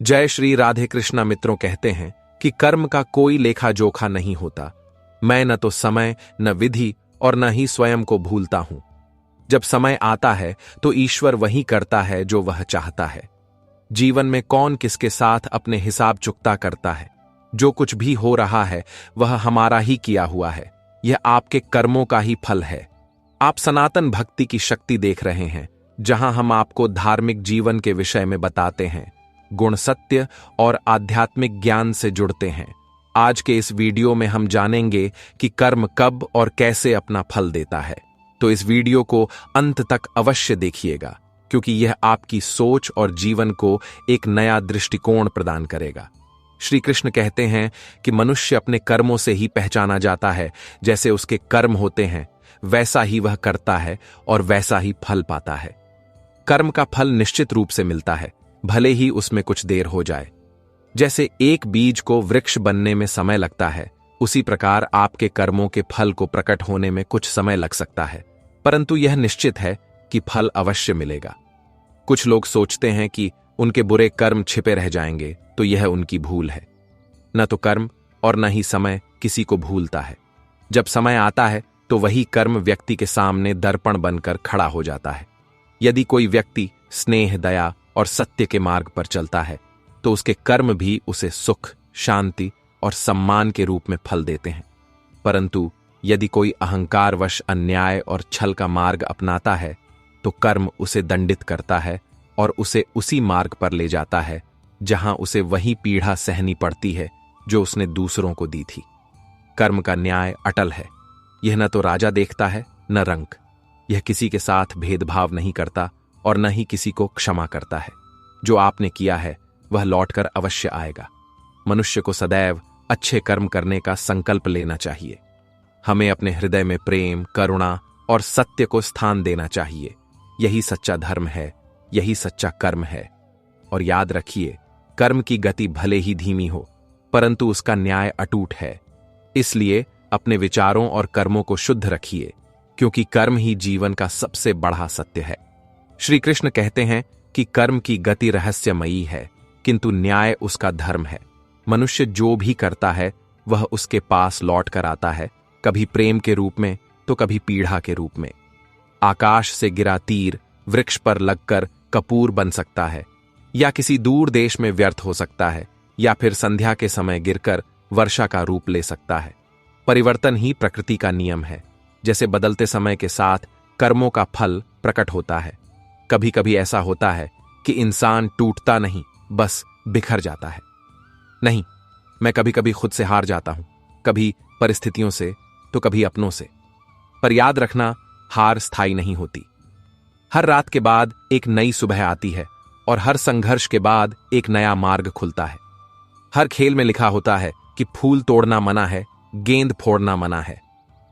जय श्री राधे कृष्णा। मित्रों कहते हैं कि कर्म का कोई लेखा जोखा नहीं होता। मैं न तो समय, न विधि और न ही स्वयं को भूलता हूं। जब समय आता है तो ईश्वर वही करता है जो वह चाहता है। जीवन में कौन किसके साथ अपने हिसाब चुकता करता है। जो कुछ भी हो रहा है वह हमारा ही किया हुआ है। यह आपके कर्मों का ही फल है। आप सनातन भक्ति की शक्ति देख रहे हैं, जहां हम आपको धार्मिक जीवन के विषय में बताते हैं, गुण, सत्य और आध्यात्मिक ज्ञान से जुड़ते हैं। आज के इस वीडियो में हम जानेंगे कि कर्म कब और कैसे अपना फल देता है। तो इस वीडियो को अंत तक अवश्य देखिएगा, क्योंकि यह आपकी सोच और जीवन को एक नया दृष्टिकोण प्रदान करेगा। श्री कृष्ण कहते हैं कि मनुष्य अपने कर्मों से ही पहचाना जाता है। जैसे उसके कर्म होते हैं वैसा ही वह करता है और वैसा ही फल पाता है। कर्म का फल निश्चित रूप से मिलता है, भले ही उसमें कुछ देर हो जाए। जैसे एक बीज को वृक्ष बनने में समय लगता है, उसी प्रकार आपके कर्मों के फल को प्रकट होने में कुछ समय लग सकता है, परंतु यह निश्चित है कि फल अवश्य मिलेगा। कुछ लोग सोचते हैं कि उनके बुरे कर्म छिपे रह जाएंगे, तो यह उनकी भूल है। न तो कर्म और न ही समय किसी को भूलता है। जब समय आता है तो वही कर्म व्यक्ति के सामने दर्पण बनकर खड़ा हो जाता है। यदि कोई व्यक्ति स्नेह, दया और सत्य के मार्ग पर चलता है तो उसके कर्म भी उसे सुख, शांति और सम्मान के रूप में फल देते हैं। परंतु यदि कोई अहंकारवश अन्याय और छल का मार्ग अपनाता है तो कर्म उसे दंडित करता है और उसे उसी मार्ग पर ले जाता है जहां उसे वही पीड़ा सहनी पड़ती है जो उसने दूसरों को दी थी। कर्म का न्याय अटल है। यह न तो राजा देखता है न रंक। यह किसी के साथ भेदभाव नहीं करता और न ही किसी को क्षमा करता है। जो आपने किया है वह लौटकर अवश्य आएगा। मनुष्य को सदैव अच्छे कर्म करने का संकल्प लेना चाहिए। हमें अपने हृदय में प्रेम, करुणा और सत्य को स्थान देना चाहिए। यही सच्चा धर्म है, यही सच्चा कर्म है। और याद रखिए, कर्म की गति भले ही धीमी हो, परंतु उसका न्याय अटूट है। इसलिए अपने विचारों और कर्मों को शुद्ध रखिए, क्योंकि कर्म ही जीवन का सबसे बड़ा सत्य है। श्री कृष्ण कहते हैं कि कर्म की गति रहस्यमयी है, किंतु न्याय उसका धर्म है। मनुष्य जो भी करता है वह उसके पास लौट कर आता है, कभी प्रेम के रूप में तो कभी पीड़ा के रूप में। आकाश से गिरा तीर वृक्ष पर लगकर कपूर बन सकता है, या किसी दूर देश में व्यर्थ हो सकता है, या फिर संध्या के समय गिरकर वर्षा का रूप ले सकता है। परिवर्तन ही प्रकृति का नियम है। जैसे बदलते समय के साथ कर्मों का फल प्रकट होता है। कभी कभी ऐसा होता है कि इंसान टूटता नहीं, बस बिखर जाता है। नहीं, मैं कभी कभी खुद से हार जाता हूं, कभी परिस्थितियों से तो कभी अपनों से। पर याद रखना, हार स्थायी नहीं होती। हर रात के बाद एक नई सुबह आती है और हर संघर्ष के बाद एक नया मार्ग खुलता है। हर खेल में लिखा होता है कि फूल तोड़ना मना है, गेंद फोड़ना मना है।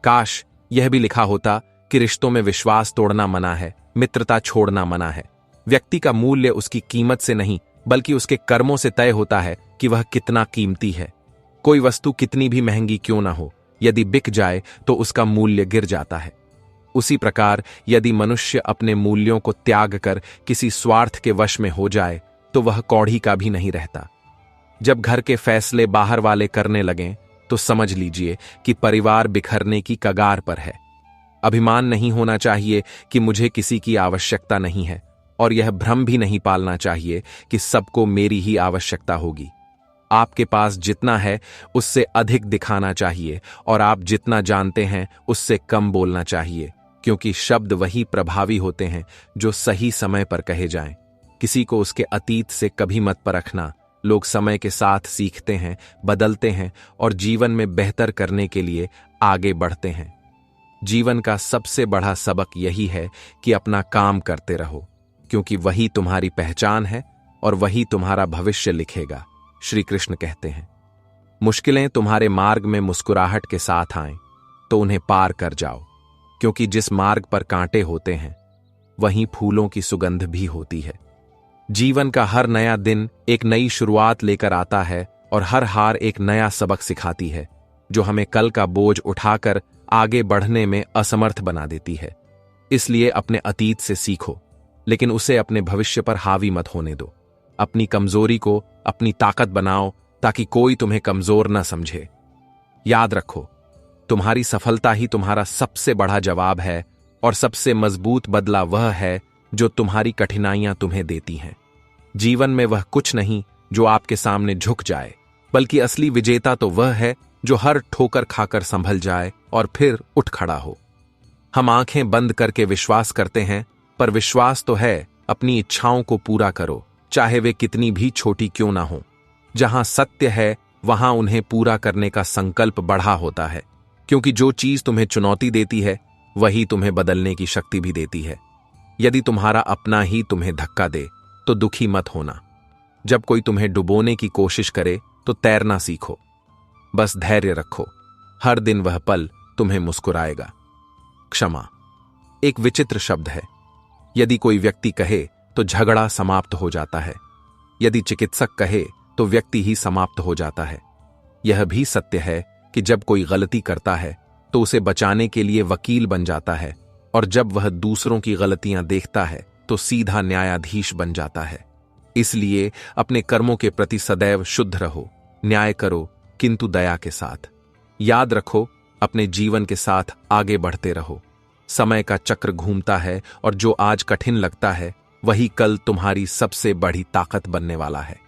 काश यह भी लिखा होता कि रिश्तों में विश्वास तोड़ना मना है, मित्रता छोड़ना मना है। व्यक्ति का मूल्य उसकी कीमत से नहीं, बल्कि उसके कर्मों से तय होता है कि वह कितना कीमती है। कोई वस्तु कितनी भी महंगी क्यों ना हो, यदि बिक जाए तो उसका मूल्य गिर जाता है। उसी प्रकार यदि मनुष्य अपने मूल्यों को त्याग कर किसी स्वार्थ के वश में हो जाए तो वह कौड़ी का भी नहीं रहता। जब घर के फैसले बाहर वाले करने लगें तो समझ लीजिए कि परिवार बिखरने की कगार पर है। अभिमान नहीं होना चाहिए कि मुझे किसी की आवश्यकता नहीं है, और यह भ्रम भी नहीं पालना चाहिए कि सबको मेरी ही आवश्यकता होगी। आपके पास जितना है उससे अधिक दिखाना चाहिए, और आप जितना जानते हैं उससे कम बोलना चाहिए, क्योंकि शब्द वही प्रभावी होते हैं जो सही समय पर कहे जाएं। किसी को उसके अतीत से कभी मत परखना। लोग समय के साथ सीखते हैं, बदलते हैं और जीवन में बेहतर करने के लिए आगे बढ़ते हैं। जीवन का सबसे बड़ा सबक यही है कि अपना काम करते रहो, क्योंकि वही तुम्हारी पहचान है और वही तुम्हारा भविष्य लिखेगा। श्री कृष्ण कहते हैं, मुश्किलें तुम्हारे मार्ग में मुस्कुराहट के साथ आएं तो उन्हें पार कर जाओ, क्योंकि जिस मार्ग पर कांटे होते हैं वहीं फूलों की सुगंध भी होती है। जीवन का हर नया दिन एक नई शुरुआत लेकर आता है, और हर हार एक नया सबक सिखाती है, जो हमें कल का बोझ उठाकर आगे बढ़ने में असमर्थ बना देती है। इसलिए अपने अतीत से सीखो, लेकिन उसे अपने भविष्य पर हावी मत होने दो। अपनी कमजोरी को अपनी ताकत बनाओ ताकि कोई तुम्हें कमजोर न समझे। याद रखो, तुम्हारी सफलता ही तुम्हारा सबसे बड़ा जवाब है और सबसे मजबूत बदला वह है जो तुम्हारी कठिनाइयां तुम्हें देती हैं। जीवन में वह कुछ नहीं जो आपके सामने झुक जाए, बल्कि असली विजेता तो वह है जो हर ठोकर खाकर संभल जाए और फिर उठ खड़ा हो। हम आंखें बंद करके विश्वास करते हैं, पर विश्वास तो है अपनी इच्छाओं को पूरा करो, चाहे वे कितनी भी छोटी क्यों ना हो। जहां सत्य है वहां उन्हें पूरा करने का संकल्प बढ़ा होता है, क्योंकि जो चीज तुम्हें चुनौती देती है वही तुम्हें बदलने की शक्ति भी देती है। यदि तुम्हारा अपना ही तुम्हें धक्का दे तो दुखी मत होना। जब कोई तुम्हें डुबोने की कोशिश करे तो तैरना सीखो। बस धैर्य रखो, हर दिन वह पल तुम्हें मुस्कुराएगा। क्षमा एक विचित्र शब्द है। यदि कोई व्यक्ति कहे तो झगड़ा समाप्त हो जाता है, यदि चिकित्सक कहे तो व्यक्ति ही समाप्त हो जाता है। यह भी सत्य है कि जब कोई गलती करता है तो उसे बचाने के लिए वकील बन जाता है, और जब वह दूसरों की गलतियां देखता है तो सीधा न्यायाधीश बन जाता है। इसलिए अपने कर्मों के प्रति सदैव शुद्ध रहो, न्याय करो किंतु दया के साथ। याद रखो, अपने जीवन के साथ आगे बढ़ते रहो। समय का चक्र घूमता है और जो आज कठिन लगता है वही कल तुम्हारी सबसे बड़ी ताकत बनने वाला है।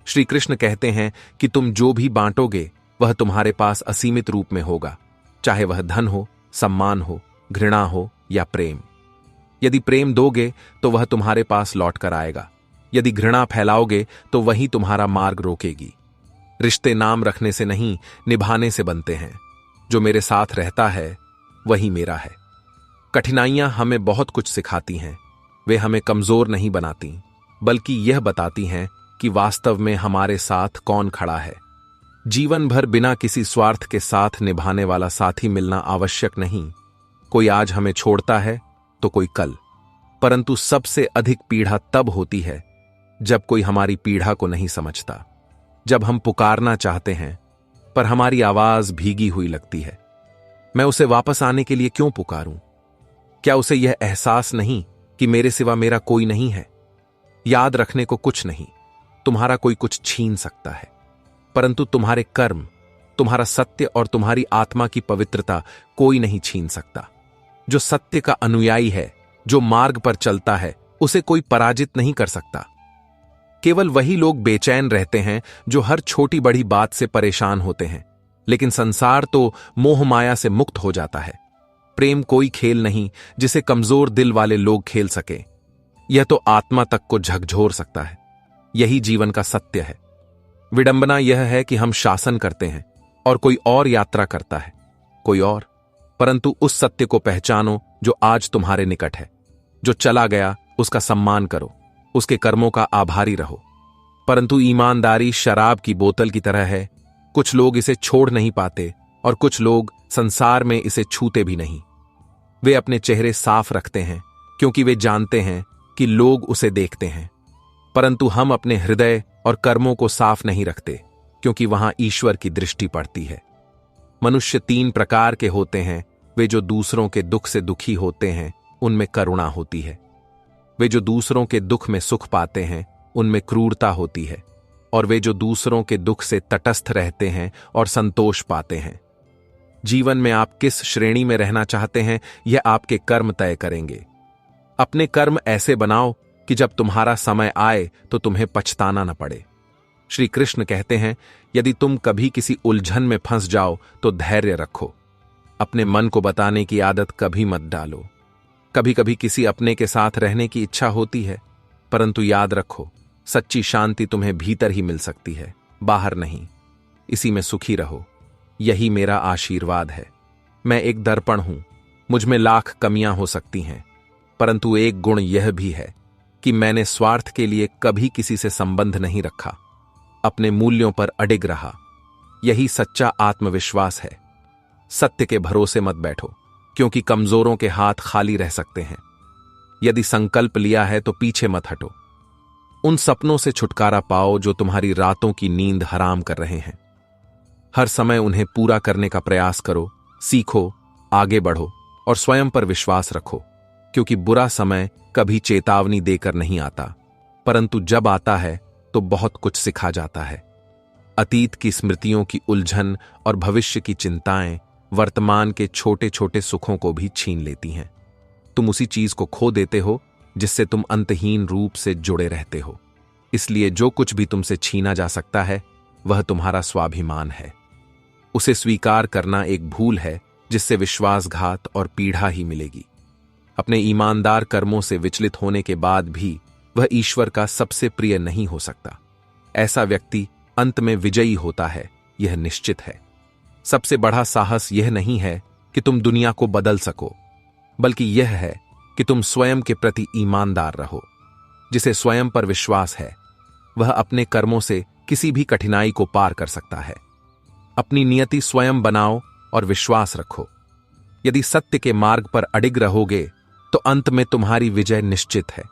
श्री कृष्ण कहते हैं कि तुम जो भी बांटोगे वह तुम्हारे पास असीमित रूप में होगा, चाहे वह धन हो, सम्मान हो, घृणा हो या प्रेम। यदि प्रेम दोगे तो वह तुम्हारे पास लौट कर आएगा, यदि घृणा फैलाओगे तो वही तुम्हारा मार्ग रोकेगी। रिश्ते नाम रखने से नहीं, निभाने से बनते हैं। जो मेरे साथ रहता है वही मेरा है। कठिनाइयां हमें बहुत कुछ सिखाती हैं। वे हमें कमजोर नहीं बनाती, बल्कि यह बताती हैं कि वास्तव में हमारे साथ कौन खड़ा है। जीवन भर बिना किसी स्वार्थ के साथ निभाने वाला साथी मिलना आवश्यक नहीं। कोई आज हमें छोड़ता है तो कोई कल, परंतु सबसे अधिक पीड़ा तब होती है जब कोई हमारी पीड़ा को नहीं समझता। जब हम पुकारना चाहते हैं पर हमारी आवाज भीगी हुई लगती है। मैं उसे वापस आने के लिए क्यों पुकारूं? क्या उसे यह एहसास नहीं कि मेरे सिवा मेरा कोई नहीं है? याद रखने को कुछ नहीं, तुम्हारा कोई कुछ छीन सकता है, परंतु तुम्हारे कर्म, तुम्हारा सत्य और तुम्हारी आत्मा की पवित्रता कोई नहीं छीन सकता। जो सत्य का अनुयायी है, जो मार्ग पर चलता है, उसे कोई पराजित नहीं कर सकता। केवल वही लोग बेचैन रहते हैं जो हर छोटी बड़ी बात से परेशान होते हैं, लेकिन संसार तो मोह माया से मुक्त हो जाता है। प्रेम कोई खेल नहीं जिसे कमजोर दिल वाले लोग खेल सके। यह तो आत्मा तक को झकझोर सकता है। यही जीवन का सत्य है। विडंबना यह है कि हम शासन करते हैं और कोई और यात्रा करता है, कोई और। परंतु उस सत्य को पहचानो जो आज तुम्हारे निकट है। जो चला गया उसका सम्मान करो, उसके कर्मों का आभारी रहो। परंतु ईमानदारी शराब की बोतल की तरह है। कुछ लोग इसे छोड़ नहीं पाते और कुछ लोग संसार में इसे छूते भी नहीं। वे अपने चेहरे साफ रखते हैं क्योंकि वे जानते हैं कि लोग उसे देखते हैं, परंतु हम अपने हृदय और कर्मों को साफ नहीं रखते क्योंकि वहां ईश्वर की दृष्टि पड़ती है। मनुष्य 3 प्रकार के होते हैं। वे जो दूसरों के दुख से दुखी होते हैं उनमें करुणा होती है। वे जो दूसरों के दुख में सुख पाते हैं उनमें क्रूरता होती है, और वे जो दूसरों के दुख से तटस्थ रहते हैं और संतोष पाते हैं। जीवन में आप किस श्रेणी में रहना चाहते हैं यह आपके कर्म तय करेंगे। अपने कर्म ऐसे बनाओ कि जब तुम्हारा समय आए तो तुम्हें पछताना न पड़े। श्री कृष्ण कहते हैं, यदि तुम कभी किसी उलझन में फंस जाओ तो धैर्य रखो। अपने मन को बताने की आदत कभी मत डालो। कभी कभी किसी अपने के साथ रहने की इच्छा होती है, परंतु याद रखो, सच्ची शांति तुम्हें भीतर ही मिल सकती है, बाहर नहीं। इसी में सुखी रहो, यही मेरा आशीर्वाद है। मैं एक दर्पण हूं, मुझ में लाख कमियां हो सकती हैं, परंतु एक गुण यह भी है कि मैंने स्वार्थ के लिए कभी किसी से संबंध नहीं रखा। अपने मूल्यों पर अडिग रहा। यही सच्चा आत्मविश्वास है। सत्य के भरोसे मत बैठो, क्योंकि कमजोरों के हाथ खाली रह सकते हैं। यदि संकल्प लिया है तो पीछे मत हटो। उन सपनों से छुटकारा पाओ जो तुम्हारी रातों की नींद हराम कर रहे हैं। हर समय उन्हें पूरा करने का प्रयास करो, सीखो, आगे बढ़ो और स्वयं पर विश्वास रखो, क्योंकि बुरा समय कभी चेतावनी देकर नहीं आता, परंतु जब आता है तो बहुत कुछ सिखा जाता है। अतीत की स्मृतियों की उलझन और भविष्य की चिंताएं वर्तमान के छोटे छोटे सुखों को भी छीन लेती हैं। तुम उसी चीज को खो देते हो जिससे तुम अंतहीन रूप से जुड़े रहते हो। इसलिए जो कुछ भी तुमसे छीना जा सकता है वह तुम्हारा स्वाभिमान है। उसे स्वीकार करना एक भूल है जिससे विश्वासघात और पीड़ा ही मिलेगी। अपने ईमानदार कर्मों से विचलित होने के बाद भी वह ईश्वर का सबसे प्रिय नहीं हो सकता। ऐसा व्यक्ति अंत में विजयी होता है, यह निश्चित है। सबसे बड़ा साहस यह नहीं है कि तुम दुनिया को बदल सको, बल्कि यह है कि तुम स्वयं के प्रति ईमानदार रहो। जिसे स्वयं पर विश्वास है वह अपने कर्मों से किसी भी कठिनाई को पार कर सकता है। अपनी नियति स्वयं बनाओ और विश्वास रखो। यदि सत्य के मार्ग पर अडिग रहोगे तो अंत में तुम्हारी विजय निश्चित है।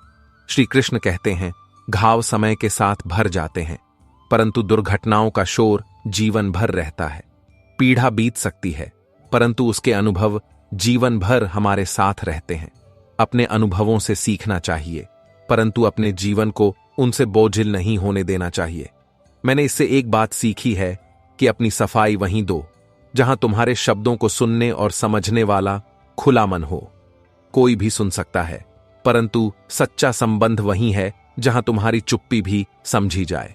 श्री कृष्ण कहते हैं, घाव समय के साथ भर जाते हैं, परंतु दुर्घटनाओं का शोर जीवन भर रहता है। पीड़ा बीत सकती है, परंतु उसके अनुभव जीवन भर हमारे साथ रहते हैं। अपने अनुभवों से सीखना चाहिए, परंतु अपने जीवन को उनसे बोझिल नहीं होने देना चाहिए। मैंने इससे एक बात सीखी है कि अपनी सफाई वहीं दो जहां तुम्हारे शब्दों को सुनने और समझने वाला खुला मन हो। कोई भी सुन सकता है, परंतु सच्चा संबंध वहीं है जहां तुम्हारी चुप्पी भी समझी जाए।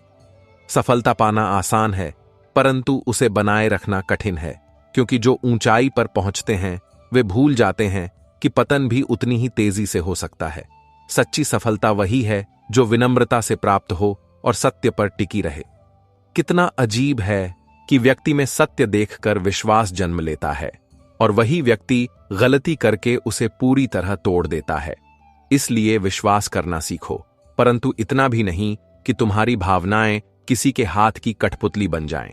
सफलता पाना आसान है, परंतु उसे बनाए रखना कठिन है, क्योंकि जो ऊंचाई पर पहुंचते हैं वे भूल जाते हैं कि पतन भी उतनी ही तेजी से हो सकता है। सच्ची सफलता वही है जो विनम्रता से प्राप्त हो और सत्य पर टिकी रहे। कितना अजीब है कि व्यक्ति में सत्य देखकर विश्वास जन्म लेता है और वही व्यक्ति गलती करके उसे पूरी तरह तोड़ देता है। इसलिए विश्वास करना सीखो, परंतु इतना भी नहीं कि तुम्हारी भावनाएं किसी के हाथ की कठपुतली बन जाएं।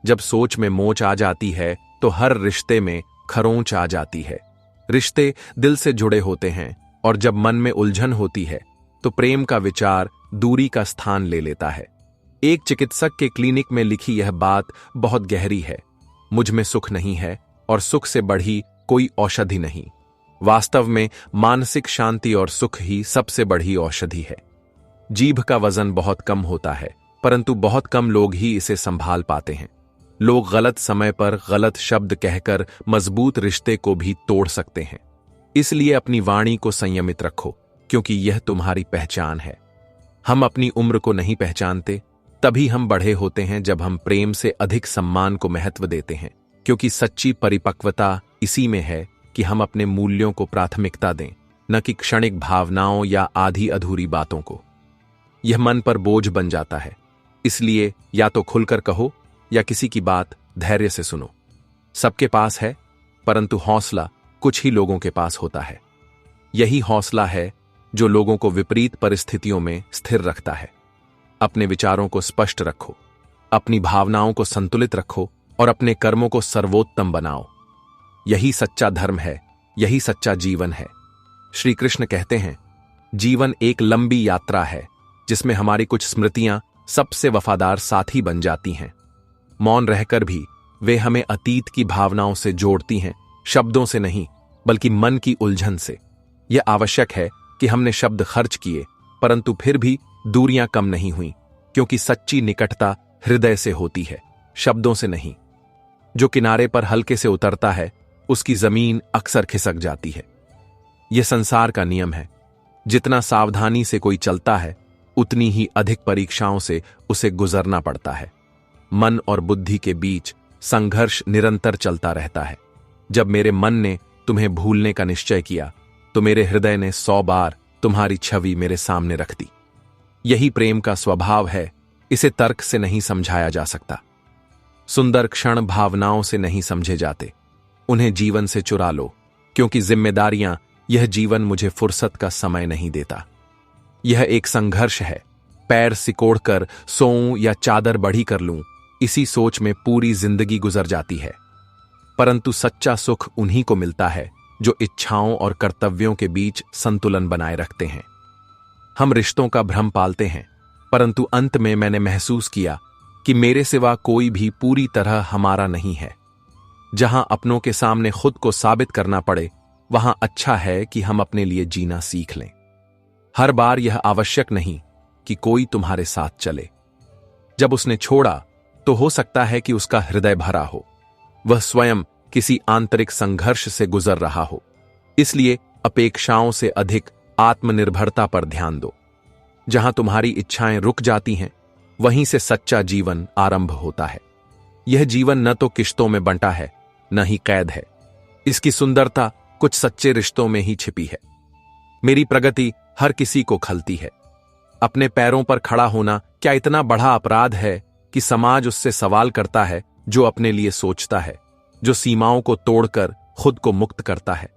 जब सोच में मोच आ जाती है तो हर रिश्ते में खरोंच आ जाती है। रिश्ते दिल से जुड़े होते हैं और जब मन में उलझन होती है तो प्रेम का विचार दूरी का स्थान ले लेता है। एक चिकित्सक के क्लिनिक में लिखी यह बात बहुत गहरी है। मुझ में सुख नहीं है और सुख से बढ़ी कोई औषधि नहीं। वास्तव में मानसिक शांति और सुख ही सबसे बड़ी औषधि है। जीभ का वजन बहुत कम होता है, परंतु बहुत कम लोग ही इसे संभाल पाते हैं। लोग गलत समय पर गलत शब्द कहकर मजबूत रिश्ते को भी तोड़ सकते हैं। इसलिए अपनी वाणी को संयमित रखो, क्योंकि यह तुम्हारी पहचान है। हम अपनी उम्र को नहीं पहचानते, तभी हम बड़े होते हैं जब हम प्रेम से अधिक सम्मान को महत्व देते हैं, क्योंकि सच्ची परिपक्वता इसी में है कि हम अपने मूल्यों को प्राथमिकता दें, न कि क्षणिक भावनाओं या आधी अधूरी बातों को। यह मन पर बोझ बन जाता है, इसलिए या तो खुलकर कहो या किसी की बात धैर्य से सुनो। सबके पास है, परंतु हौसला कुछ ही लोगों के पास होता है। यही हौसला है जो लोगों को विपरीत परिस्थितियों में स्थिर रखता है। अपने विचारों को स्पष्ट रखो, अपनी भावनाओं को संतुलित रखो और अपने कर्मों को सर्वोत्तम बनाओ। यही सच्चा धर्म है, यही सच्चा जीवन है। श्री कृष्ण कहते हैं, जीवन एक लंबी यात्रा है जिसमें हमारी कुछ स्मृतियां सबसे वफादार साथी बन जाती हैं। मौन रहकर भी वे हमें अतीत की भावनाओं से जोड़ती हैं, शब्दों से नहीं बल्कि मन की उलझन से। यह आवश्यक है कि हमने शब्द खर्च किए, परंतु फिर भी दूरियां कम नहीं हुई, क्योंकि सच्ची निकटता हृदय से होती है, शब्दों से नहीं। जो किनारे पर हल्के से उतरता है उसकी जमीन अक्सर खिसक जाती है। यह संसार का नियम है। जितना सावधानी से कोई चलता है उतनी ही अधिक परीक्षाओं से उसे गुजरना पड़ता है। मन और बुद्धि के बीच संघर्ष निरंतर चलता रहता है। जब मेरे मन ने तुम्हें भूलने का निश्चय किया तो मेरे हृदय ने 100 बार तुम्हारी छवि मेरे सामने रख दी। यही प्रेम का स्वभाव है, इसे तर्क से नहीं समझाया जा सकता। सुंदर क्षण भावनाओं से नहीं समझे जाते, उन्हें जीवन से चुरा लो, क्योंकि जिम्मेदारियां यह जीवन मुझे फुर्सत का समय नहीं देता। यह एक संघर्ष है। पैर सिकोड़कर सोऊं या चादर बढ़ी कर लूं, इसी सोच में पूरी जिंदगी गुजर जाती है। परंतु सच्चा सुख उन्हीं को मिलता है जो इच्छाओं और कर्तव्यों के बीच संतुलन बनाए रखते हैं। हम रिश्तों का भ्रम पालते हैं, परंतु अंत में मैंने महसूस किया कि मेरे सिवा कोई भी पूरी तरह हमारा नहीं है। जहां अपनों के सामने खुद को साबित करना पड़े, वहां अच्छा है कि हम अपने लिए जीना सीख लें। हर बार यह आवश्यक नहीं, कि कोई तुम्हारे साथ चले। जब उसने छोड़ा तो हो सकता है कि उसका हृदय भरा हो, वह स्वयं किसी आंतरिक संघर्ष से गुजर रहा हो। इसलिए अपेक्षाओं से अधिक आत्मनिर्भरता पर ध्यान दो। जहां तुम्हारी इच्छाएं रुक जाती हैं, वहीं से सच्चा जीवन आरंभ होता है। यह जीवन न तो किश्तों में बंटा है, न ही कैद है। इसकी सुंदरता कुछ सच्चे रिश्तों में ही छिपी है। मेरी प्रगति हर किसी को खलती है। अपने पैरों पर खड़ा होना क्या इतना बड़ा अपराध है कि समाज उससे सवाल करता है जो अपने लिए सोचता है, जो सीमाओं को तोड़कर खुद को मुक्त करता है।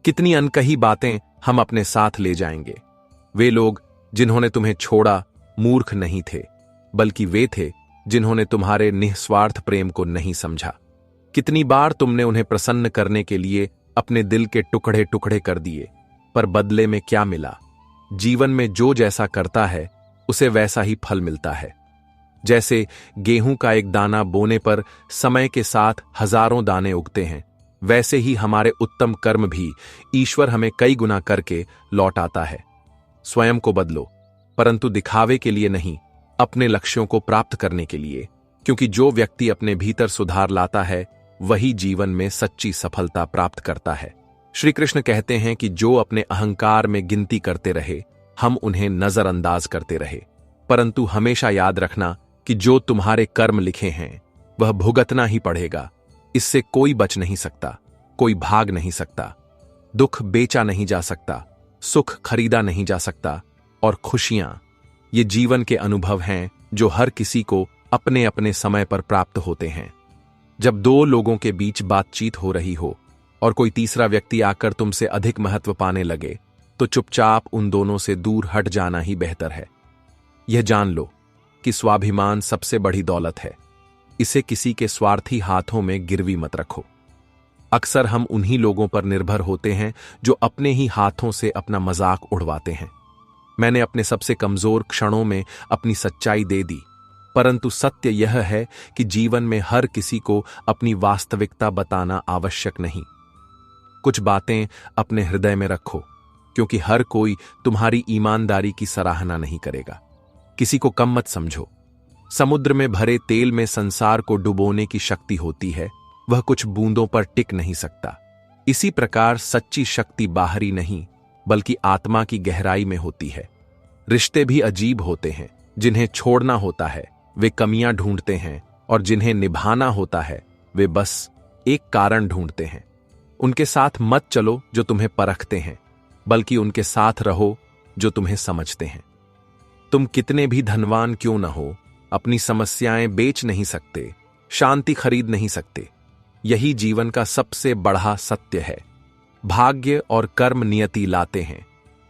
कितनी अनकही बातें हम अपने साथ ले जाएंगे। वे लोग जिन्होंने तुम्हें छोड़ा मूर्ख नहीं थे, बल्कि वे थे जिन्होंने तुम्हारे निस्वार्थ प्रेम को नहीं समझा। कितनी बार तुमने उन्हें प्रसन्न करने के लिए अपने दिल के टुकड़े टुकड़े कर दिए, पर बदले में क्या मिला? जीवन में जो जैसा करता है उसे वैसा ही फल मिलता है। जैसे गेहूं का एक दाना बोने पर समय के साथ हजारों दाने उगते हैं, वैसे ही हमारे उत्तम कर्म भी ईश्वर हमें कई गुना करके लौटाता है। स्वयं को बदलो, परंतु दिखावे के लिए नहीं, अपने लक्ष्यों को प्राप्त करने के लिए, क्योंकि जो व्यक्ति अपने भीतर सुधार लाता है वही जीवन में सच्ची सफलता प्राप्त करता है। श्री कृष्ण कहते हैं कि जो अपने अहंकार में गिनती करते रहे, हम उन्हें नजरअंदाज करते रहे। परंतु हमेशा याद रखना कि जो तुम्हारे कर्म लिखे हैं वह भुगतना ही पड़ेगा। इससे कोई बच नहीं सकता, कोई भाग नहीं सकता। दुख बेचा नहीं जा सकता, सुख खरीदा नहीं जा सकता, और खुशियां ये जीवन के अनुभव हैं जो हर किसी को अपने अपने समय पर प्राप्त होते हैं। जब दो लोगों के बीच बातचीत हो रही हो और कोई तीसरा व्यक्ति आकर तुमसे अधिक महत्व पाने लगे, तो चुपचाप उन दोनों से दूर हट जाना ही बेहतर है। यह जान लो कि स्वाभिमान सबसे बड़ी दौलत है। इसे किसी के स्वार्थी हाथों में गिरवी मत रखो। अक्सर हम उन्हीं लोगों पर निर्भर होते हैं जो अपने ही हाथों से अपना मजाक उड़वाते हैं। मैंने अपने सबसे कमजोर क्षणों में अपनी सच्चाई दे दी, परंतु सत्य यह है कि जीवन में हर किसी को अपनी वास्तविकता बताना आवश्यक नहीं। कुछ बातें अपने हृदय में रखो, क्योंकि हर कोई तुम्हारी ईमानदारी की सराहना नहीं करेगा। किसी को कम मत समझो। समुद्र में भरे तेल में संसार को डुबोने की शक्ति होती है, वह कुछ बूंदों पर टिक नहीं सकता। इसी प्रकार सच्ची शक्ति बाहरी नहीं, बल्कि आत्मा की गहराई में होती है। रिश्ते भी अजीब होते हैं। जिन्हें छोड़ना होता है वे कमियां ढूंढते हैं, और जिन्हें निभाना होता है वे बस एक कारण ढूंढते हैं। उनके साथ मत चलो जो तुम्हें परखते हैं, बल्कि उनके साथ रहो जो तुम्हें समझते हैं। तुम कितने भी धनवान क्यों न हो, अपनी समस्याएं बेच नहीं सकते, शांति खरीद नहीं सकते। यही जीवन का सबसे बड़ा सत्य है। भाग्य और कर्म नियति लाते हैं।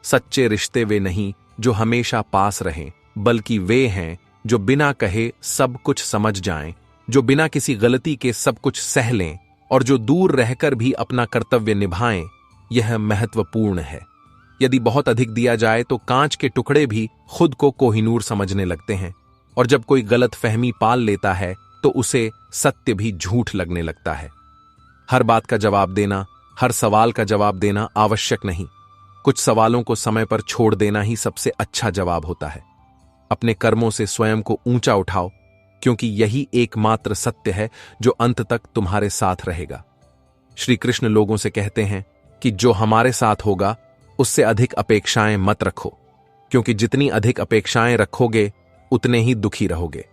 सच्चे रिश्ते वे नहीं जो हमेशा पास रहें, बल्कि वे हैं जो बिना कहे सब कुछ समझ जाएं, जो बिना किसी गलती के सब कुछ सह लें, और जो दूर रहकर भी अपना कर्तव्य निभाएं। यह महत्वपूर्ण है। यदि बहुत अधिक दिया जाए तो कांच के टुकड़े भी खुद को कोहिनूर समझने लगते हैं, और जब कोई गलत फहमी पाल लेता है तो उसे सत्य भी झूठ लगने लगता है। हर बात का जवाब देना, हर सवाल का जवाब देना आवश्यक नहीं। कुछ सवालों को समय पर छोड़ देना ही सबसे अच्छा जवाब होता है। अपने कर्मों से स्वयं को ऊंचा उठाओ, क्योंकि यही एकमात्र सत्य है जो अंत तक तुम्हारे साथ रहेगा। श्री कृष्ण लोगों से कहते हैं कि जो हमारे साथ होगा उससे अधिक अपेक्षाएं मत रखो, क्योंकि जितनी अधिक अपेक्षाएं रखोगे उतने ही दुखी रहोगे।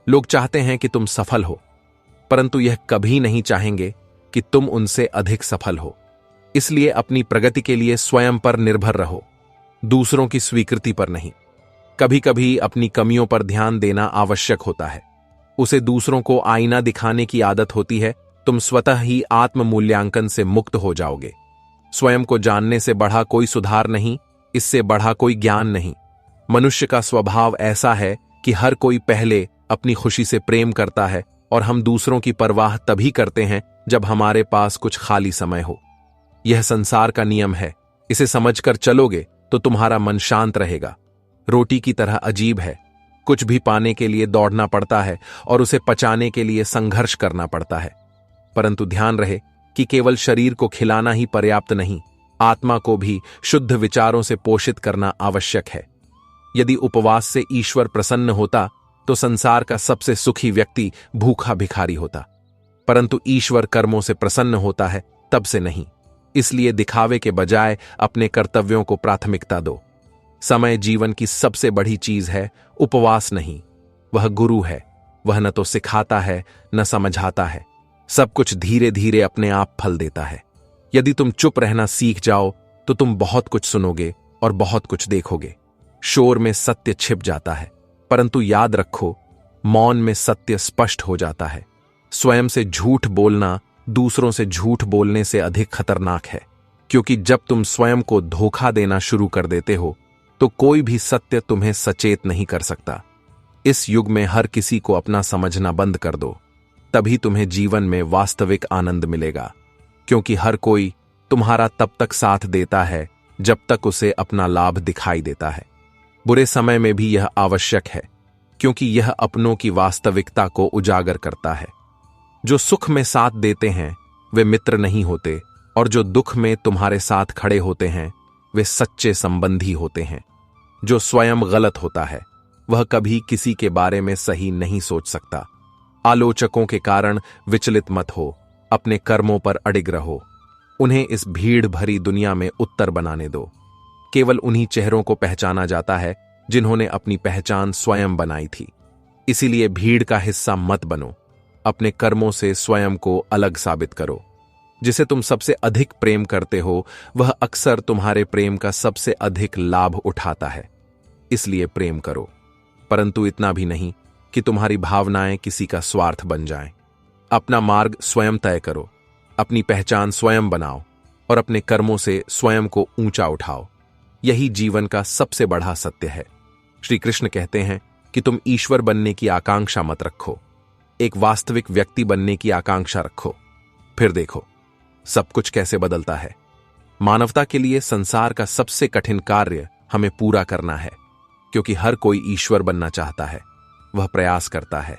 लोग चाहते हैं कि तुम सफल हो, परंतु यह कभी नहीं चाहेंगे कि तुम उनसे अधिक सफल हो। इसलिए अपनी प्रगति के लिए स्वयं पर निर्भर रहो, दूसरों की स्वीकृति पर नहीं। कभी कभी अपनी कमियों पर ध्यान देना आवश्यक होता है। उसे दूसरों को आईना दिखाने की आदत होती है। तुम स्वतः ही आत्म मूल्यांकन से मुक्त हो जाओगे। स्वयं को जानने से बढ़ा कोई सुधार नहीं, इससे बढ़ा कोई ज्ञान नहीं। मनुष्य का स्वभाव ऐसा है कि हर कोई पहले अपनी खुशी से प्रेम करता है, और हम दूसरों की परवाह तभी करते हैं जब हमारे पास कुछ खाली समय हो। यह संसार का नियम है। इसे समझकर चलोगे तो तुम्हारा मन शांत रहेगा। रोटी की तरह अजीब है। कुछ भी पाने के लिए दौड़ना पड़ता है और उसे पचाने के लिए संघर्ष करना पड़ता है। परंतु ध्यान रहे कि केवल शरीर को खिलाना ही पर्याप्त नहीं, आत्मा को भी शुद्ध विचारों से पोषित करना आवश्यक है। यदि उपवास से ईश्वर प्रसन्न होता तो संसार का सबसे सुखी व्यक्ति भूखा भिखारी होता, परंतु ईश्वर कर्मों से प्रसन्न होता है, तब से नहीं। इसलिए दिखावे के बजाय अपने कर्तव्यों को प्राथमिकता दो। समय जीवन की सबसे बड़ी चीज है, उपवास नहीं। वह गुरु है, वह न तो सिखाता है न समझाता है, सब कुछ धीरे धीरे अपने आप फल देता है। यदि तुम चुप रहना सीख जाओ तो तुम बहुत कुछ सुनोगे और बहुत कुछ देखोगे। शोर में सत्य छिप जाता है, परंतु याद रखो, मौन में सत्य स्पष्ट हो जाता है। स्वयं से झूठ बोलना दूसरों से झूठ बोलने से अधिक खतरनाक है, क्योंकि जब तुम स्वयं को धोखा देना शुरू कर देते हो तो कोई भी सत्य तुम्हें सचेत नहीं कर सकता। इस युग में हर किसी को अपना समझना बंद कर दो, तभी तुम्हें जीवन में वास्तविक आनंद मिलेगा, क्योंकि हर कोई तुम्हारा तब तक साथ देता है जब तक उसे अपना लाभ दिखाई देता है। बुरे समय में भी यह आवश्यक है, क्योंकि यह अपनों की वास्तविकता को उजागर करता है। जो सुख में साथ देते हैं वे मित्र नहीं होते, और जो दुख में तुम्हारे साथ खड़े होते हैं वे सच्चे संबंधी होते हैं। जो स्वयं गलत होता है वह कभी किसी के बारे में सही नहीं सोच सकता। आलोचकों के कारण विचलित मत हो, अपने कर्मों पर अडिग रहो। उन्हें इस भीड़ भरी दुनिया में उत्तर बनाने दो। केवल उन्हीं चेहरों को पहचाना जाता है जिन्होंने अपनी पहचान स्वयं बनाई थी। इसीलिए भीड़ का हिस्सा मत बनो, अपने कर्मों से स्वयं को अलग साबित करो। जिसे तुम सबसे अधिक प्रेम करते हो वह अक्सर तुम्हारे प्रेम का सबसे अधिक लाभ उठाता है। इसलिए प्रेम करो, परंतु इतना भी नहीं कि तुम्हारी भावनाएं किसी का स्वार्थ बन जाएं। अपना मार्ग स्वयं तय करो, अपनी पहचान स्वयं बनाओ और अपने कर्मों से स्वयं को ऊंचा उठाओ। यही जीवन का सबसे बड़ा सत्य है। श्री कृष्ण कहते हैं कि तुम ईश्वर बनने की आकांक्षा मत रखो, एक वास्तविक व्यक्ति बनने की आकांक्षा रखो। फिर देखो सब कुछ कैसे बदलता है। मानवता के लिए संसार का सबसे कठिन कार्य हमें पूरा करना है, क्योंकि हर कोई ईश्वर बनना चाहता है, वह प्रयास करता है,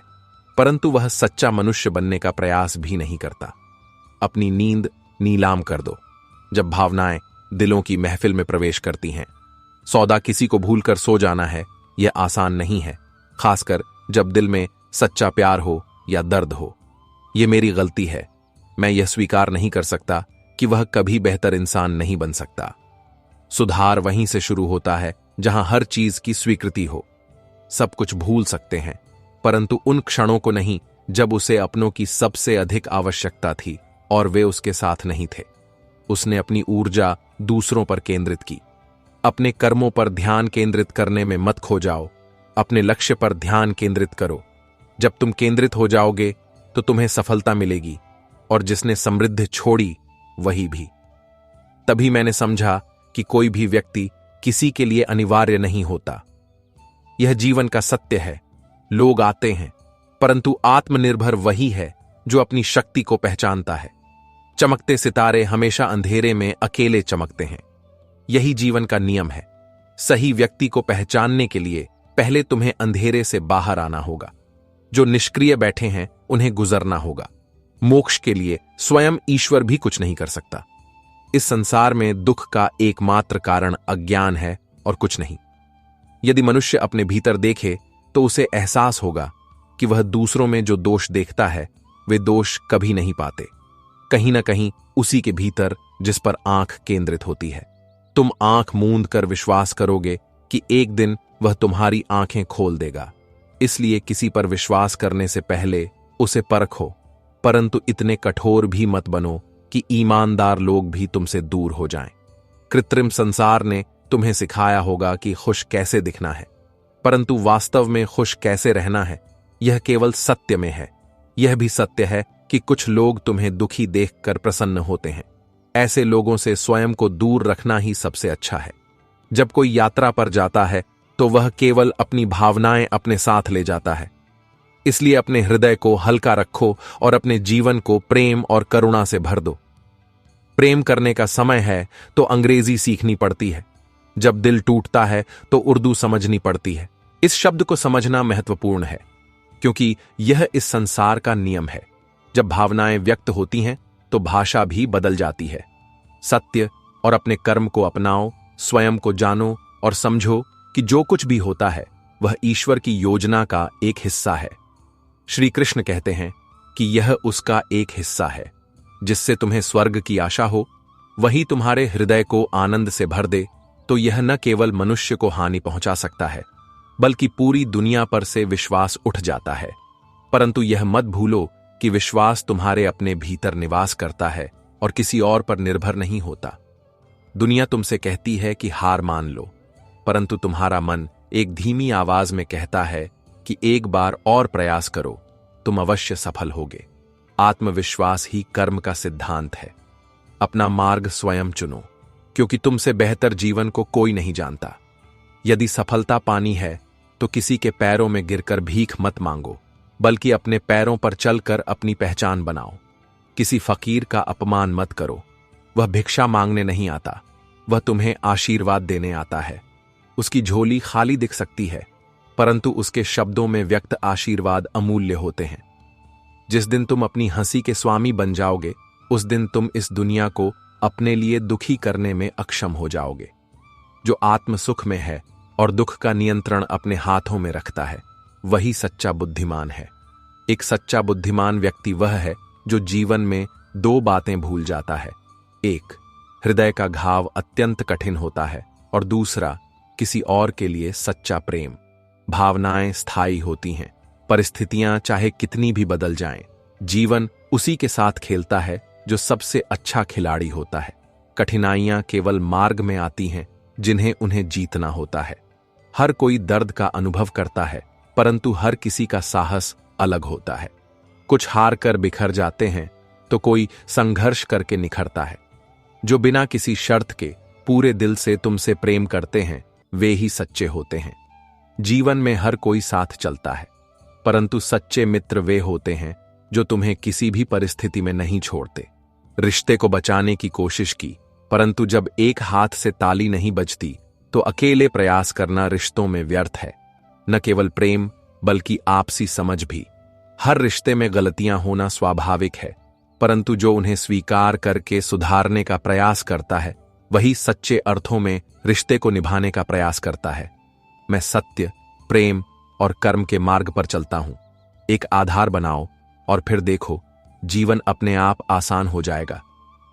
परंतु वह सच्चा मनुष्य बनने का प्रयास भी नहीं करता। अपनी नींद नीलाम कर दो जब भावनाएं दिलों की महफिल में प्रवेश करती हैं। सौदा किसी को भूलकर सो जाना है, यह आसान नहीं है, खासकर जब दिल में सच्चा प्यार हो या दर्द हो। यह मेरी गलती है, मैं यह स्वीकार नहीं कर सकता कि वह कभी बेहतर इंसान नहीं बन सकता। सुधार वहीं से शुरू होता है जहां हर चीज की स्वीकृति हो। सब कुछ भूल सकते हैं, परंतु उन क्षणों को नहीं जब उसे अपनों की सबसे अधिक आवश्यकता थी और वे उसके साथ नहीं थे। उसने अपनी ऊर्जा दूसरों पर केंद्रित की। अपने कर्मों पर ध्यान केंद्रित करने में मत खो जाओ, अपने लक्ष्य पर ध्यान केंद्रित करो। जब तुम केंद्रित हो जाओगे तो तुम्हें सफलता मिलेगी, और जिसने समृद्धि छोड़ी वही भी। तभी मैंने समझा कि कोई भी व्यक्ति किसी के लिए अनिवार्य नहीं होता। यह जीवन का सत्य है। लोग आते हैं, परंतु आत्मनिर्भर वही है जो अपनी शक्ति को पहचानता है। चमकते सितारे हमेशा अंधेरे में अकेले चमकते हैं। यही जीवन का नियम है। सही व्यक्ति को पहचानने के लिए पहले तुम्हें अंधेरे से बाहर आना होगा। जो निष्क्रिय बैठे हैं उन्हें गुजरना होगा। मोक्ष के लिए स्वयं ईश्वर भी कुछ नहीं कर सकता। इस संसार में दुख का एकमात्र कारण अज्ञान है और कुछ नहीं। यदि मनुष्य अपने भीतर देखे तो उसे एहसास होगा कि वह दूसरों में जो दोष देखता है वे दोष कभी नहीं पाते। कहीं ना कहीं उसी के भीतर जिस पर आंख केंद्रित होती है। तुम आंख मूंद कर विश्वास करोगे कि एक दिन वह तुम्हारी आंखें खोल देगा। इसलिए किसी पर विश्वास करने से पहले उसे परखो, परंतु इतने कठोर भी मत बनो कि ईमानदार लोग भी तुमसे दूर हो जाएं। कृत्रिम संसार ने तुम्हें सिखाया होगा कि खुश कैसे दिखना है, परंतु वास्तव में खुश कैसे रहना है यह केवल सत्य में है। यह भी सत्य है कि कुछ लोग तुम्हें दुखी देखकर प्रसन्न होते हैं। ऐसे लोगों से स्वयं को दूर रखना ही सबसे अच्छा है। जब कोई यात्रा पर जाता है तो वह केवल अपनी भावनाएं अपने साथ ले जाता है। इसलिए अपने हृदय को हल्का रखो और अपने जीवन को प्रेम और करुणा से भर दो। प्रेम करने का समय है तो अंग्रेजी सीखनी पड़ती है, जब दिल टूटता है तो उर्दू समझनी पड़ती है। इस शब्द को समझना महत्वपूर्ण है, क्योंकि यह इस संसार का नियम है। जब भावनाएं व्यक्त होती हैं तो भाषा भी बदल जाती है। सत्य और अपने कर्म को अपनाओ, स्वयं को जानो और समझो कि जो कुछ भी होता है वह ईश्वर की योजना का एक हिस्सा है। श्री कृष्ण कहते हैं कि यह उसका एक हिस्सा है। जिससे तुम्हें स्वर्ग की आशा हो, वही तुम्हारे हृदय को आनंद से भर दे, तो यह न केवल मनुष्य को हानि पहुंचा सकता है, बल्कि पूरी दुनिया पर से विश्वास उठ जाता है। परंतु यह मत भूलो कि विश्वास तुम्हारे अपने भीतर निवास करता है और किसी और पर निर्भर नहीं होता। दुनिया तुमसे कहती है कि हार मान लो, परंतु तुम्हारा मन एक धीमी आवाज में कहता है कि एक बार और प्रयास करो, तुम अवश्य सफल होगे। आत्मविश्वास ही कर्म का सिद्धांत है। अपना मार्ग स्वयं चुनो, क्योंकि तुमसे बेहतर जीवन को कोई नहीं जानता। यदि सफलता पानी है तो किसी के पैरों में गिरकर भीख मत मांगो, बल्कि अपने पैरों पर चलकर अपनी पहचान बनाओ। किसी फकीर का अपमान मत करो, वह भिक्षा मांगने नहीं आता, वह तुम्हें आशीर्वाद देने आता है। उसकी झोली खाली दिख सकती है, परंतु उसके शब्दों में व्यक्त आशीर्वाद अमूल्य होते हैं। जिस दिन तुम अपनी हंसी के स्वामी बन जाओगे, उस दिन तुम इस दुनिया को अपने लिए दुखी करने में अक्षम हो जाओगे। जो आत्म सुख में है और दुख का नियंत्रण अपने हाथों में रखता है, वही सच्चा बुद्धिमान है। एक सच्चा बुद्धिमान व्यक्ति वह है जो जीवन में दो बातें भूल जाता है। एक, हृदय का घाव अत्यंत कठिन होता है, और दूसरा, किसी और के लिए सच्चा प्रेम। भावनाएं स्थायी होती हैं, परिस्थितियां चाहे कितनी भी बदल जाएं, जीवन उसी के साथ खेलता है जो सबसे अच्छा खिलाड़ी होता है। कठिनाइयां केवल मार्ग में आती हैं जिन्हें उन्हें जीतना होता है। हर कोई दर्द का अनुभव करता है, परंतु हर किसी का साहस अलग होता है। कुछ हार कर बिखर जाते हैं तो कोई संघर्ष करके निखरता है। जो बिना किसी शर्त के पूरे दिल से तुमसे प्रेम करते हैं, वे ही सच्चे होते हैं। जीवन में हर कोई साथ चलता है, परंतु सच्चे मित्र वे होते हैं जो तुम्हें किसी भी परिस्थिति में नहीं छोड़ते। रिश्ते को बचाने की कोशिश की, परंतु जब एक हाथ से ताली नहीं बजती तो अकेले प्रयास करना रिश्तों में व्यर्थ है। न केवल प्रेम बल्कि आपसी समझ भी। हर रिश्ते में गलतियां होना स्वाभाविक है, परंतु जो उन्हें स्वीकार करके सुधारने का प्रयास करता है, वही सच्चे अर्थों में रिश्ते को निभाने का प्रयास करता है। मैं सत्य, प्रेम और कर्म के मार्ग पर चलता हूं। एक आधार बनाओ और फिर देखो, जीवन अपने आप आसान हो जाएगा।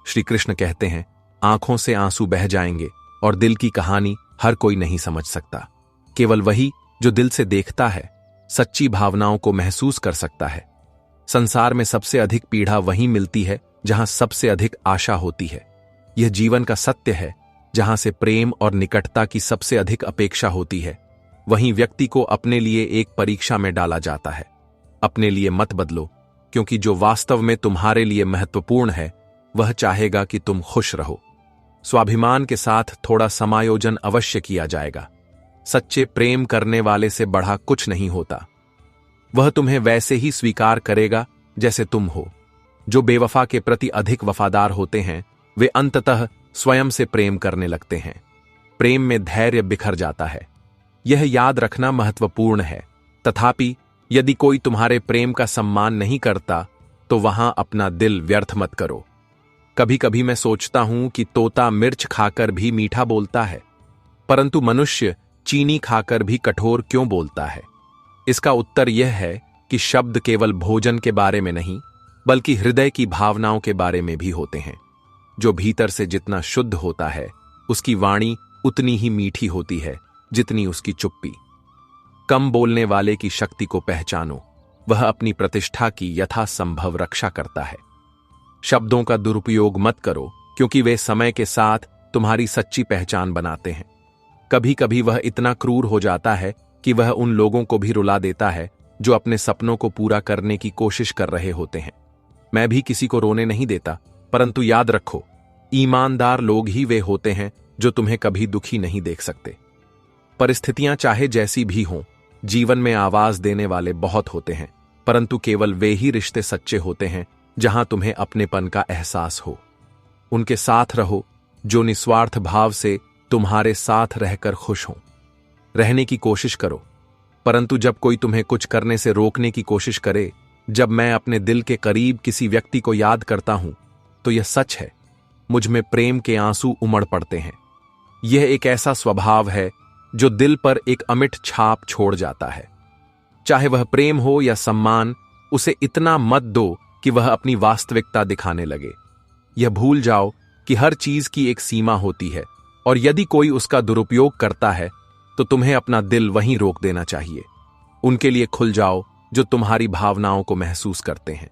श्री कृष्ण कहते हैं, आंखों से आंसू बह जाएंगे और दिल की कहानी हर कोई नहीं समझ सकता। केवल वही जो दिल से देखता है, सच्ची भावनाओं को महसूस कर सकता है। संसार में सबसे अधिक पीड़ा वहीं मिलती है जहां सबसे अधिक आशा होती है। यह जीवन का सत्य है। जहां से प्रेम और निकटता की सबसे अधिक अपेक्षा होती है, वहीं व्यक्ति को अपने लिए एक परीक्षा में डाला जाता है। अपने लिए मत बदलो, क्योंकि जो वास्तव में तुम्हारे लिए महत्वपूर्ण है, वह चाहेगा कि तुम खुश रहो। स्वाभिमान के साथ थोड़ा समायोजन अवश्य किया जाएगा। सच्चे प्रेम करने वाले से बढ़ा कुछ नहीं होता। वह तुम्हें वैसे ही स्वीकार करेगा जैसे तुम हो। जो बेवफा के प्रति अधिक वफादार होते हैं, वे अंततः स्वयं से प्रेम करने लगते हैं। प्रेम में धैर्य बिखर जाता है, यह याद रखना महत्वपूर्ण है। तथापि यदि कोई तुम्हारे प्रेम का सम्मान नहीं करता, तो वहां अपना दिल व्यर्थ मत करो। कभी कभी मैं सोचता हूं कि तोता मिर्च खाकर भी मीठा बोलता है, परंतु मनुष्य चीनी खाकर भी कठोर क्यों बोलता है? इसका उत्तर यह है कि शब्द केवल भोजन के बारे में नहीं, बल्कि हृदय की भावनाओं के बारे में भी होते हैं। जो भीतर से जितना शुद्ध होता है, उसकी वाणी उतनी ही मीठी होती है जितनी उसकी चुप्पी। कम बोलने वाले की शक्ति को पहचानो, वह अपनी प्रतिष्ठा की यथासंभव रक्षा करता है। शब्दों का दुरुपयोग मत करो, क्योंकि वे समय के साथ तुम्हारी सच्ची पहचान बनाते हैं। कभी कभी वह इतना क्रूर हो जाता है कि वह उन लोगों को भी रुला देता है जो अपने सपनों को पूरा करने की कोशिश कर रहे होते हैं। मैं भी किसी को रोने नहीं देता, परंतु याद रखो, ईमानदार लोग ही वे होते हैं जो तुम्हें कभी दुखी नहीं देख सकते। परिस्थितियां चाहे जैसी भी हों, जीवन में आवाज देने वाले बहुत होते हैं, परंतु केवल वे ही रिश्ते सच्चे होते हैं जहां तुम्हें अपनेपन का एहसास हो। उनके साथ रहो जो निस्वार्थ भाव से तुम्हारे साथ रहकर खुश हों। रहने की कोशिश करो, परंतु जब कोई तुम्हें कुछ करने से रोकने की कोशिश करे, जब मैं अपने दिल के करीब किसी व्यक्ति को याद करता हूं, तो यह सच है, मुझ में प्रेम के आंसू उमड़ पड़ते हैं। यह एक ऐसा स्वभाव है जो दिल पर एक अमिट छाप छोड़ जाता है। चाहे वह प्रेम हो या सम्मान, उसे इतना मत दो कि वह अपनी वास्तविकता दिखाने लगे। यह भूल जाओ कि हर चीज की एक सीमा होती है, और यदि कोई उसका दुरुपयोग करता है तो तुम्हें अपना दिल वहीं रोक देना चाहिए। उनके लिए खुल जाओ जो तुम्हारी भावनाओं को महसूस करते हैं।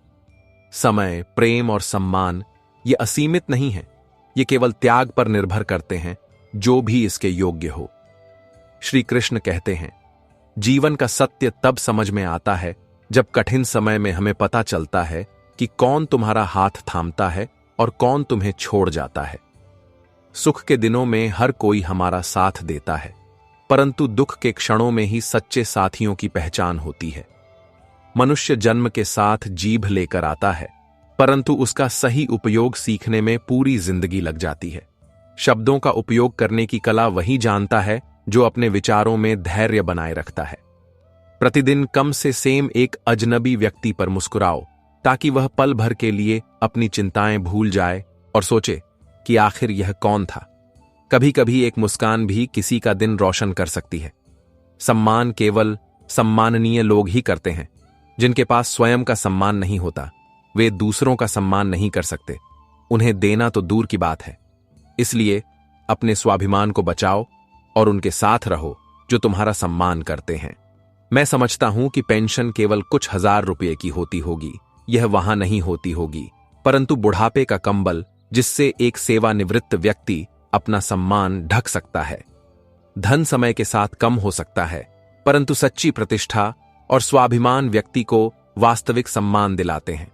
समय, प्रेम और सम्मान ये असीमित नहीं है, ये केवल त्याग पर निर्भर करते हैं, जो भी इसके योग्य हो। श्री कृष्ण कहते हैं, जीवन का सत्य तब समझ में आता है जब कठिन समय में हमें पता चलता है कि कौन तुम्हारा हाथ थामता है और कौन तुम्हें छोड़ जाता है। सुख के दिनों में हर कोई हमारा साथ देता है, परंतु दुख के क्षणों में ही सच्चे साथियों की पहचान होती है। मनुष्य जन्म के साथ जीभ लेकर आता है, परंतु उसका सही उपयोग सीखने में पूरी जिंदगी लग जाती है। शब्दों का उपयोग करने की कला वही जानता है जो अपने विचारों में धैर्य बनाए रखता है। प्रतिदिन कम से सेम एक अजनबी व्यक्ति पर मुस्कुराओ, ताकि वह पल भर के लिए अपनी चिंताएं भूल जाए और सोचे कि आखिर यह कौन था। कभी कभी एक मुस्कान भी किसी का दिन रोशन कर सकती है। सम्मान केवल सम्माननीय लोग ही करते हैं। जिनके पास स्वयं का सम्मान नहीं होता, वे दूसरों का सम्मान नहीं कर सकते। उन्हें देना तो दूर की बात है। इसलिए अपने स्वाभिमान को बचाओ और उनके साथ रहो जो तुम्हारा सम्मान करते हैं। मैं समझता हूं कि पेंशन केवल कुछ हजार रुपये की होती होगी, यह वहां नहीं होती होगी, परंतु बुढ़ापे का कंबल जिससे एक सेवानिवृत्त व्यक्ति अपना सम्मान ढक सकता है। धन समय के साथ कम हो सकता है, परंतु सच्ची प्रतिष्ठा और स्वाभिमान व्यक्ति को वास्तविक सम्मान दिलाते हैं।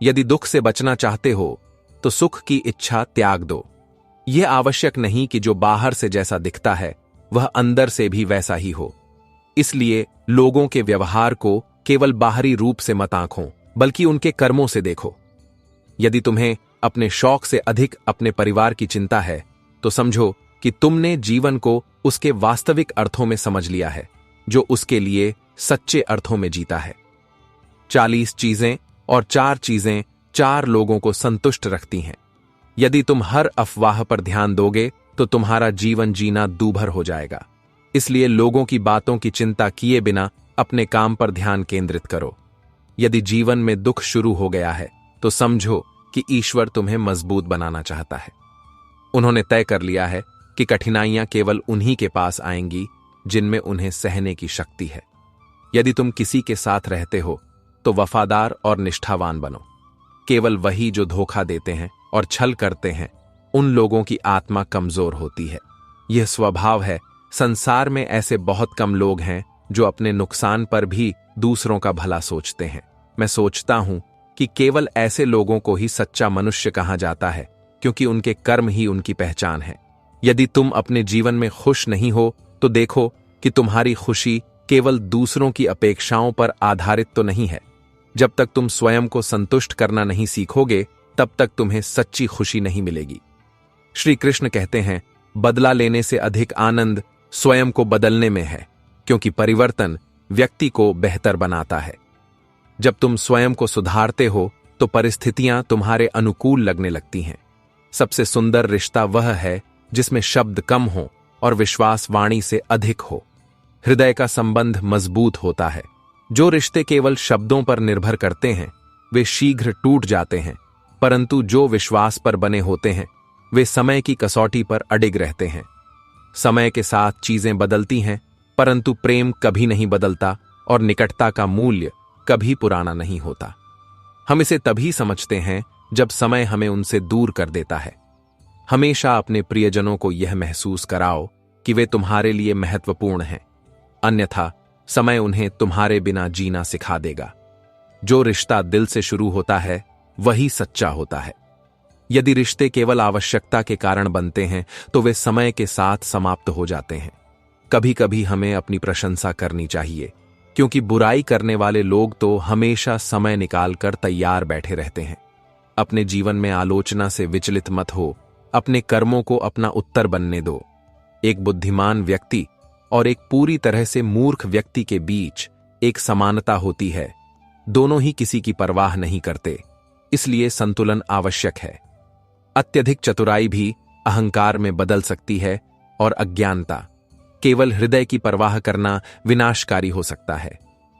यदि दुख से बचना चाहते हो तो सुख की इच्छा त्याग दो। यह आवश्यक नहीं कि जो बाहर से जैसा दिखता है वह अंदर से भी वैसा ही हो। इसलिए लोगों के व्यवहार को केवल बाहरी रूप से मत आंखो, बल्कि उनके कर्मों से देखो। यदि तुम्हें अपने शौक से अधिक अपने परिवार की चिंता है, तो समझो कि तुमने जीवन को उसके वास्तविक अर्थों में समझ लिया है, जो उसके लिए सच्चे अर्थों में जीता है। 40 चीजें और 4 चीजें 4 लोगों को संतुष्ट रखती हैं। यदि तुम हर अफवाह पर ध्यान दोगे तो तुम्हारा जीवन जीना दूभर हो जाएगा। इसलिए लोगों की बातों की चिंता किए बिना अपने काम पर ध्यान केंद्रित करो। यदि जीवन में दुख शुरू हो गया है तो समझो कि ईश्वर तुम्हें मजबूत बनाना चाहता है। उन्होंने तय कर लिया है कि कठिनाइयां केवल उन्हीं के पास आएंगी जिनमें उन्हें सहने की शक्ति है। यदि तुम किसी के साथ रहते हो तो वफादार और निष्ठावान बनो। केवल वही जो धोखा देते हैं और छल करते हैं, उन लोगों की आत्मा कमजोर होती है। यह स्वभाव है। संसार में ऐसे बहुत कम लोग हैं जो अपने नुकसान पर भी दूसरों का भला सोचते हैं। मैं सोचता हूं कि केवल ऐसे लोगों को ही सच्चा मनुष्य कहा जाता है, क्योंकि उनके कर्म ही उनकी पहचान है। यदि तुम अपने जीवन में खुश नहीं हो तो देखो कि तुम्हारी खुशी केवल दूसरों की अपेक्षाओं पर आधारित तो नहीं है। जब तक तुम स्वयं को संतुष्ट करना नहीं सीखोगे, तब तक तुम्हें सच्ची खुशी नहीं मिलेगी। श्री कृष्ण कहते हैं, बदला लेने से अधिक आनंद स्वयं को बदलने में है, क्योंकि परिवर्तन व्यक्ति को बेहतर बनाता है। जब तुम स्वयं को सुधारते हो तो परिस्थितियां तुम्हारे अनुकूल लगने लगती हैं। सबसे सुंदर रिश्ता वह है जिसमें शब्द कम हो और विश्वास वाणी से अधिक हो। हृदय का संबंध मजबूत होता है। जो रिश्ते केवल शब्दों पर निर्भर करते हैं वे शीघ्र टूट जाते हैं, परंतु जो विश्वास पर बने होते हैं वे समय की कसौटी पर अडिग रहते हैं। समय के साथ चीजें बदलती हैं, परंतु प्रेम कभी नहीं बदलता और निकटता का मूल्य कभी पुराना नहीं होता। हम इसे तभी समझते हैं जब समय हमें उनसे दूर कर देता है। हमेशा अपने प्रियजनों को यह महसूस कराओ कि वे तुम्हारे लिए महत्वपूर्ण हैं, अन्यथा समय उन्हें तुम्हारे बिना जीना सिखा देगा। जो रिश्ता दिल से शुरू होता है वही सच्चा होता है। यदि रिश्ते केवल आवश्यकता के कारण बनते हैं तो वे समय के साथ समाप्त हो जाते हैं। कभी कभी हमें अपनी प्रशंसा करनी चाहिए, क्योंकि बुराई करने वाले लोग तो हमेशा समय निकालकर तैयार बैठे रहते हैं। अपने जीवन में आलोचना से विचलित मत हो, अपने कर्मों को अपना उत्तर बनने दो। एक बुद्धिमान व्यक्ति और एक पूरी तरह से मूर्ख व्यक्ति के बीच एक समानता होती है। दोनों ही किसी की परवाह नहीं करते, इसलिए संतुलन आवश्यक है। अत्यधिक चतुराई भी अहंकार में बदल सकती है और अज्ञानता केवल हृदय की परवाह करना विनाशकारी हो सकता है।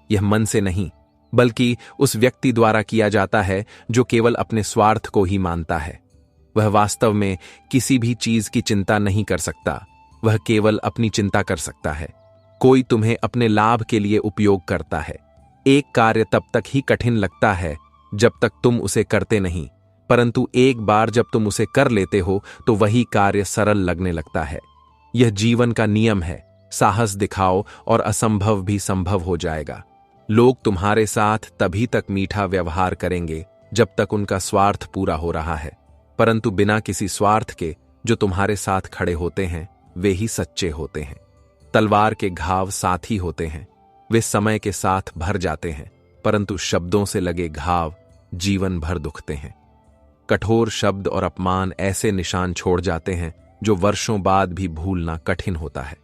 यह मन से नहीं, बल्कि उस व्यक्ति द्वारा किया जाता है जो केवल अपने स्वार्थ को ही मानता है। वह वास्तव में किसी भी चीज की चिंता नहीं कर सकता, वह केवल अपनी चिंता कर सकता है। कोई तुम्हें अपने लाभ के लिए उपयोग करता है। एक कार्य तब तक ही कठिन लगता है जब तक तुम उसे करते नहीं, परंतु एक बार जब तुम उसे कर लेते हो तो वही कार्य सरल लगने लगता है। यह जीवन का नियम है। साहस दिखाओ और असंभव भी संभव हो जाएगा। लोग तुम्हारे साथ तभी तक मीठा व्यवहार करेंगे जब तक उनका स्वार्थ पूरा हो रहा है, परंतु बिना किसी स्वार्थ के जो तुम्हारे साथ खड़े होते हैं वे ही सच्चे होते हैं। तलवार के घाव साथी होते हैं, वे समय के साथ भर जाते हैं, परंतु शब्दों से लगे घाव जीवन भर दुखते हैं। कठोर शब्द और अपमान ऐसे निशान छोड़ जाते हैं जो वर्षों बाद भी भूलना कठिन होता है।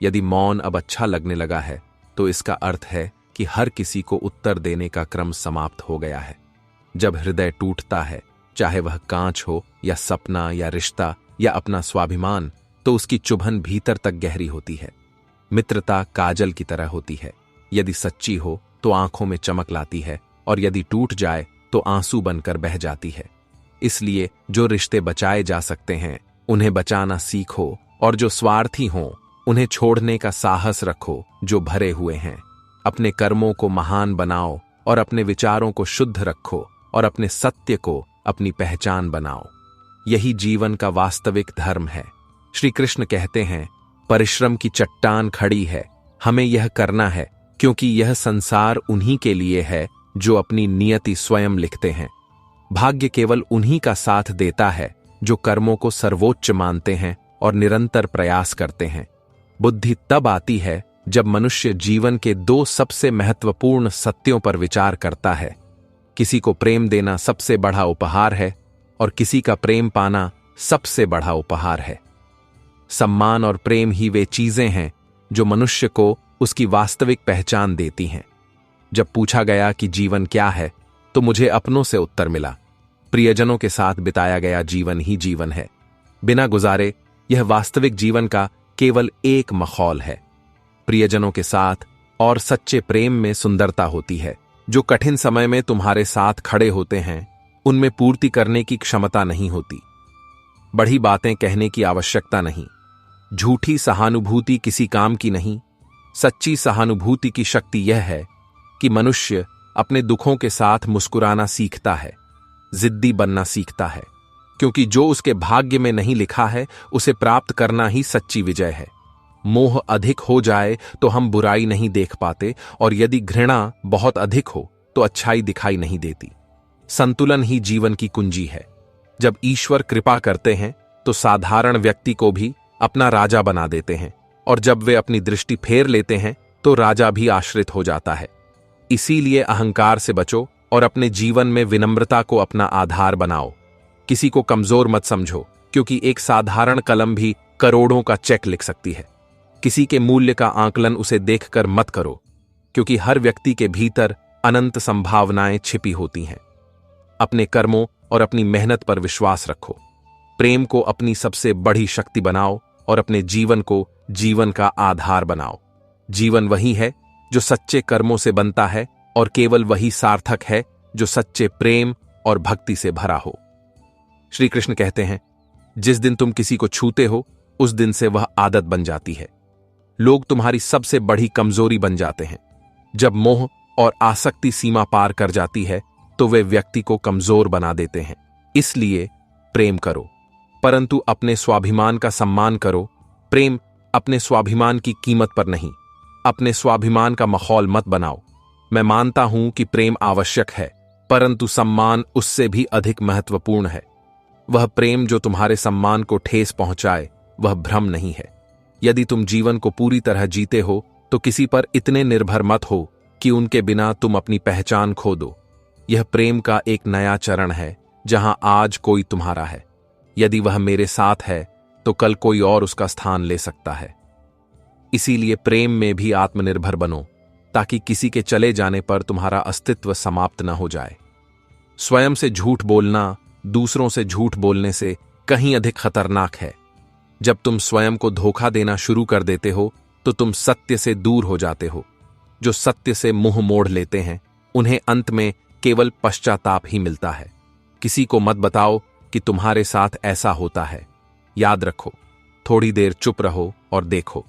यदि मौन अब अच्छा लगने लगा है तो इसका अर्थ है कि हर किसी को उत्तर देने का क्रम समाप्त हो गया है। जब हृदय टूटता है, चाहे वह कांच हो या सपना या रिश्ता या अपना स्वाभिमान, तो उसकी चुभन भीतर तक गहरी होती है। मित्रता काजल की तरह होती है, यदि सच्ची हो तो आंखों में चमक लाती है और यदि टूट जाए तो आंसू बनकर बह जाती है। इसलिए जो रिश्ते बचाए जा सकते हैं उन्हें बचाना सीखो, और जो स्वार्थी हों उन्हें छोड़ने का साहस रखो। जो भरे हुए हैं अपने कर्मों को महान बनाओ और अपने विचारों को शुद्ध रखो और अपने सत्य को अपनी पहचान बनाओ। यही जीवन का वास्तविक धर्म है। श्री कृष्ण कहते हैं, परिश्रम की चट्टान खड़ी है, हमें यह करना है क्योंकि यह संसार उन्हीं के लिए है जो अपनी नियति स्वयं लिखते हैं। भाग्य केवल उन्हीं का साथ देता है जो कर्मों को सर्वोच्च मानते हैं और निरंतर प्रयास करते हैं। बुद्धि तब आती है जब मनुष्य जीवन के दो सबसे महत्वपूर्ण सत्यों पर विचार करता है। किसी को प्रेम देना सबसे बड़ा उपहार है और किसी का प्रेम पाना सबसे बड़ा उपहार है। सम्मान और प्रेम ही वे चीजें हैं जो मनुष्य को उसकी वास्तविक पहचान देती हैं। जब पूछा गया कि जीवन क्या है, तो मुझे अपनों से उत्तर मिला, प्रियजनों के साथ बिताया गया जीवन ही जीवन है। बिना गुजारे यह वास्तविक जीवन का केवल एक मखौल है। प्रियजनों के साथ और सच्चे प्रेम में सुंदरता होती है। जो कठिन समय में तुम्हारे साथ खड़े होते हैं उनमें पूर्ति करने की क्षमता नहीं होती। बड़ी बातें कहने की आवश्यकता नहीं। झूठी सहानुभूति किसी काम की नहीं। सच्ची सहानुभूति की शक्ति यह है कि मनुष्य अपने दुखों के साथ मुस्कुराना सीखता है, जिद्दी बनना सीखता है, क्योंकि जो उसके भाग्य में नहीं लिखा है उसे प्राप्त करना ही सच्ची विजय है। मोह अधिक हो जाए तो हम बुराई नहीं देख पाते, और यदि घृणा बहुत अधिक हो तो अच्छाई दिखाई नहीं देती। संतुलन ही जीवन की कुंजी है। जब ईश्वर कृपा करते हैं तो साधारण व्यक्ति को भी अपना राजा बना देते हैं, और जब वे अपनी दृष्टि फेर लेते हैं तो राजा भी आश्रित हो जाता है। इसीलिए अहंकार से बचो और अपने जीवन में विनम्रता को अपना आधार बनाओ। किसी को कमजोर मत समझो, क्योंकि एक साधारण कलम भी करोड़ों का चेक लिख सकती है। किसी के मूल्य का आकलन उसे देखकर मत करो, क्योंकि हर व्यक्ति के भीतर अनंत संभावनाएं छिपी होती हैं। अपने कर्मों और अपनी मेहनत पर विश्वास रखो। प्रेम को अपनी सबसे बड़ी शक्ति बनाओ और अपने जीवन को जीवन का आधार बनाओ। जीवन वही है जो सच्चे कर्मों से बनता है, और केवल वही सार्थक है जो सच्चे प्रेम और भक्ति से भरा हो। श्री कृष्ण कहते हैं, जिस दिन तुम किसी को छूते हो उस दिन से वह आदत बन जाती है। लोग तुम्हारी सबसे बड़ी कमजोरी बन जाते हैं। जब मोह और आसक्ति सीमा पार कर जाती है तो वे व्यक्ति को कमजोर बना देते हैं। इसलिए प्रेम करो, परंतु अपने स्वाभिमान का सम्मान करो। प्रेम अपने स्वाभिमान की कीमत पर नहीं। अपने स्वाभिमान का माहौल मत बनाओ। मैं मानता हूं कि प्रेम आवश्यक है, परंतु सम्मान उससे भी अधिक महत्वपूर्ण है। वह प्रेम जो तुम्हारे सम्मान को ठेस पहुंचाए वह भ्रम नहीं है। यदि तुम जीवन को पूरी तरह जीते हो तो किसी पर इतने निर्भर मत हो कि उनके बिना तुम अपनी पहचान खो दो। यह प्रेम का एक नया चरण है जहां आज कोई तुम्हारा है। यदि वह मेरे साथ है तो कल कोई और उसका स्थान ले सकता है। इसीलिए प्रेम में भी आत्मनिर्भर बनो, ताकि किसी के चले जाने पर तुम्हारा अस्तित्व समाप्त न हो जाए। स्वयं से झूठ बोलना दूसरों से झूठ बोलने से कहीं अधिक खतरनाक है। जब तुम स्वयं को धोखा देना शुरू कर देते हो तो तुम सत्य से दूर हो जाते हो। जो सत्य से मुंह मोड़ लेते हैं उन्हें अंत में केवल पश्चाताप ही मिलता है। किसी को मत बताओ कि तुम्हारे साथ ऐसा होता है। याद रखो, थोड़ी देर चुप रहो और देखो।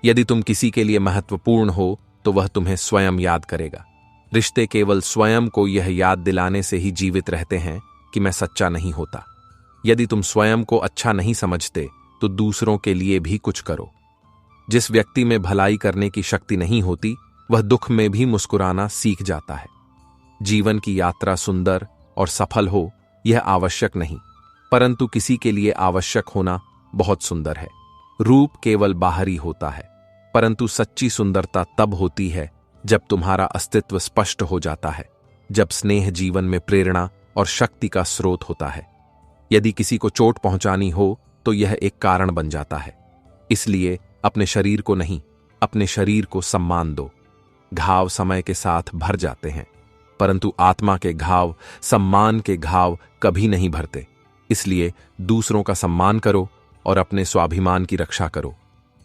यदि तुम किसी के लिए महत्वपूर्ण हो तो वह तुम्हें स्वयं याद करेगा। रिश्ते केवल स्वयं को यह याद दिलाने से ही जीवित रहते हैं कि मैं सच्चा नहीं होता। यदि तुम स्वयं को अच्छा नहीं समझते तो दूसरों के लिए भी कुछ करो। जिस व्यक्ति में भलाई करने की शक्ति नहीं होती वह दुख में भी मुस्कुराना सीख जाता है। जीवन की यात्रा सुंदर और सफल हो यह आवश्यक नहीं, परंतु किसी के लिए आवश्यक होना बहुत सुंदर है। रूप केवल बाहरी होता है, परंतु सच्ची सुंदरता तब होती है जब तुम्हारा अस्तित्व स्पष्ट हो जाता है, जब स्नेह जीवन में प्रेरणा और शक्ति का स्रोत होता है। यदि किसी को चोट पहुंचानी हो तो यह एक कारण बन जाता है। इसलिए अपने शरीर को नहीं, अपने शरीर को सम्मान दो। घाव समय के साथ भर जाते हैं, परंतु आत्मा के घाव, सम्मान के घाव कभी नहीं भरते। इसलिए दूसरों का सम्मान करो और अपने स्वाभिमान की रक्षा करो।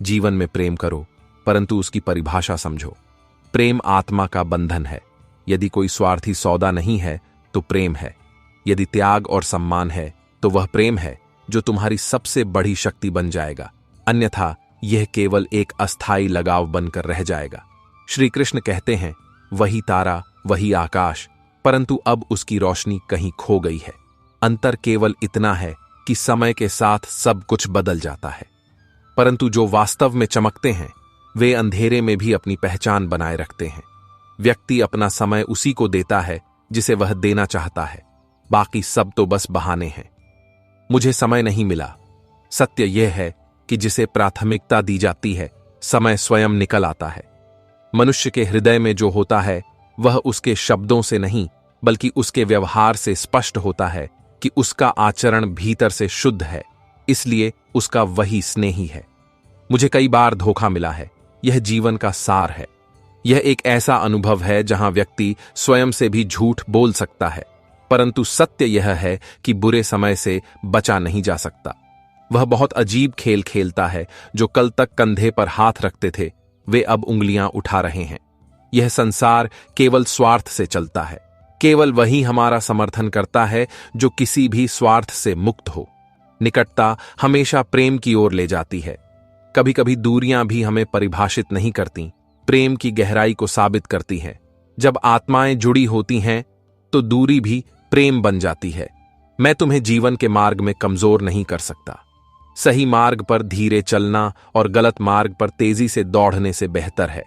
जीवन में प्रेम करो, परंतु उसकी परिभाषा समझो। प्रेम आत्मा का बंधन है। यदि कोई स्वार्थी सौदा नहीं है तो प्रेम है। यदि त्याग और सम्मान है तो वह प्रेम है जो तुम्हारी सबसे बड़ी शक्ति बन जाएगा। अन्यथा यह केवल एक अस्थायी लगाव बनकर रह जाएगा। श्री कृष्ण कहते हैं, वही तारा, वही आकाश, परंतु अब उसकी रोशनी कहीं खो गई है। अंतर केवल इतना है कि समय के साथ सब कुछ बदल जाता है, परंतु जो वास्तव में चमकते हैं वे अंधेरे में भी अपनी पहचान बनाए रखते हैं। व्यक्ति अपना समय उसी को देता है जिसे वह देना चाहता है, बाकी सब तो बस बहाने हैं। मुझे समय नहीं मिला। सत्य यह है कि जिसे प्राथमिकता दी जाती है समय स्वयं निकल आता है। मनुष्य के हृदय में जो होता है वह उसके शब्दों से नहीं बल्कि उसके व्यवहार से स्पष्ट होता है कि उसका आचरण भीतर से शुद्ध है, इसलिए उसका वही स्नेही है। मुझे कई बार धोखा मिला है। यह जीवन का सार है। यह एक ऐसा अनुभव है जहां व्यक्ति स्वयं से भी झूठ बोल सकता है, परंतु सत्य यह है कि बुरे समय से बचा नहीं जा सकता। वह बहुत अजीब खेल खेलता है। जो कल तक कंधे पर हाथ रखते थे वे अब उंगलियां उठा रहे हैं। यह संसार केवल स्वार्थ से चलता है। केवल वही हमारा समर्थन करता है जो किसी भी स्वार्थ से मुक्त हो। निकटता हमेशा प्रेम की ओर ले जाती है। कभी कभी दूरियां भी हमें परिभाषित नहीं करती, प्रेम की गहराई को साबित करती हैं। जब आत्माएं जुड़ी होती हैं तो दूरी भी प्रेम बन जाती है। मैं तुम्हें जीवन के मार्ग में कमजोर नहीं कर सकता। सही मार्ग पर धीरे चलना और गलत मार्ग पर तेजी से दौड़ने से बेहतर है।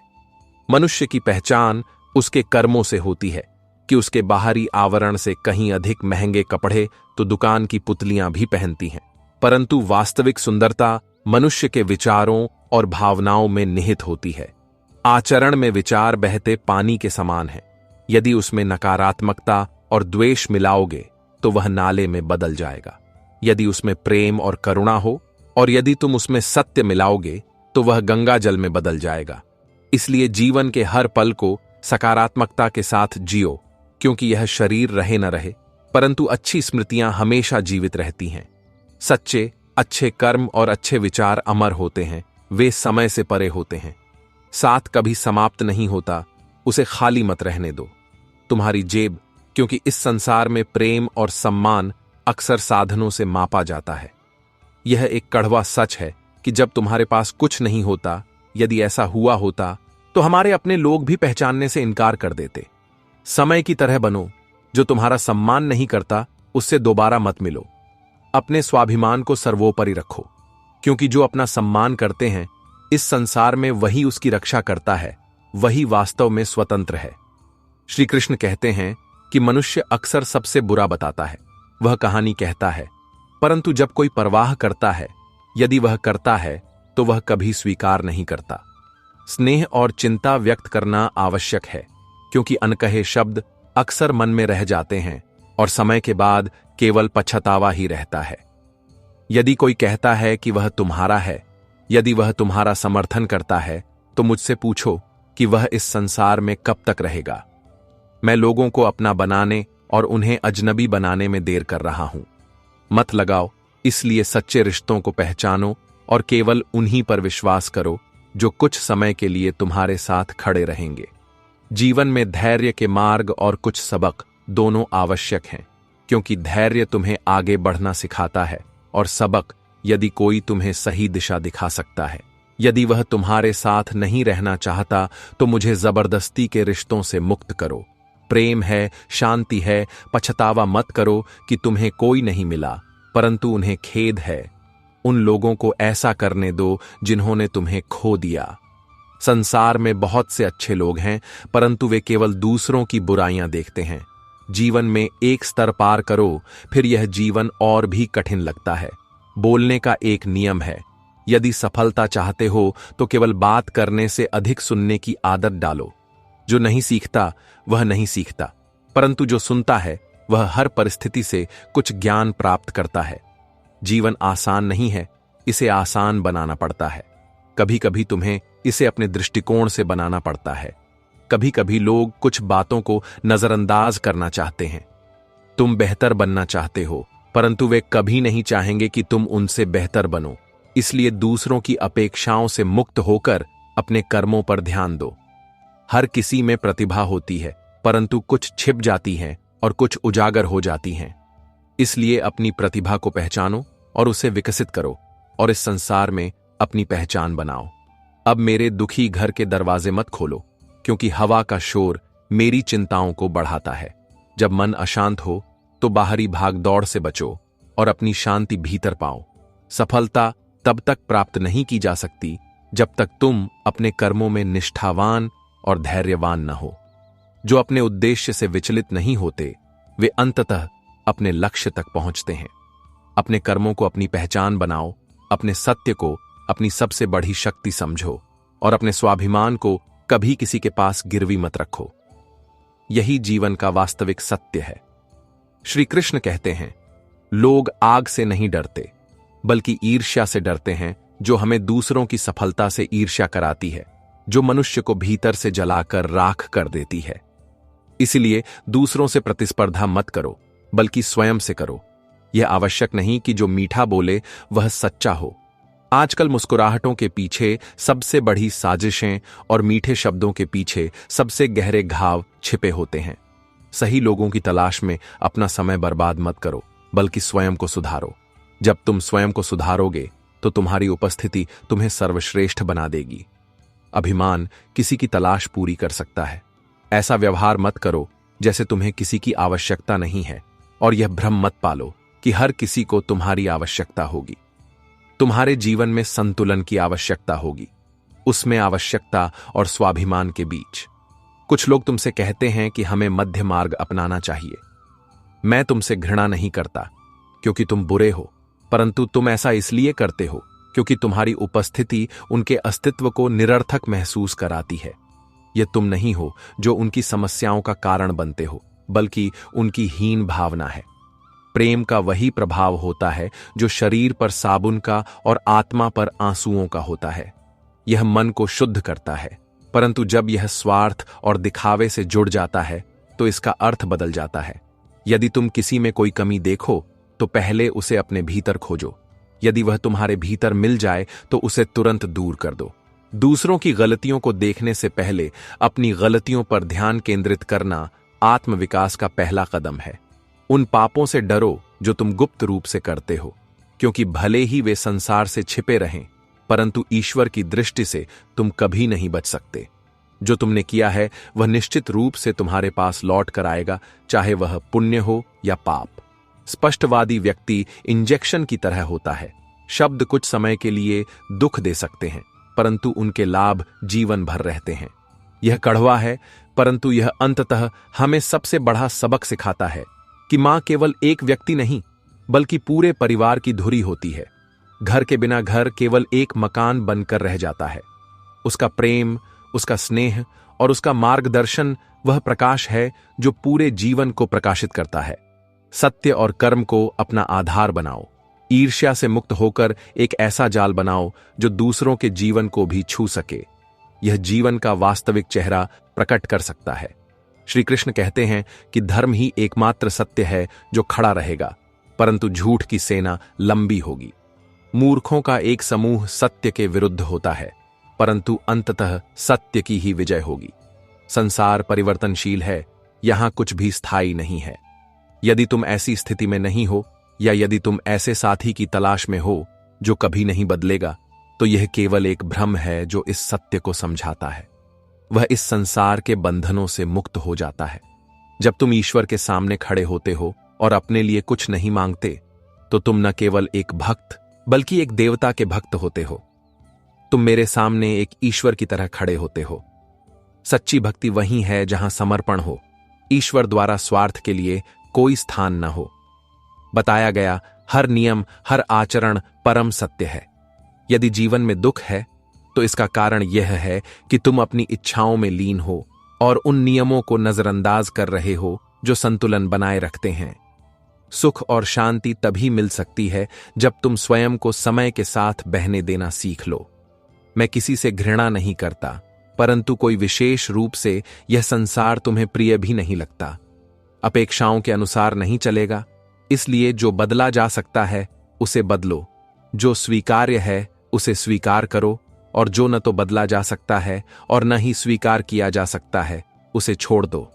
मनुष्य की पहचान उसके कर्मों से होती है कि उसके बाहरी आवरण से कहीं अधिक महंगे कपड़े तो दुकान की पुतलियां भी पहनती हैं, परंतु वास्तविक सुंदरता मनुष्य के विचारों और भावनाओं में निहित होती है। आचरण में विचार बहते पानी के समान है। यदि उसमें नकारात्मकता और द्वेष मिलाओगे तो वह नाले में बदल जाएगा। यदि उसमें प्रेम और करुणा हो और यदि तुम उसमें सत्य मिलाओगे तो वह गंगा जल में बदल जाएगा। इसलिए जीवन के हर पल को सकारात्मकता के साथ जियो, क्योंकि यह शरीर रहे न रहे, परंतु अच्छी स्मृतियां हमेशा जीवित रहती हैं। सच्चे अच्छे कर्म और अच्छे विचार अमर होते हैं। वे समय से परे होते हैं। साथ कभी समाप्त नहीं होता, उसे खाली मत रहने दो। तुम्हारी जेब, क्योंकि इस संसार में प्रेम और सम्मान अक्सर साधनों से मापा जाता है। यह एक कड़वा सच है कि जब तुम्हारे पास कुछ नहीं होता, यदि ऐसा हुआ होता तो हमारे अपने लोग भी पहचानने से इनकार कर देते। समय की तरह बनो। जो तुम्हारा सम्मान नहीं करता उससे दोबारा मत मिलो। अपने स्वाभिमान को सर्वोपरि रखो, क्योंकि जो अपना सम्मान करते हैं इस संसार में वही उसकी रक्षा करता है, वही वास्तव में स्वतंत्र है। श्री कृष्ण कहते हैं कि मनुष्य अक्सर सबसे बुरा बताता है। वह कहानी कहता है, परंतु जब कोई परवाह करता है, यदि वह करता है तो वह कभी स्वीकार नहीं करता। स्नेह और चिंता व्यक्त करना आवश्यक है, क्योंकि अनकहे शब्द अक्सर मन में रह जाते हैं और समय के बाद केवल पछतावा ही रहता है। यदि कोई कहता है कि वह तुम्हारा है, यदि वह तुम्हारा समर्थन करता है, तो मुझसे पूछो कि वह इस संसार में कब तक रहेगा। मैं लोगों को अपना बनाने और उन्हें अजनबी बनाने में देर कर रहा हूं। मत लगाओ, इसलिए सच्चे रिश्तों को पहचानो और केवल उन्हीं पर विश्वास करो जो कुछ समय के लिए तुम्हारे साथ खड़े रहेंगे। जीवन में धैर्य के मार्ग और कुछ सबक दोनों आवश्यक हैं, क्योंकि धैर्य तुम्हें आगे बढ़ना सिखाता है और सबक, यदि कोई तुम्हें सही दिशा दिखा सकता है। यदि वह तुम्हारे साथ नहीं रहना चाहता तो मुझे जबरदस्ती के रिश्तों से मुक्त करो। प्रेम है, शांति है, पछतावा मत करो कि तुम्हें कोई नहीं मिला, परंतु उन्हें खेद है। उन लोगों को ऐसा करने दो जिन्होंने तुम्हें खो दिया। संसार में बहुत से अच्छे लोग हैं, परंतु वे केवल दूसरों की बुराइयां देखते हैं। जीवन में एक स्तर पार करो, फिर यह जीवन और भी कठिन लगता है। बोलने का एक नियम है, यदि सफलता चाहते हो तो केवल बात करने से अधिक सुनने की आदत डालो। जो नहीं सीखता वह नहीं सीखता, परंतु जो सुनता है वह हर परिस्थिति से कुछ ज्ञान प्राप्त करता है। जीवन आसान नहीं है, इसे आसान बनाना पड़ता है। कभी कभी तुम्हें इसे अपने दृष्टिकोण से बनाना पड़ता है। कभी कभी लोग कुछ बातों को नजरअंदाज करना चाहते हैं। तुम बेहतर बनना चाहते हो, परंतु वे कभी नहीं चाहेंगे कि तुम उनसे बेहतर बनो। इसलिए दूसरों की अपेक्षाओं से मुक्त होकर अपने कर्मों पर ध्यान दो। हर किसी में प्रतिभा होती है, परंतु कुछ छिप जाती हैं और कुछ उजागर हो जाती हैं। इसलिए अपनी प्रतिभा को पहचानो और उसे विकसित करो और इस संसार में अपनी पहचान बनाओ। अब मेरे दुखी घर के दरवाजे मत खोलो, क्योंकि हवा का शोर मेरी चिंताओं को बढ़ाता है। जब मन अशांत हो तो बाहरी भाग दौड़ से बचो और अपनी शांति भीतर पाओ। सफलता तब तक प्राप्त नहीं की जा सकती जब तक तुम अपने कर्मों में निष्ठावान और धैर्यवान न हो। जो अपने उद्देश्य से विचलित नहीं होते, वे अंततः अपने लक्ष्य तक पहुंचते हैं। अपने कर्मों को अपनी पहचान बनाओ, अपने सत्य को अपनी सबसे बड़ी शक्ति समझो और अपने स्वाभिमान को कभी किसी के पास गिरवी मत रखो। यही जीवन का वास्तविक सत्य है। श्री कृष्ण कहते हैं, लोग आग से नहीं डरते, बल्कि ईर्ष्या से डरते हैं, जो हमें दूसरों की सफलता से ईर्ष्या कराती है, जो मनुष्य को भीतर से जलाकर राख कर देती है। इसलिए दूसरों से प्रतिस्पर्धा मत करो, बल्कि स्वयं से करो। यह आवश्यक नहीं कि जो मीठा बोले वह सच्चा हो। आजकल मुस्कुराहटों के पीछे सबसे बड़ी साजिशें और मीठे शब्दों के पीछे सबसे गहरे घाव छिपे होते हैं। सही लोगों की तलाश में अपना समय बर्बाद मत करो, बल्कि स्वयं को सुधारो। जब तुम स्वयं को सुधारोगे तो तुम्हारी उपस्थिति तुम्हें सर्वश्रेष्ठ बना देगी। अभिमान किसी की तलाश पूरी कर सकता है। ऐसा व्यवहार मत करो जैसे तुम्हें किसी की आवश्यकता नहीं है, और यह भ्रम मत पालो कि हर किसी को तुम्हारी आवश्यकता होगी। तुम्हारे जीवन में संतुलन की आवश्यकता होगी, उसमें आवश्यकता और स्वाभिमान के बीच। कुछ लोग तुमसे कहते हैं कि हमें मध्य मार्ग अपनाना चाहिए। मैं तुमसे घृणा नहीं करता क्योंकि तुम बुरे हो, परंतु तुम ऐसा इसलिए करते हो क्योंकि तुम्हारी उपस्थिति उनके अस्तित्व को निरर्थक महसूस कराती है। यह तुम नहीं हो जो उनकी समस्याओं का कारण बनते हो, बल्कि उनकी हीन भावना है। प्रेम का वही प्रभाव होता है जो शरीर पर साबुन का और आत्मा पर आंसुओं का होता है। यह मन को शुद्ध करता है, परंतु जब यह स्वार्थ और दिखावे से जुड़ जाता है तो इसका अर्थ बदल जाता है। यदि तुम किसी में कोई कमी देखो तो पहले उसे अपने भीतर खोजो। यदि वह तुम्हारे भीतर मिल जाए तो उसे तुरंत दूर कर दो। दूसरों की गलतियों को देखने से पहले अपनी गलतियों पर ध्यान केंद्रित करना आत्मविकास का पहला कदम है। उन पापों से डरो जो तुम गुप्त रूप से करते हो, क्योंकि भले ही वे संसार से छिपे रहें, परंतु ईश्वर की दृष्टि से तुम कभी नहीं बच सकते। जो तुमने किया है वह निश्चित रूप से तुम्हारे पास लौट कर आएगा, चाहे वह पुण्य हो या पाप। स्पष्टवादी व्यक्ति इंजेक्शन की तरह होता है। शब्द कुछ समय के लिए दुख दे सकते हैं, परंतु उनके लाभ जीवन भर रहते हैं। यह कड़वा है, परंतु यह अंततः हमें सबसे बड़ा सबक सिखाता है कि मां केवल एक व्यक्ति नहीं, बल्कि पूरे परिवार की धुरी होती है। घर के बिना घर केवल एक मकान बनकर रह जाता है। उसका प्रेम, उसका स्नेह और उसका मार्गदर्शन वह प्रकाश है जो पूरे जीवन को प्रकाशित करता है। सत्य और कर्म को अपना आधार बनाओ। ईर्ष्या से मुक्त होकर एक ऐसा जाल बनाओ जो दूसरों के जीवन को भी छू सके। यह जीवन का वास्तविक चेहरा प्रकट कर सकता है। श्री कृष्ण कहते हैं कि धर्म ही एकमात्र सत्य है जो खड़ा रहेगा, परंतु झूठ की सेना लंबी होगी। मूर्खों का एक समूह सत्य के विरुद्ध होता है, परंतु अंततः सत्य की ही विजय होगी। संसार परिवर्तनशील है, यहां कुछ भी स्थायी नहीं है। यदि तुम ऐसी स्थिति में नहीं हो, या यदि तुम ऐसे साथी की तलाश में हो जो कभी नहीं बदलेगा, तो यह केवल एक भ्रम है जो इस सत्य को समझाता है। वह इस संसार के बंधनों से मुक्त हो जाता है। जब तुम ईश्वर के सामने खड़े होते हो और अपने लिए कुछ नहीं मांगते, तो तुम न केवल एक भक्त बल्कि एक देवता के भक्त होते हो। तुम मेरे सामने एक ईश्वर की तरह खड़े होते हो। सच्ची भक्ति वही है जहां समर्पण हो, ईश्वर द्वारा स्वार्थ के लिए कोई स्थान न हो। बताया गया हर नियम, हर आचरण परम सत्य है। यदि जीवन में दुख है, तो इसका कारण यह है कि तुम अपनी इच्छाओं में लीन हो और उन नियमों को नजरअंदाज कर रहे हो जो संतुलन बनाए रखते हैं। सुख और शांति तभी मिल सकती है जब तुम स्वयं को समय के साथ बहने देना सीख लो। मैं किसी से घृणा नहीं करता, परंतु कोई विशेष रूप से यह संसार तुम्हें प्रिय भी नहीं लगता। अपेक्षाओं के अनुसार नहीं चलेगा, इसलिए जो बदला जा सकता है उसे बदलो, जो स्वीकार्य है उसे स्वीकार करो, और जो न तो बदला जा सकता है और न ही स्वीकार किया जा सकता है उसे छोड़ दो।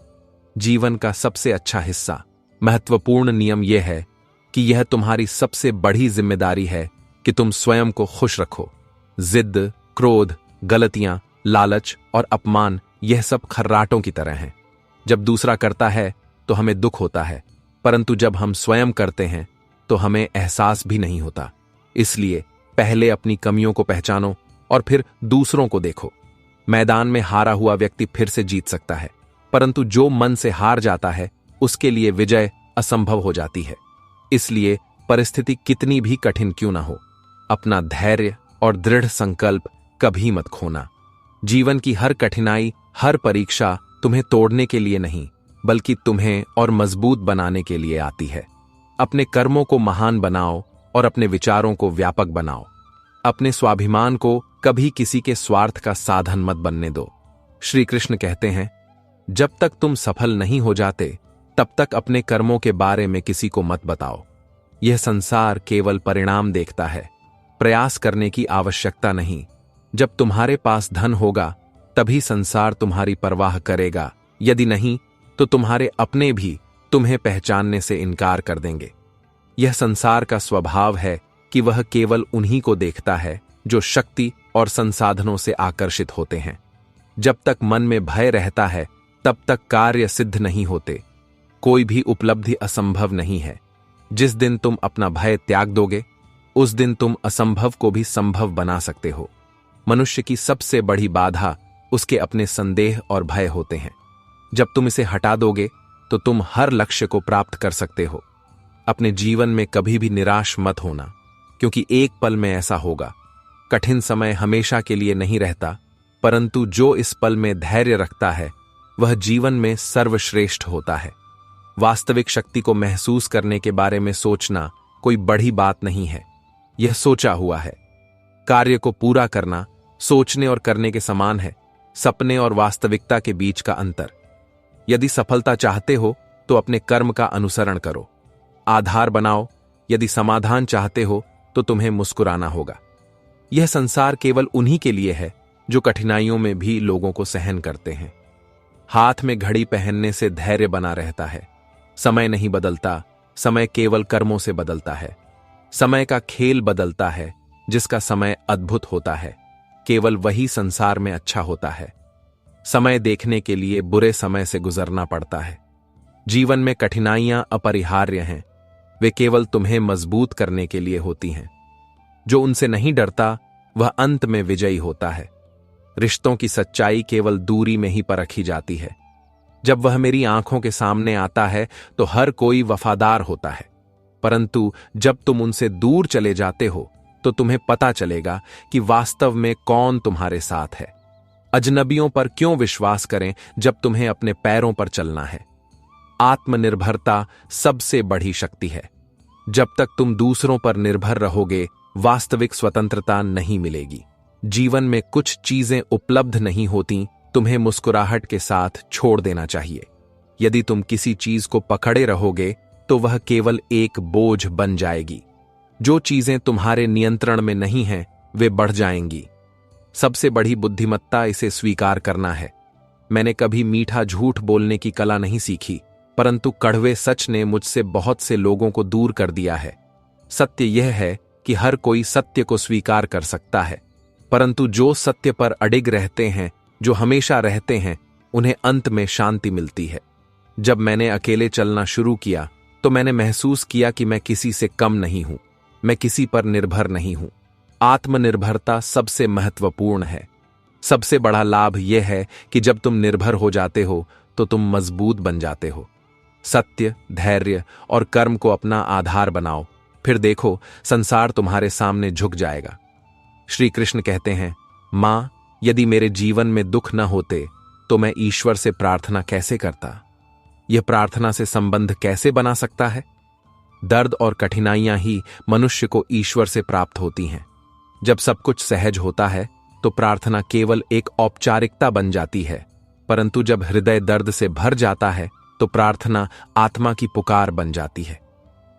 जीवन का सबसे अच्छा हिस्सा, महत्वपूर्ण नियम यह है कि यह तुम्हारी सबसे बड़ी जिम्मेदारी है कि तुम स्वयं को खुश रखो। जिद, क्रोध, गलतियां, लालच और अपमान यह सब खर्राटों की तरह हैं। जब दूसरा करता है तो हमें दुख होता है, परंतु जब हम स्वयं करते हैं तो हमें एहसास भी नहीं होता। इसलिए पहले अपनी कमियों को पहचानो और फिर दूसरों को देखो। मैदान में हारा हुआ व्यक्ति फिर से जीत सकता है, परंतु जो मन से हार जाता है उसके लिए विजय असंभव हो जाती है। इसलिए परिस्थिति कितनी भी कठिन क्यों ना हो, अपना धैर्य और दृढ़ संकल्प कभी मत खोना। जीवन की हर कठिनाई, हर परीक्षा तुम्हें तोड़ने के लिए नहीं, बल्कि तुम्हें और मजबूत बनाने के लिए आती है। अपने कर्मों को महान बनाओ और अपने विचारों को व्यापक बनाओ। अपने स्वाभिमान को कभी किसी के स्वार्थ का साधन मत बनने दो। श्री कृष्ण कहते हैं, जब तक तुम सफल नहीं हो जाते तब तक अपने कर्मों के बारे में किसी को मत बताओ। यह संसार केवल परिणाम देखता है, प्रयास करने की आवश्यकता नहीं। जब तुम्हारे पास धन होगा तभी संसार तुम्हारी परवाह करेगा, यदि नहीं तो तुम्हारे अपने भी तुम्हें पहचानने से इनकार कर देंगे। यह संसार का स्वभाव है कि वह केवल उन्हीं को देखता है जो शक्ति और संसाधनों से आकर्षित होते हैं। जब तक मन में भय रहता है तब तक कार्य सिद्ध नहीं होते। कोई भी उपलब्धि असंभव नहीं है। जिस दिन तुम अपना भय त्याग दोगे, उस दिन तुम असंभव को भी संभव बना सकते हो। मनुष्य की सबसे बड़ी बाधा उसके अपने संदेह और भय होते हैं। जब तुम इसे हटा दोगे तो तुम हर लक्ष्य को प्राप्त कर सकते हो। अपने जीवन में कभी भी निराश मत होना, क्योंकि एक पल में ऐसा होगा। कठिन समय हमेशा के लिए नहीं रहता, परंतु जो इस पल में धैर्य रखता है वह जीवन में सर्वश्रेष्ठ होता है। वास्तविक शक्ति को महसूस करने के बारे में सोचना कोई बड़ी बात नहीं है, यह सोचा हुआ है। कार्य को पूरा करना सोचने और करने के समान है, सपने और वास्तविकता के बीच का अंतर। यदि सफलता चाहते हो तो अपने कर्म का अनुसरण करो, आधार बनाओ। यदि समाधान चाहते हो तो तुम्हें मुस्कुराना होगा। यह संसार केवल उन्हीं के लिए है जो कठिनाइयों में भी लोगों को सहन करते हैं। हाथ में घड़ी पहनने से धैर्य बना रहता है। समय नहीं बदलता, समय केवल कर्मों से बदलता है। समय का खेल बदलता है, जिसका समय अद्भुत होता है केवल वही संसार में अच्छा होता है। समय देखने के लिए बुरे समय से गुजरना पड़ता है। जीवन में कठिनाइयां अपरिहार्य हैं, वे केवल तुम्हें मजबूत करने के लिए होती हैं। जो उनसे नहीं डरता वह अंत में विजयी होता है। रिश्तों की सच्चाई केवल दूरी में ही परखी जाती है। जब वह मेरी आंखों के सामने आता है तो हर कोई वफादार होता है, परंतु जब तुम उनसे दूर चले जाते हो तो तुम्हें पता चलेगा कि वास्तव में कौन तुम्हारे साथ है। अजनबियों पर क्यों विश्वास करें जब तुम्हें अपने पैरों पर चलना है। आत्मनिर्भरता सबसे बड़ी शक्ति है। जब तक तुम दूसरों पर निर्भर रहोगे, वास्तविक स्वतंत्रता नहीं मिलेगी। जीवन में कुछ चीजें उपलब्ध नहीं होती, तुम्हें मुस्कुराहट के साथ छोड़ देना चाहिए। यदि तुम किसी चीज को पकड़े रहोगे तो वह केवल एक बोझ बन जाएगी। जो चीजें तुम्हारे नियंत्रण में नहीं हैं, वे बढ़ जाएंगी। सबसे बड़ी बुद्धिमत्ता इसे स्वीकार करना है। मैंने कभी मीठा झूठ बोलने की कला नहीं सीखी, परंतु कड़वे सच ने मुझसे बहुत से लोगों को दूर कर दिया है। सत्य यह है कि हर कोई सत्य को स्वीकार कर सकता है, परंतु जो सत्य पर अडिग रहते हैं, जो हमेशा रहते हैं, उन्हें अंत में शांति मिलती है। जब मैंने अकेले चलना शुरू किया तो मैंने महसूस किया कि मैं किसी से कम नहीं हूं, मैं किसी पर निर्भर नहीं हूं। आत्मनिर्भरता सबसे महत्वपूर्ण है। सबसे बड़ा लाभ यह है कि जब तुम निर्भर हो जाते हो तो तुम मजबूत बन जाते हो। सत्य, धैर्य और कर्म को अपना आधार बनाओ, फिर देखो संसार तुम्हारे सामने झुक जाएगा। श्री कृष्ण कहते हैं, मां, यदि मेरे जीवन में दुख न होते तो मैं ईश्वर से प्रार्थना कैसे करता? यह प्रार्थना से संबंध कैसे बना सकता है? दर्द और कठिनाइयां ही मनुष्य को ईश्वर से प्राप्त होती हैं। जब सब कुछ सहज होता है तो प्रार्थना केवल एक औपचारिकता बन जाती है, परंतु जब हृदय दर्द से भर जाता है तो प्रार्थना आत्मा की पुकार बन जाती है।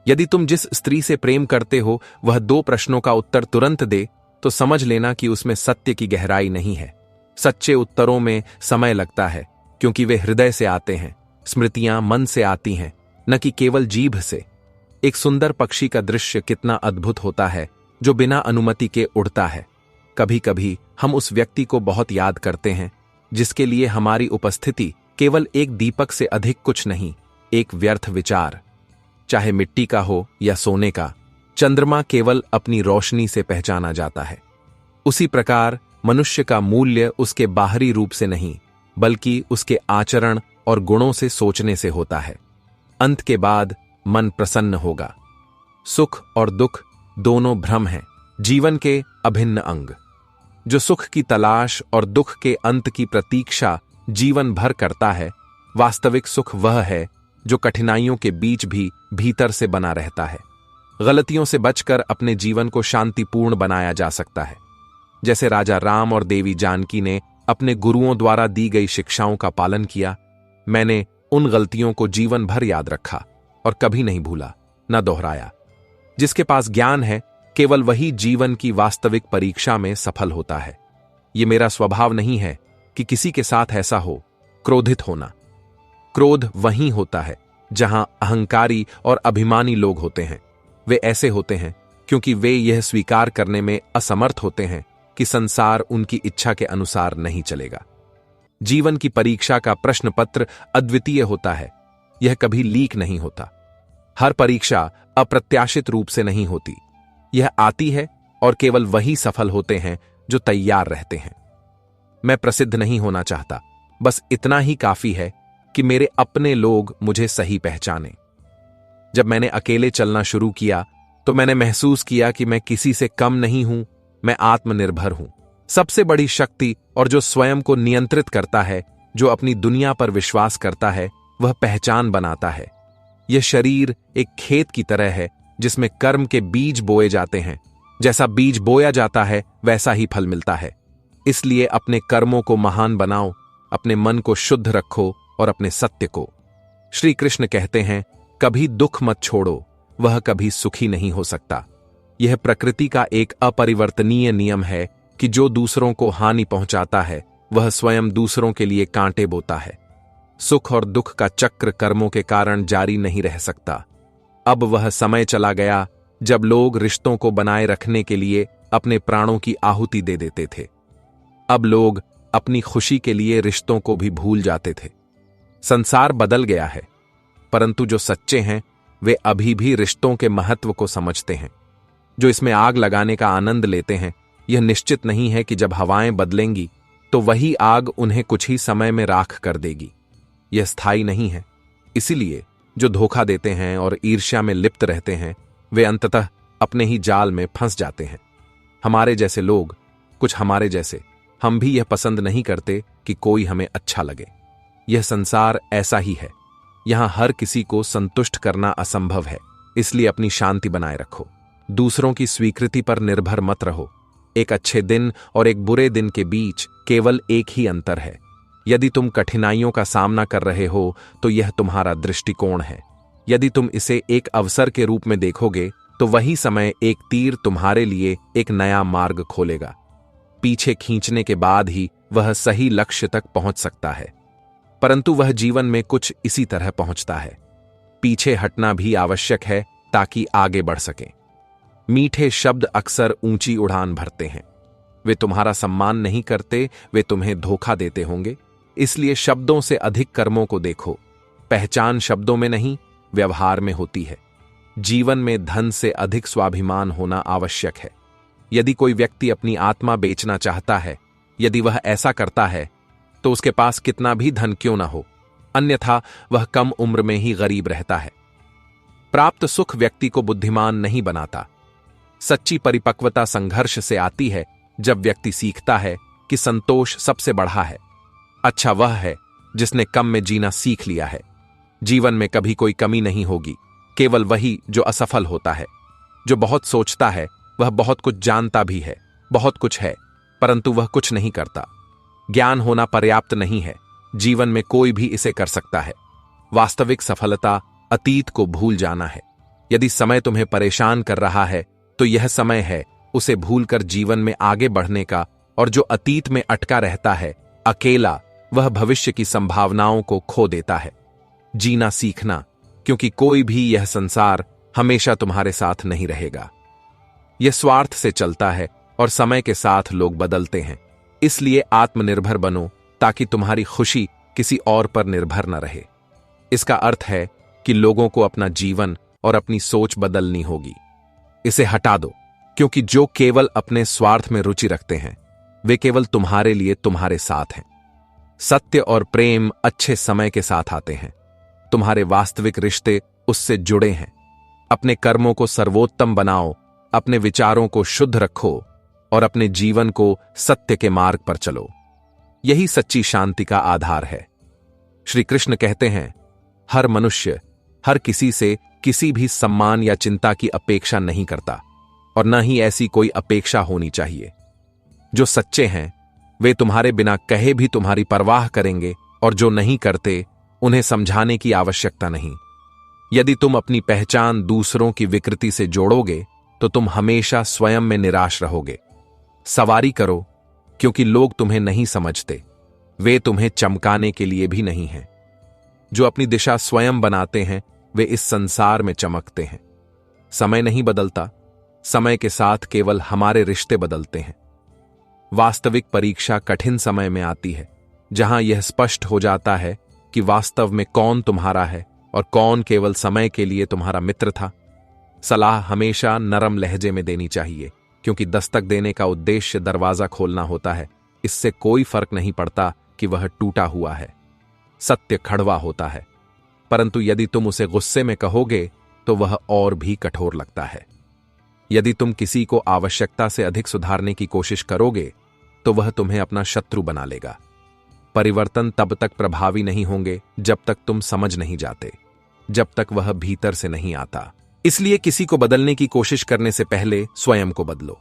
यदि तुम जिस स्त्री से प्रेम करते हो वह 2 प्रश्नों का उत्तर तुरंत दे, तो समझ लेना कि उसमें सत्य की गहराई नहीं है। सच्चे उत्तरों में समय लगता है, क्योंकि वे हृदय से आते हैं। स्मृतियां मन से आती हैं, न कि केवल जीभ से। एक सुंदर पक्षी का दृश्य कितना अद्भुत होता है जो बिना अनुमति के उड़ता है। कभी कभी हम उस व्यक्ति को बहुत याद करते हैं जिसके लिए हमारी उपस्थिति केवल एक दीपक से अधिक कुछ नहीं, एक व्यर्थ विचार। चाहे मिट्टी का हो या सोने का, चंद्रमा केवल अपनी रोशनी से पहचाना जाता है। उसी प्रकार मनुष्य का मूल्य उसके बाहरी रूप से नहीं, बल्कि उसके आचरण और गुणों से सोचने से होता है। अंत के बाद मन प्रसन्न होगा। सुख और दुख दोनों भ्रम हैं, जीवन के अभिन्न अंग। जो सुख की तलाश और दुख के अंत की प्रतीक्षा जीवन भर करता है, वास्तविक सुख वह है जो कठिनाइयों के बीच भी भीतर से बना रहता है। गलतियों से बचकर अपने जीवन को शांतिपूर्ण बनाया जा सकता है। जैसे राजा राम और देवी जानकी ने अपने गुरुओं द्वारा दी गई शिक्षाओं का पालन किया, मैंने उन गलतियों को जीवन भर याद रखा और कभी नहीं भूला, न दोहराया। जिसके पास ज्ञान है, केवल वही जीवन की वास्तविक परीक्षा में सफल होता है। यह मेरा स्वभाव नहीं है कि किसी के साथ ऐसा हो, क्रोधित होना। क्रोध वहीं होता है जहां अहंकारी और अभिमानी लोग होते हैं। वे ऐसे होते हैं क्योंकि वे यह स्वीकार करने में असमर्थ होते हैं कि संसार उनकी इच्छा के अनुसार नहीं चलेगा। जीवन की परीक्षा का प्रश्न पत्र अद्वितीय होता है, यह कभी लीक नहीं होता। हर परीक्षा अप्रत्याशित रूप से नहीं होती, यह आती है और केवल वही सफल होते हैं जो तैयार रहते हैं। मैं प्रसिद्ध नहीं होना चाहता, बस इतना ही काफी है कि मेरे अपने लोग मुझे सही पहचाने। जब मैंने अकेले चलना शुरू किया तो मैंने महसूस किया कि मैं किसी से कम नहीं हूं, मैं आत्मनिर्भर हूं। सबसे बड़ी शक्ति और जो स्वयं को नियंत्रित करता है, जो अपनी दुनिया पर विश्वास करता है, वह पहचान बनाता है। यह शरीर एक खेत की तरह है जिसमें कर्म के बीज बोए जाते हैं। जैसा बीज बोया जाता है वैसा ही फल मिलता है। इसलिए अपने कर्मों को महान बनाओ, अपने मन को शुद्ध रखो और अपने सत्य को। श्री कृष्ण कहते हैं, कभी दुख मत छोड़ो, वह कभी सुखी नहीं हो सकता। यह प्रकृति का एक अपरिवर्तनीय नियम है कि जो दूसरों को हानि पहुंचाता है वह स्वयं दूसरों के लिए कांटे बोता है। सुख और दुख का चक्र कर्मों के कारण जारी नहीं रह सकता। अब वह समय चला गया जब लोग रिश्तों को बनाए रखने के लिए अपने प्राणों की आहुति दे देते थे। अब लोग अपनी खुशी के लिए रिश्तों को भी भूल जाते थे। संसार बदल गया है, परंतु जो सच्चे हैं वे अभी भी रिश्तों के महत्व को समझते हैं। जो इसमें आग लगाने का आनंद लेते हैं, यह निश्चित नहीं है कि जब हवाएं बदलेंगी तो वही आग उन्हें कुछ ही समय में राख कर देगी। यह स्थायी नहीं है। इसीलिए जो धोखा देते हैं और ईर्ष्या में लिप्त रहते हैं, वे अंततः अपने ही जाल में फंस जाते हैं। हमारे जैसे लोग, कुछ हमारे जैसे, हम भी यह पसंद नहीं करते कि कोई हमें अच्छा लगे। यह संसार ऐसा ही है। यहां हर किसी को संतुष्ट करना असंभव है। इसलिए अपनी शांति बनाए रखो। दूसरों की स्वीकृति पर निर्भर मत रहो। एक अच्छे दिन और एक बुरे दिन के बीच केवल एक ही अंतर है। यदि तुम कठिनाइयों का सामना कर रहे हो तो यह तुम्हारा दृष्टिकोण है। यदि तुम इसे एक अवसर के रूप में देखोगे तो तो वही समय एक तीर तुम्हारे लिए एक नया मार्ग खोलेगा। पीछे खींचने के बाद ही वह सही लक्ष्य तक पहुंच सकता है, परंतु वह जीवन में कुछ इसी तरह पहुंचता है। पीछे हटना भी आवश्यक है ताकि आगे बढ़ सकें। मीठे शब्द अक्सर ऊंची उड़ान भरते हैं। वे तुम्हारा सम्मान नहीं करते, वे तुम्हें धोखा देते होंगे। इसलिए शब्दों से अधिक कर्मों को देखो। पहचान शब्दों में नहीं, व्यवहार में होती है। जीवन में धन से अधिक स्वाभिमान होना आवश्यक है। यदि कोई व्यक्ति अपनी आत्मा बेचना चाहता है, यदि वह ऐसा करता है, तो उसके पास कितना भी धन क्यों ना हो, अन्यथा वह कम उम्र में ही गरीब रहता है। प्राप्त सुख व्यक्ति को बुद्धिमान नहीं बनाता। सच्ची परिपक्वता संघर्ष से आती है, जब व्यक्ति सीखता है कि संतोष सबसे बड़ा है। अच्छा वह है जिसने कम में जीना सीख लिया है। जीवन में कभी कोई कमी नहीं होगी, केवल वही जो असफल होता है। जो बहुत सोचता है वह बहुत कुछ जानता भी है, बहुत कुछ है, परंतु वह कुछ नहीं करता। ज्ञान होना पर्याप्त नहीं है, जीवन में कोई भी इसे कर सकता है। वास्तविक सफलता अतीत को भूल जाना है। यदि समय तुम्हें परेशान कर रहा है, तो यह समय है उसे भूलकर जीवन में आगे बढ़ने का। और जो अतीत में अटका रहता है अकेला, वह भविष्य की संभावनाओं को खो देता है। जीना सीखना, क्योंकि कोई भी यह संसार हमेशा तुम्हारे साथ नहीं रहेगा। यह स्वार्थ से चलता है और समय के साथ लोग बदलते हैं। इसलिए आत्मनिर्भर बनो ताकि तुम्हारी खुशी किसी और पर निर्भर न रहे। इसका अर्थ है कि लोगों को अपना जीवन और अपनी सोच बदलनी होगी। इसे हटा दो, क्योंकि जो केवल अपने स्वार्थ में रुचि रखते हैं वे केवल तुम्हारे लिए तुम्हारे साथ हैं। सत्य और प्रेम अच्छे समय के साथ आते हैं। तुम्हारे वास्तविक रिश्ते उससे जुड़े हैं। अपने कर्मों को सर्वोत्तम बनाओ, अपने विचारों को शुद्ध रखो और अपने जीवन को सत्य के मार्ग पर चलो। यही सच्ची शांति का आधार है। श्री कृष्ण कहते हैं, हर मनुष्य हर किसी से किसी भी सम्मान या चिंता की अपेक्षा नहीं करता, और न ही ऐसी कोई अपेक्षा होनी चाहिए। जो सच्चे हैं वे तुम्हारे बिना कहे भी तुम्हारी परवाह करेंगे, और जो नहीं करते उन्हें समझाने की आवश्यकता नहीं। यदि तुम अपनी पहचान दूसरों की विकृति से जोड़ोगे तो तुम हमेशा स्वयं में निराश रहोगे। सवारी करो, क्योंकि लोग तुम्हें नहीं समझते, वे तुम्हें चमकाने के लिए भी नहीं हैं। जो अपनी दिशा स्वयं बनाते हैं वे इस संसार में चमकते हैं। समय नहीं बदलता, समय के साथ केवल हमारे रिश्ते बदलते हैं। वास्तविक परीक्षा कठिन समय में आती है, जहां यह स्पष्ट हो जाता है कि वास्तव में कौन तुम्हारा है और कौन केवल समय के लिए तुम्हारा मित्र था। सलाह हमेशा नरम लहजे में देनी चाहिए, क्योंकि दस्तक देने का उद्देश्य दरवाजा खोलना होता है। इससे कोई फर्क नहीं पड़ता कि वह टूटा हुआ है। सत्य कड़वा होता है, परंतु यदि तुम उसे गुस्से में कहोगे तो वह और भी कठोर लगता है। यदि तुम किसी को आवश्यकता से अधिक सुधारने की कोशिश करोगे तो वह तुम्हें अपना शत्रु बना लेगा। परिवर्तन तब तक प्रभावी नहीं होंगे जब तक तुम समझ नहीं जाते, जब तक वह भीतर से नहीं आता। इसलिए किसी को बदलने की कोशिश करने से पहले स्वयं को बदलो।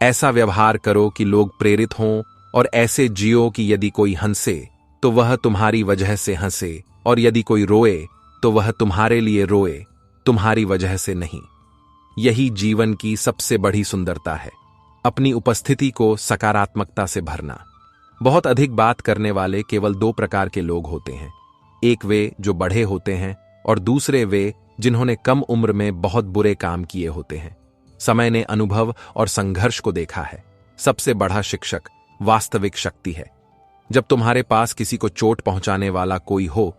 ऐसा व्यवहार करो कि लोग प्रेरित हों, और ऐसे जियो कि यदि कोई हंसे तो वह तुम्हारी वजह से हंसे, और यदि कोई रोए तो वह तुम्हारे लिए रोए, तुम्हारी वजह से नहीं। यही जीवन की सबसे बड़ी सुंदरता है, अपनी उपस्थिति को सकारात्मकता से भरना। बहुत अधिक बात करने वाले केवल दो प्रकार के लोग होते हैं। एक वे जो बढ़े होते हैं, और दूसरे वे जिन्होंने कम उम्र में बहुत बुरे काम किए होते हैं। समय ने अनुभव और संघर्ष को देखा है। सबसे बड़ा शिक्षक वास्तविक शक्ति है। जब तुम्हारे पास किसी को चोट पहुंचाने वाला कोई हो,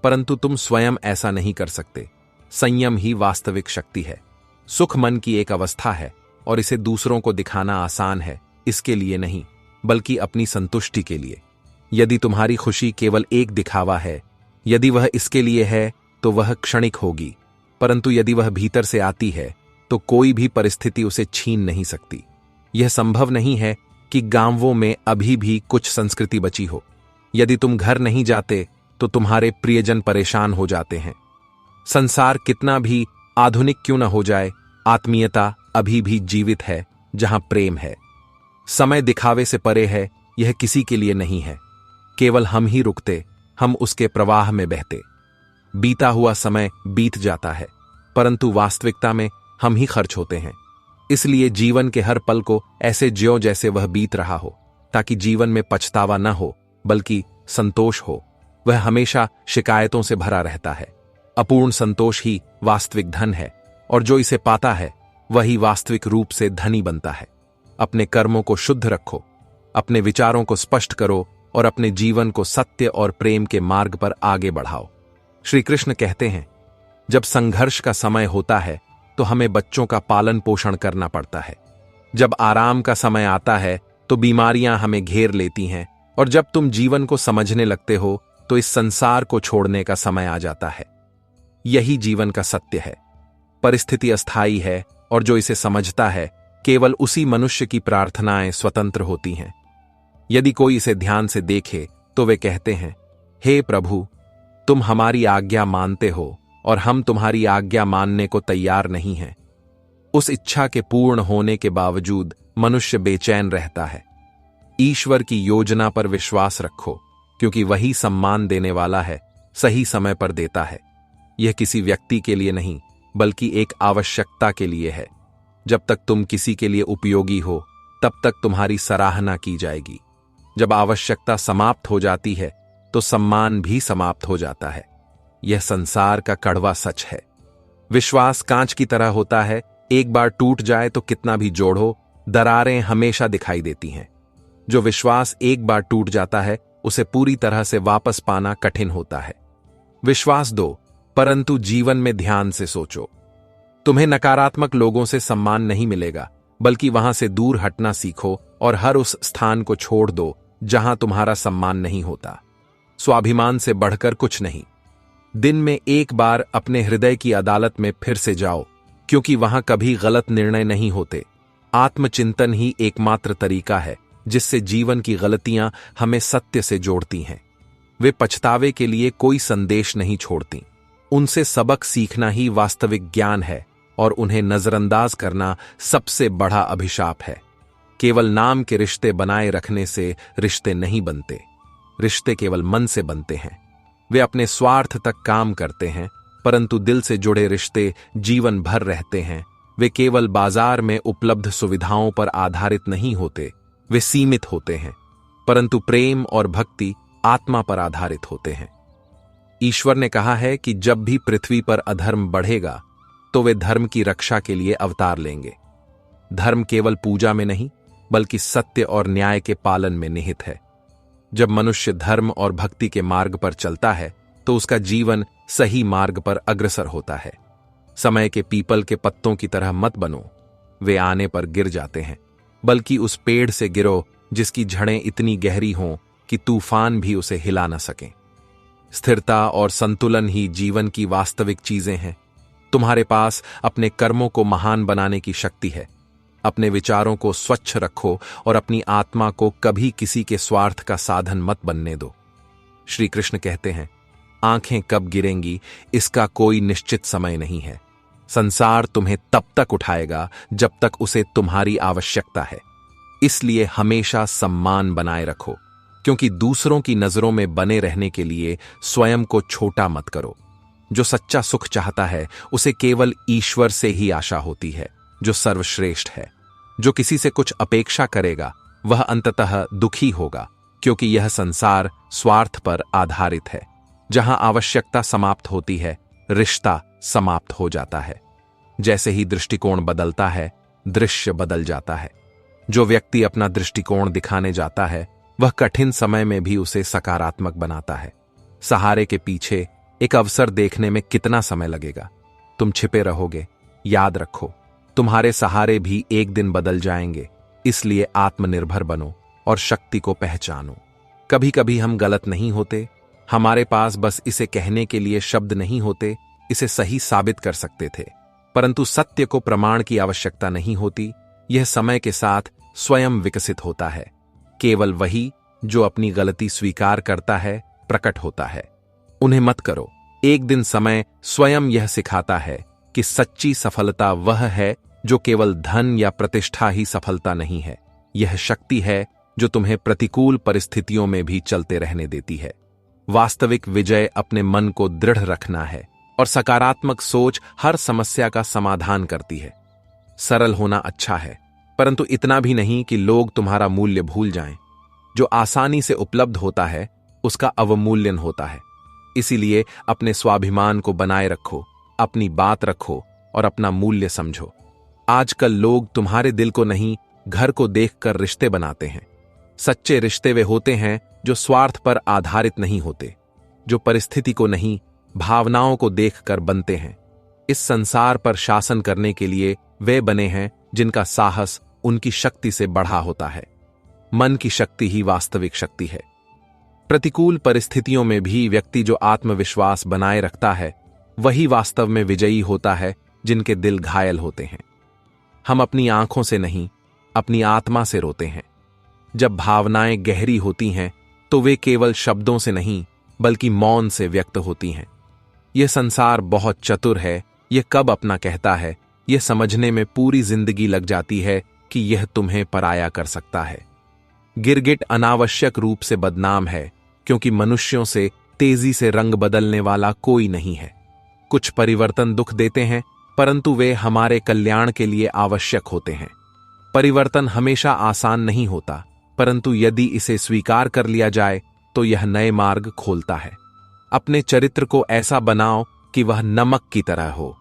परंतु तुम स्वयं ऐसा नहीं कर सकते, संयम ही वास्तविक शक्ति है। सुख मन की एक अवस्था है, और इसे दूसरों को दिखाना आसान है, इसके लिए नहीं बल्कि अपनी संतुष्टि के लिए। यदि तुम्हारी खुशी केवल एक दिखावा है, यदि वह इसके लिए है तो वह क्षणिक होगी, परंतु यदि वह भीतर से आती है तो कोई भी परिस्थिति उसे छीन नहीं सकती। यह संभव नहीं है कि गांवों में अभी भी कुछ संस्कृति बची हो। यदि तुम घर नहीं जाते तो तुम्हारे प्रियजन परेशान हो जाते हैं। संसार कितना भी आधुनिक क्यों न हो जाए, आत्मीयता अभी भी जीवित है जहां प्रेम है। समय दिखावे से परे है, यह किसी के लिए नहीं है। केवल हम ही रुकते, हम उसके प्रवाह में बहते। बीता हुआ समय बीत जाता है, परंतु वास्तविकता में हम ही खर्च होते हैं। इसलिए जीवन के हर पल को ऐसे ज्यो जैसे वह बीत रहा हो, ताकि जीवन में पछतावा न हो बल्कि संतोष हो। वह हमेशा शिकायतों से भरा रहता है। अपूर्ण संतोष ही वास्तविक धन है, और जो इसे पाता है वही वास्तविक रूप से धनी बनता है। अपने कर्मों को शुद्ध रखो, अपने विचारों को स्पष्ट करो और अपने जीवन को सत्य और प्रेम के मार्ग पर आगे बढ़ाओ। श्री कृष्ण कहते हैं, जब संघर्ष का समय होता है तो हमें बच्चों का पालन पोषण करना पड़ता है। जब आराम का समय आता है तो बीमारियां हमें घेर लेती हैं, और जब तुम जीवन को समझने लगते हो तो इस संसार को छोड़ने का समय आ जाता है। यही जीवन का सत्य है। परिस्थिति अस्थायी है, और जो इसे समझता है केवल उसी मनुष्य की प्रार्थनाएं स्वतंत्र होती हैं। यदि कोई इसे ध्यान से देखे तो वे कहते हैं, हे प्रभु, तुम हमारी आज्ञा मानते हो और हम तुम्हारी आज्ञा मानने को तैयार नहीं हैं। उस इच्छा के पूर्ण होने के बावजूद मनुष्य बेचैन रहता है। ईश्वर की योजना पर विश्वास रखो, क्योंकि वही सम्मान देने वाला है, सही समय पर देता है। यह किसी व्यक्ति के लिए नहीं बल्कि एक आवश्यकता के लिए है। जब तक तुम किसी के लिए उपयोगी हो तब तक तुम्हारी सराहना की जाएगी। जब आवश्यकता समाप्त हो जाती है तो सम्मान भी समाप्त हो जाता है। यह संसार का कड़वा सच है। विश्वास कांच की तरह होता है, एक बार टूट जाए तो कितना भी जोड़ो, दरारें हमेशा दिखाई देती हैं। जो विश्वास एक बार टूट जाता है उसे पूरी तरह से वापस पाना कठिन होता है। विश्वास दो, परंतु जीवन में ध्यान से सोचो। तुम्हें नकारात्मक लोगों से सम्मान नहीं मिलेगा, बल्कि वहां से दूर हटना सीखो और हर उस स्थान को छोड़ दो जहां तुम्हारा सम्मान नहीं होता। स्वाभिमान से बढ़कर कुछ नहीं। दिन में एक बार अपने हृदय की अदालत में फिर से जाओ, क्योंकि वहां कभी गलत निर्णय नहीं होते। आत्मचिंतन ही एकमात्र तरीका है जिससे जीवन की गलतियां हमें सत्य से जोड़ती हैं। वे पछतावे के लिए कोई संदेश नहीं छोड़ती। उनसे सबक सीखना ही वास्तविक ज्ञान है, और उन्हें नजरअंदाज करना सबसे बड़ा अभिशाप है। केवल नाम के रिश्ते बनाए रखने से रिश्ते नहीं बनते। रिश्ते केवल मन से बनते हैं। वे अपने स्वार्थ तक काम करते हैं, परंतु दिल से जुड़े रिश्ते जीवन भर रहते हैं। वे केवल बाजार में उपलब्ध सुविधाओं पर आधारित नहीं होते, वे सीमित होते हैं, परंतु प्रेम और भक्ति आत्मा पर आधारित होते हैं। ईश्वर ने कहा है कि जब भी पृथ्वी पर अधर्म बढ़ेगा तो वे धर्म की रक्षा के लिए अवतार लेंगे। धर्म केवल पूजा में नहीं बल्कि सत्य और न्याय के पालन में निहित है। जब मनुष्य धर्म और भक्ति के मार्ग पर चलता है तो उसका जीवन सही मार्ग पर अग्रसर होता है। समय के पीपल के पत्तों की तरह मत बनो, वे आने पर गिर जाते हैं, बल्कि उस पेड़ से गिरो जिसकी जड़ें इतनी गहरी हों कि तूफान भी उसे हिला न सकें। स्थिरता और संतुलन ही जीवन की वास्तविक चीजें हैं। तुम्हारे पास अपने कर्मों को महान बनाने की शक्ति है। अपने विचारों को स्वच्छ रखो और अपनी आत्मा को कभी किसी के स्वार्थ का साधन मत बनने दो। श्री कृष्ण कहते हैं, आंखें कब गिरेंगी इसका कोई निश्चित समय नहीं है। संसार तुम्हें तब तक उठाएगा जब तक उसे तुम्हारी आवश्यकता है। इसलिए हमेशा सम्मान बनाए रखो, क्योंकि दूसरों की नजरों में बने रहने के लिए स्वयं को छोटा मत करो। जो सच्चा सुख चाहता है उसे केवल ईश्वर से ही आशा होती है, जो सर्वश्रेष्ठ है। जो किसी से कुछ अपेक्षा करेगा वह अंततः दुखी होगा, क्योंकि यह संसार स्वार्थ पर आधारित है। जहां आवश्यकता समाप्त होती है, रिश्ता समाप्त हो जाता है। जैसे ही दृष्टिकोण बदलता है, दृश्य बदल जाता है। जो व्यक्ति अपना दृष्टिकोण दिखाने जाता है वह कठिन समय में भी उसे सकारात्मक बनाता है। सहारे के पीछे एक अवसर देखने में कितना समय लगेगा? तुम छिपे रहोगे। याद रखो, तुम्हारे सहारे भी एक दिन बदल जाएंगे। इसलिए आत्मनिर्भर बनो और शक्ति को पहचानो। कभी कभी हम गलत नहीं होते, हमारे पास बस इसे कहने के लिए शब्द नहीं होते, इसे सही साबित कर सकते थे। परंतु सत्य को प्रमाण की आवश्यकता नहीं होती, यह समय के साथ स्वयं विकसित होता है। केवल वही जो अपनी गलती स्वीकार करता है प्रकट होता है। उन्हें मत करो। एक दिन समय स्वयं यह सिखाता है कि सच्ची सफलता वह है जो केवल धन या प्रतिष्ठा ही सफलता नहीं है। यह शक्ति है जो तुम्हें प्रतिकूल परिस्थितियों में भी चलते रहने देती है। वास्तविक विजय अपने मन को दृढ़ रखना है और सकारात्मक सोच हर समस्या का समाधान करती है। सरल होना अच्छा है, परंतु इतना भी नहीं कि लोग तुम्हारा मूल्य भूल जाएं। जो आसानी से उपलब्ध होता है उसका अवमूल्यन होता है। इसीलिए अपने स्वाभिमान को बनाए रखो, अपनी बात रखो और अपना मूल्य समझो। आजकल लोग तुम्हारे दिल को नहीं, घर को देखकर रिश्ते बनाते हैं। सच्चे रिश्ते वे होते हैं जो स्वार्थ पर आधारित नहीं होते, जो परिस्थिति को नहीं, भावनाओं को देखकर बनते हैं। इस संसार पर शासन करने के लिए वे बने हैं जिनका साहस उनकी शक्ति से बढ़ा होता है। मन की शक्ति ही वास्तविक शक्ति है। प्रतिकूल परिस्थितियों में भी व्यक्ति जो आत्मविश्वास बनाए रखता है वही वास्तव में विजयी होता है, जिनके दिल घायल होते हैं। हम अपनी आंखों से नहीं, अपनी आत्मा से रोते हैं। जब भावनाएं गहरी होती हैं तो वे केवल शब्दों से नहीं बल्कि मौन से व्यक्त होती हैं। यह संसार बहुत चतुर है, यह कब अपना कहता है, यह समझने में पूरी जिंदगी लग जाती है कि यह तुम्हें पराया कर सकता है। गिरगिट अनावश्यक रूप से बदनाम है, क्योंकि मनुष्यों से तेजी से रंग बदलने वाला कोई नहीं है। कुछ परिवर्तन दुख देते हैं, परंतु वे हमारे कल्याण के लिए आवश्यक होते हैं। परिवर्तन हमेशा आसान नहीं होता, परंतु यदि इसे स्वीकार कर लिया जाए तो यह नए मार्ग खोलता है। अपने चरित्र को ऐसा बनाओ कि वह नमक की तरह हो।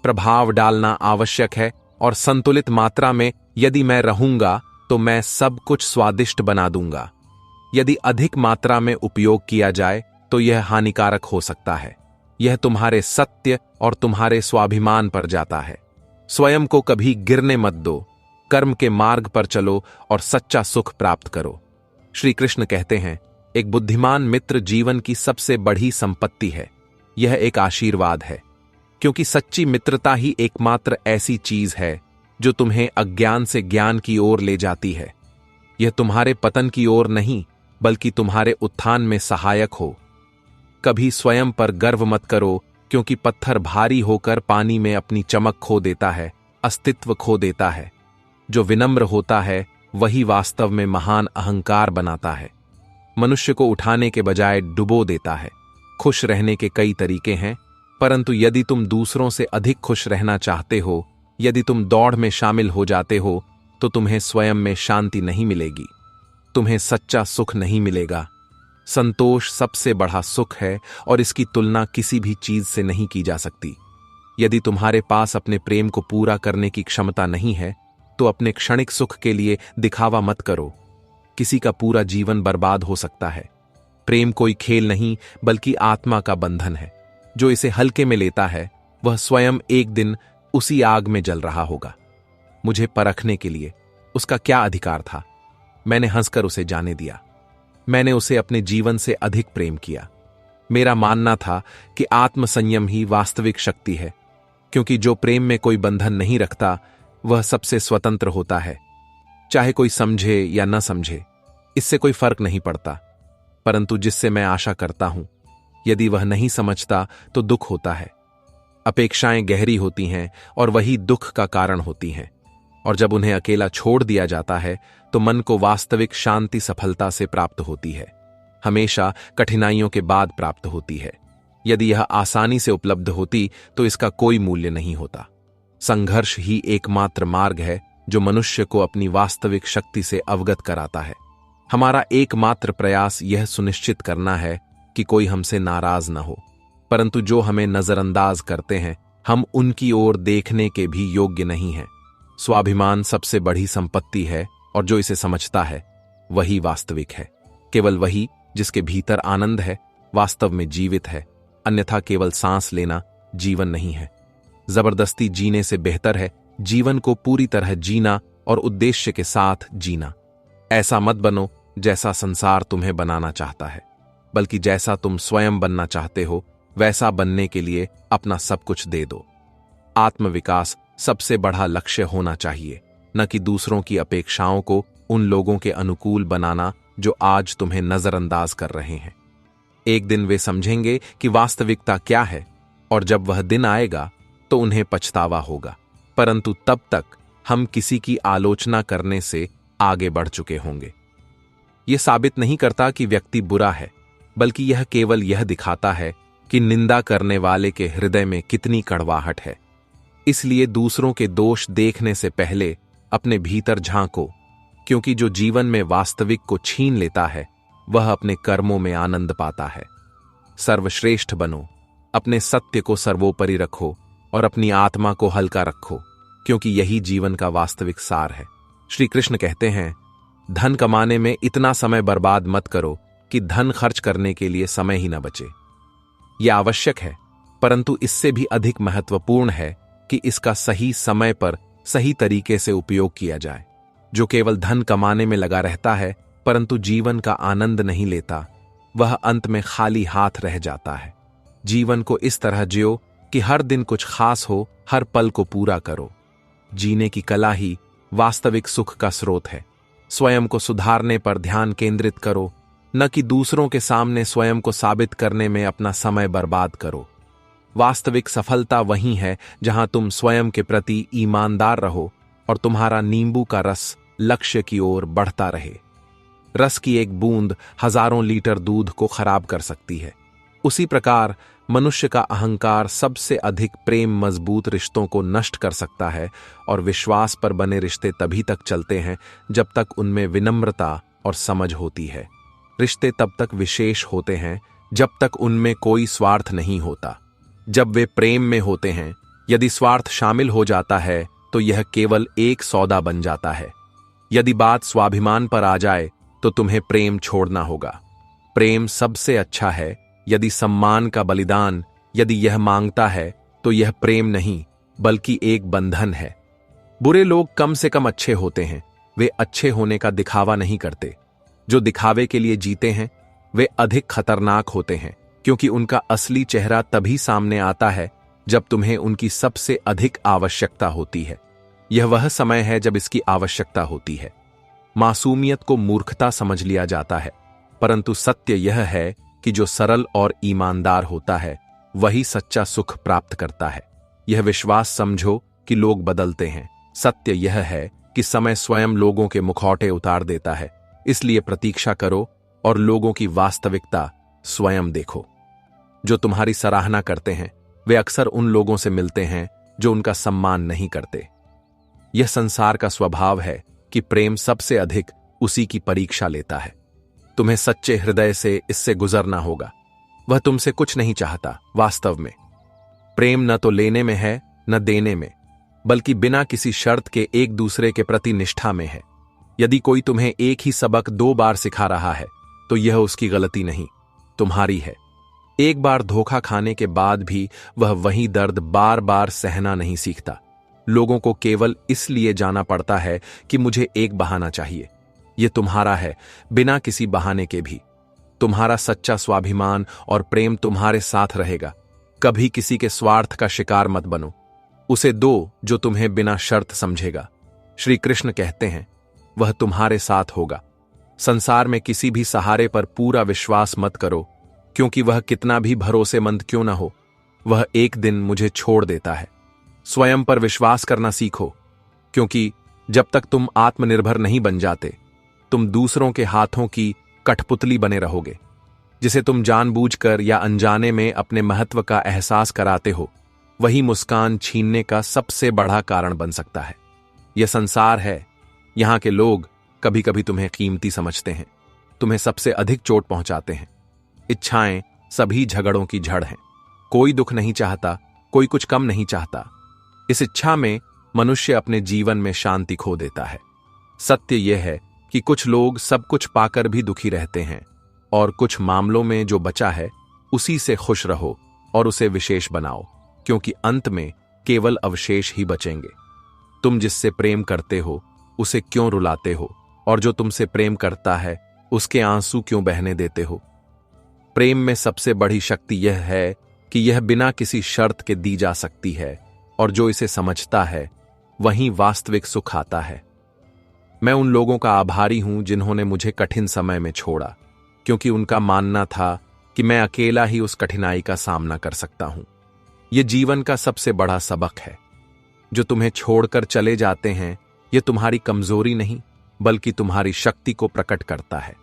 प्रभाव डालना आवश्यक है और संतुलित मात्रा में। यदि मैं रहूंगा तो मैं सब कुछ स्वादिष्ट बना दूंगा। यदि अधिक मात्रा में उपयोग किया जाए तो यह हानिकारक हो सकता है। यह तुम्हारे सत्य और तुम्हारे स्वाभिमान पर जाता है। स्वयं को कभी गिरने मत दो। कर्म के मार्ग पर चलो और सच्चा सुख प्राप्त करो। श्री कृष्ण कहते हैं, एक बुद्धिमान मित्र जीवन की सबसे बड़ी संपत्ति है। यह एक आशीर्वाद है, क्योंकि सच्ची मित्रता ही एकमात्र ऐसी चीज है जो तुम्हें अज्ञान से ज्ञान की ओर ले जाती है। यह तुम्हारे पतन की ओर नहीं बल्कि तुम्हारे उत्थान में सहायक हो। कभी स्वयं पर गर्व मत करो, क्योंकि पत्थर भारी होकर पानी में अपनी चमक खो देता है, अस्तित्व खो देता है। जो विनम्र होता है वही वास्तव में महान अहंकार बनाता है। मनुष्य को उठाने के बजाय डुबो देता है। खुश रहने के कई तरीके हैं, परंतु यदि तुम दूसरों से अधिक खुश रहना चाहते हो, यदि तुम दौड़ में शामिल हो जाते हो, तो तुम्हें स्वयं में शांति नहीं मिलेगी, तुम्हें सच्चा सुख नहीं मिलेगा। संतोष सबसे बड़ा सुख है और इसकी तुलना किसी भी चीज से नहीं की जा सकती। यदि तुम्हारे पास अपने प्रेम को पूरा करने की क्षमता नहीं है तो अपने क्षणिक सुख के लिए दिखावा मत करो। किसी का पूरा जीवन बर्बाद हो सकता है। प्रेम कोई खेल नहीं बल्कि आत्मा का बंधन है। जो इसे हल्के में लेता है वह स्वयं एक दिन उसी आग में जल रहा होगा। मुझे परखने के लिए उसका क्या अधिकार था? मैंने हंसकर उसे जाने दिया। मैंने उसे अपने जीवन से अधिक प्रेम किया। मेरा मानना था कि आत्मसंयम ही वास्तविक शक्ति है, क्योंकि जो प्रेम में कोई बंधन नहीं रखता वह सबसे स्वतंत्र होता है। चाहे कोई समझे या न समझे, इससे कोई फर्क नहीं पड़ता। परंतु जिससे मैं आशा करता हूं, यदि वह नहीं समझता तो दुख होता है। अपेक्षाएं गहरी होती हैं और वही दुख का कारण होती हैं। और जब उन्हें अकेला छोड़ दिया जाता है तो मन को वास्तविक शांति सफलता से प्राप्त होती है। हमेशा कठिनाइयों के बाद प्राप्त होती है। यदि यह आसानी से उपलब्ध होती तो इसका कोई मूल्य नहीं होता। संघर्ष ही एकमात्र मार्ग है जो मनुष्य को अपनी वास्तविक शक्ति से अवगत कराता है। हमारा एकमात्र प्रयास यह सुनिश्चित करना है कि कोई हमसे नाराज न हो, परंतु जो हमें नजरअंदाज करते हैं हम उनकी ओर देखने के भी योग्य नहीं हैं। स्वाभिमान सबसे बड़ी संपत्ति है और जो इसे समझता है वही वास्तविक है। केवल वही जिसके भीतर आनंद है वास्तव में जीवित है, अन्यथा केवल सांस लेना जीवन नहीं है। जबरदस्ती जीने से बेहतर है जीवन को पूरी तरह जीना और उद्देश्य के साथ जीना। ऐसा मत बनो जैसा संसार तुम्हें बनाना चाहता है, बल्कि जैसा तुम स्वयं बनना चाहते हो वैसा बनने के लिए अपना सब कुछ दे दो। आत्मविकास सबसे बड़ा लक्ष्य होना चाहिए, न कि दूसरों की अपेक्षाओं को उन लोगों के अनुकूल बनाना जो आज तुम्हें नजरअंदाज कर रहे हैं। एक दिन वे समझेंगे कि वास्तविकता क्या है, और जब वह दिन आएगा तो उन्हें पछतावा होगा। परंतु तब तक हम किसी की आलोचना करने से आगे बढ़ चुके होंगे। यह साबित नहीं करता कि व्यक्ति बुरा है, बल्कि यह केवल यह दिखाता है कि निंदा करने वाले के हृदय में कितनी कड़वाहट है। इसलिए दूसरों के दोष देखने से पहले अपने भीतर झांको, क्योंकि जो जीवन में वास्तविक को छीन लेता है वह अपने कर्मों में आनंद पाता है। सर्वश्रेष्ठ बनो, अपने सत्य को सर्वोपरि रखो और अपनी आत्मा को हल्का रखो, क्योंकि यही जीवन का वास्तविक सार है। श्री कृष्ण कहते हैं, धन कमाने में इतना समय बर्बाद मत करो कि धन खर्च करने के लिए समय ही न बचे। यह आवश्यक है, परंतु इससे भी अधिक महत्वपूर्ण है कि इसका सही समय पर सही तरीके से उपयोग किया जाए। जो केवल धन कमाने में लगा रहता है परंतु जीवन का आनंद नहीं लेता, वह अंत में खाली हाथ रह जाता है। जीवन को इस तरह जियो कि हर दिन कुछ खास हो, हर पल को पूरा करो। जीने की कला ही वास्तविक सुख का स्रोत है। स्वयं को सुधारने पर ध्यान केंद्रित करो, न कि दूसरों के सामने स्वयं को साबित करने में अपना समय बर्बाद करो। वास्तविक सफलता वही है जहां तुम स्वयं के प्रति ईमानदार रहो और तुम्हारा नींबू का रस लक्ष्य की ओर बढ़ता रहे। रस की एक बूंद हजारों लीटर दूध को खराब कर सकती है। उसी प्रकार मनुष्य का अहंकार सबसे अधिक प्रेम मजबूत रिश्तों को नष्ट कर सकता है, और विश्वास पर बने रिश्ते तभी तक चलते हैं जब तक उनमें विनम्रता और समझ होती है। रिश्ते तब तक विशेष होते हैं जब तक उनमें कोई स्वार्थ नहीं होता। जब वे प्रेम में होते हैं, यदि स्वार्थ शामिल हो जाता है तो यह केवल एक सौदा बन जाता है। यदि बात स्वाभिमान पर आ जाए तो तुम्हें प्रेम छोड़ना होगा। प्रेम सबसे अच्छा है। यदि सम्मान का बलिदान यदि यह मांगता है तो यह प्रेम नहीं बल्कि एक बंधन है। बुरे लोग कम से कम अच्छे होते हैं, वे अच्छे होने का दिखावा नहीं करते। जो दिखावे के लिए जीते हैं वे अधिक खतरनाक होते हैं, क्योंकि उनका असली चेहरा तभी सामने आता है जब तुम्हें उनकी सबसे अधिक आवश्यकता होती है। यह वह समय है जब इसकी आवश्यकता होती है। मासूमियत को मूर्खता समझ लिया जाता है, परंतु सत्य यह है कि जो सरल और ईमानदार होता है वही सच्चा सुख प्राप्त करता है। यह विश्वास समझो कि लोग बदलते हैं। सत्य यह है कि समय स्वयं लोगों के मुखौटे उतार देता है। इसलिए प्रतीक्षा करो और लोगों की वास्तविकता स्वयं देखो। जो तुम्हारी सराहना करते हैं वे अक्सर उन लोगों से मिलते हैं जो उनका सम्मान नहीं करते। यह संसार का स्वभाव है कि प्रेम सबसे अधिक उसी की परीक्षा लेता है। तुम्हें सच्चे हृदय से इससे गुजरना होगा। वह तुमसे कुछ नहीं चाहता। वास्तव में प्रेम न तो लेने में है न देने में, बल्कि बिना किसी शर्त के एक दूसरे के प्रति निष्ठा में है। यदि कोई तुम्हें एक ही सबक 2 बार सिखा रहा है तो यह उसकी गलती नहीं, तुम्हारी है। एक बार धोखा खाने के बाद भी वह वही दर्द बार बार सहना नहीं सीखता। लोगों को केवल इसलिए जाना पड़ता है कि मुझे एक बहाना चाहिए। यह तुम्हारा है, बिना किसी बहाने के भी। तुम्हारा सच्चा स्वाभिमान और प्रेम तुम्हारे साथ रहेगा। कभी किसी के स्वार्थ का शिकार मत बनो। उसे दो जो तुम्हें बिना शर्त समझेगा। श्री कृष्ण कहते हैं, वह तुम्हारे साथ होगा। संसार में किसी भी सहारे पर पूरा विश्वास मत करो, क्योंकि वह कितना भी भरोसेमंद क्यों न हो, वह एक दिन मुझे छोड़ देता है। स्वयं पर विश्वास करना सीखो, क्योंकि जब तक तुम आत्मनिर्भर नहीं बन जाते तुम दूसरों के हाथों की कठपुतली बने रहोगे। जिसे तुम जानबूझकर या अनजाने में अपने महत्व का एहसास कराते हो, वही मुस्कान छीनने का सबसे बड़ा कारण बन सकता है। यह संसार है, यहां के लोग कभी कभी तुम्हें कीमती समझते हैं, तुम्हें सबसे अधिक चोट पहुंचाते हैं। इच्छाएं सभी झगड़ों की जड़ हैं। कोई दुख नहीं चाहता, कोई कुछ कम नहीं चाहता। इस इच्छा में मनुष्य अपने जीवन में शांति खो देता है। सत्य यह है कि कुछ लोग सब कुछ पाकर भी दुखी रहते हैं, और कुछ मामलों में जो बचा है उसी से खुश रहो और उसे विशेष बनाओ, क्योंकि अंत में केवल अवशेष ही बचेंगे। तुम जिससे प्रेम करते हो उसे क्यों रुलाते हो, और जो तुमसे प्रेम करता है उसके आंसू क्यों बहने देते हो? प्रेम में सबसे बड़ी शक्ति यह है कि यह बिना किसी शर्त के दी जा सकती है, और जो इसे समझता है वहीं वास्तविक सुख आता है। मैं उन लोगों का आभारी हूं जिन्होंने मुझे कठिन समय में छोड़ा, क्योंकि उनका मानना था कि मैं अकेला ही उस कठिनाई का सामना कर सकता हूं। यह जीवन का सबसे बड़ा सबक है। जो तुम्हें छोड़कर चले जाते हैं यह तुम्हारी कमजोरी नहीं बल्कि तुम्हारी शक्ति को प्रकट करता है।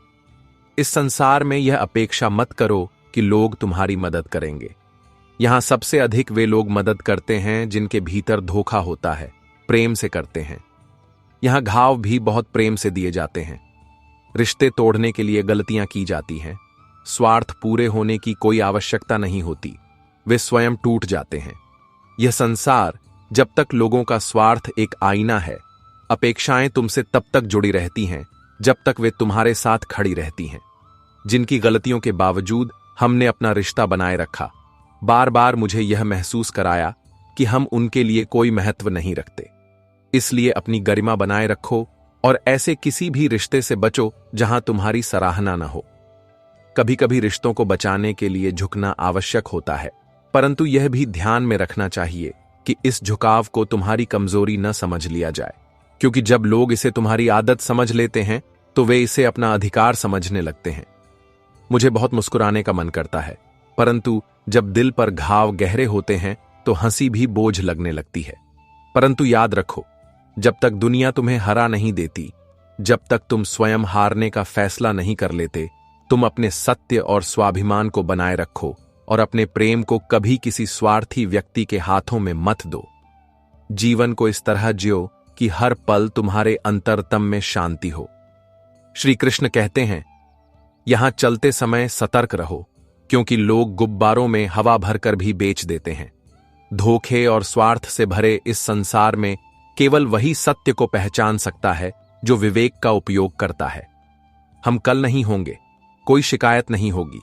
इस संसार में यह अपेक्षा मत करो कि लोग तुम्हारी मदद करेंगे। यहां सबसे अधिक वे लोग मदद करते हैं जिनके भीतर धोखा होता है, प्रेम से करते हैं। यहां घाव भी बहुत प्रेम से दिए जाते हैं। रिश्ते तोड़ने के लिए गलतियां की जाती हैं। स्वार्थ पूरे होने की कोई आवश्यकता नहीं होती, वे स्वयं टूट जाते हैं। यह संसार जब तक लोगों का स्वार्थ एक आईना है, अपेक्षाएं तुमसे तब तक जुड़ी रहती हैं जब तक वे तुम्हारे साथ खड़ी रहती हैं। जिनकी गलतियों के बावजूद हमने अपना रिश्ता बनाए रखा, बार बार मुझे यह महसूस कराया कि हम उनके लिए कोई महत्व नहीं रखते। इसलिए अपनी गरिमा बनाए रखो और ऐसे किसी भी रिश्ते से बचो जहां तुम्हारी सराहना न हो। कभी कभी रिश्तों को बचाने के लिए झुकना आवश्यक होता है, परंतु यह भी ध्यान में रखना चाहिए कि इस झुकाव को तुम्हारी कमजोरी न समझ लिया जाए, क्योंकि जब लोग इसे तुम्हारी आदत समझ लेते हैं तो वे इसे अपना अधिकार समझने लगते हैं। मुझे बहुत मुस्कुराने का मन करता है, परंतु जब दिल पर घाव गहरे होते हैं तो हंसी भी बोझ लगने लगती है। परंतु याद रखो, जब तक दुनिया तुम्हें हरा नहीं देती, जब तक तुम स्वयं हारने का फैसला नहीं कर लेते, तुम अपने सत्य और स्वाभिमान को बनाए रखो और अपने प्रेम को कभी किसी स्वार्थी व्यक्ति के हाथों में मत दो। जीवन को इस तरह जियो कि हर पल तुम्हारे अंतरतम में शांति हो। श्री कृष्ण कहते हैं, यहां चलते समय सतर्क रहो, क्योंकि लोग गुब्बारों में हवा भरकर भी बेच देते हैं। धोखे और स्वार्थ से भरे इस संसार में केवल वही सत्य को पहचान सकता है जो विवेक का उपयोग करता है। हम कल नहीं होंगे, कोई शिकायत नहीं होगी,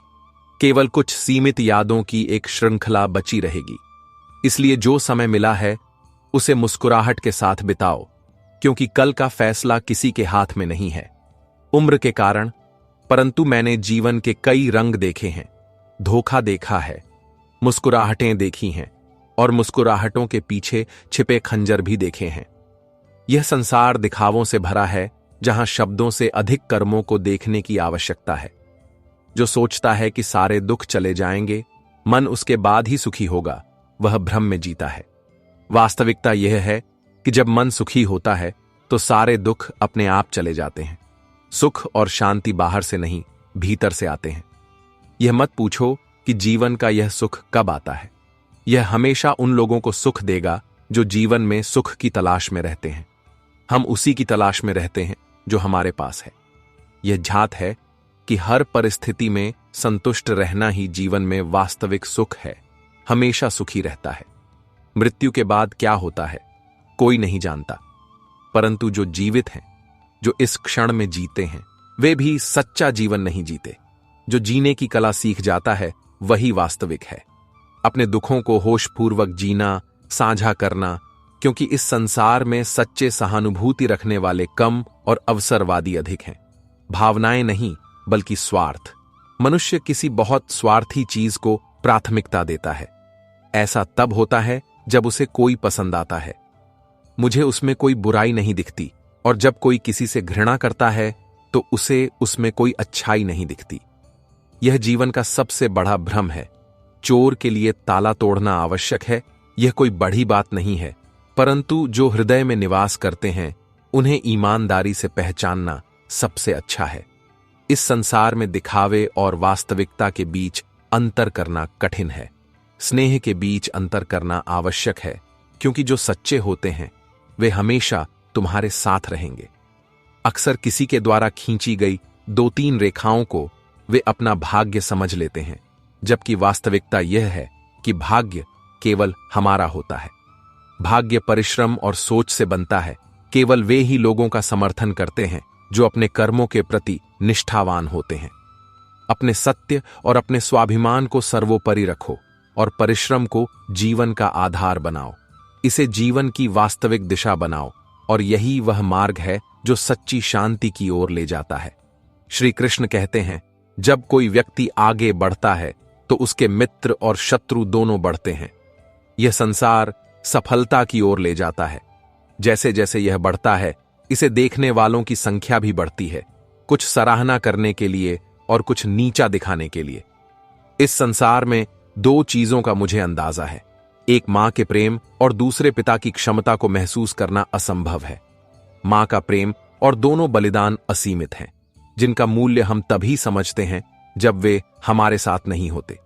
केवल कुछ सीमित यादों की एक श्रृंखला बची रहेगी। इसलिए जो समय मिला है उसे मुस्कुराहट के साथ बिताओ, क्योंकि कल का फैसला किसी के हाथ में नहीं है। उम्र के कारण, परंतु मैंने जीवन के कई रंग देखे हैं, धोखा देखा है, मुस्कुराहटें देखी हैं और मुस्कुराहटों के पीछे छिपे खंजर भी देखे हैं। यह संसार दिखावों से भरा है, जहां शब्दों से अधिक कर्मों को देखने की आवश्यकता है। जो सोचता है कि सारे दुख चले जाएंगे, मन उसके बाद ही सुखी होगा, वह भ्रम में जीता है। वास्तविकता यह है कि जब मन सुखी होता है तो सारे दुख अपने आप चले जाते हैं। सुख और शांति बाहर से नहीं, भीतर से आते हैं। यह मत पूछो कि जीवन का यह सुख कब आता है। यह हमेशा उन लोगों को सुख देगा जो जीवन में सुख की तलाश में रहते हैं। हम उसी की तलाश में रहते हैं जो हमारे पास है। यह झात है कि हर परिस्थिति में संतुष्ट रहना ही जीवन में वास्तविक सुख है। हमेशा सुखी रहता है। मृत्यु के बाद क्या होता है कोई नहीं जानता, परंतु जो जीवित हैं, जो इस क्षण में जीते हैं, वे भी सच्चा जीवन नहीं जीते। जो जीने की कला सीख जाता है वही वास्तविक है। अपने दुखों को होशपूर्वक जीना, साझा करना, क्योंकि इस संसार में सच्चे सहानुभूति रखने वाले कम और अवसरवादी अधिक हैं। भावनाएं नहीं, बल्कि स्वार्थ। मनुष्य किसी बहुत स्वार्थी चीज को प्राथमिकता देता है। ऐसा तब होता है जब उसे कोई पसंद आता है। मुझे उसमें कोई बुराई नहीं दिखती, और जब कोई किसी से घृणा करता है तो उसे उसमें कोई अच्छाई नहीं दिखती। यह जीवन का सबसे बड़ा भ्रम है। चोर के लिए ताला तोड़ना आवश्यक है, यह कोई बड़ी बात नहीं है, परंतु जो हृदय में निवास करते हैं उन्हें ईमानदारी से पहचानना सबसे अच्छा है। इस संसार में दिखावे और वास्तविकता के बीच अंतर करना कठिन है। स्नेह के बीच अंतर करना आवश्यक है, क्योंकि जो सच्चे होते हैं वे हमेशा तुम्हारे साथ रहेंगे। अक्सर किसी के द्वारा खींची गई 2-3 रेखाओं को वे अपना भाग्य समझ लेते हैं, जबकि वास्तविकता यह है कि भाग्य केवल हमारा होता है। भाग्य परिश्रम और सोच से बनता है। केवल वे ही लोगों का समर्थन करते हैं जो अपने कर्मों के प्रति निष्ठावान होते हैं। अपने सत्य और अपने स्वाभिमान को सर्वोपरि रखो और परिश्रम को जीवन का आधार बनाओ। इसे जीवन की वास्तविक दिशा बनाओ, और यही वह मार्ग है जो सच्ची शांति की ओर ले जाता है। श्री कृष्ण कहते हैं, जब कोई व्यक्ति आगे बढ़ता है तो उसके मित्र और शत्रु दोनों बढ़ते हैं। यह संसार सफलता की ओर ले जाता है। जैसे जैसे यह बढ़ता है, इसे देखने वालों की संख्या भी बढ़ती है, कुछ सराहना करने के लिए और कुछ नीचा दिखाने के लिए। इस संसार में 2 चीजों का मुझे अंदाजा है। एक मां के प्रेम और दूसरे पिता की क्षमता को महसूस करना असंभव है। मां का प्रेम और दोनों बलिदान असीमित हैं, जिनका मूल्य हम तभी समझते हैं जब वे हमारे साथ नहीं होते।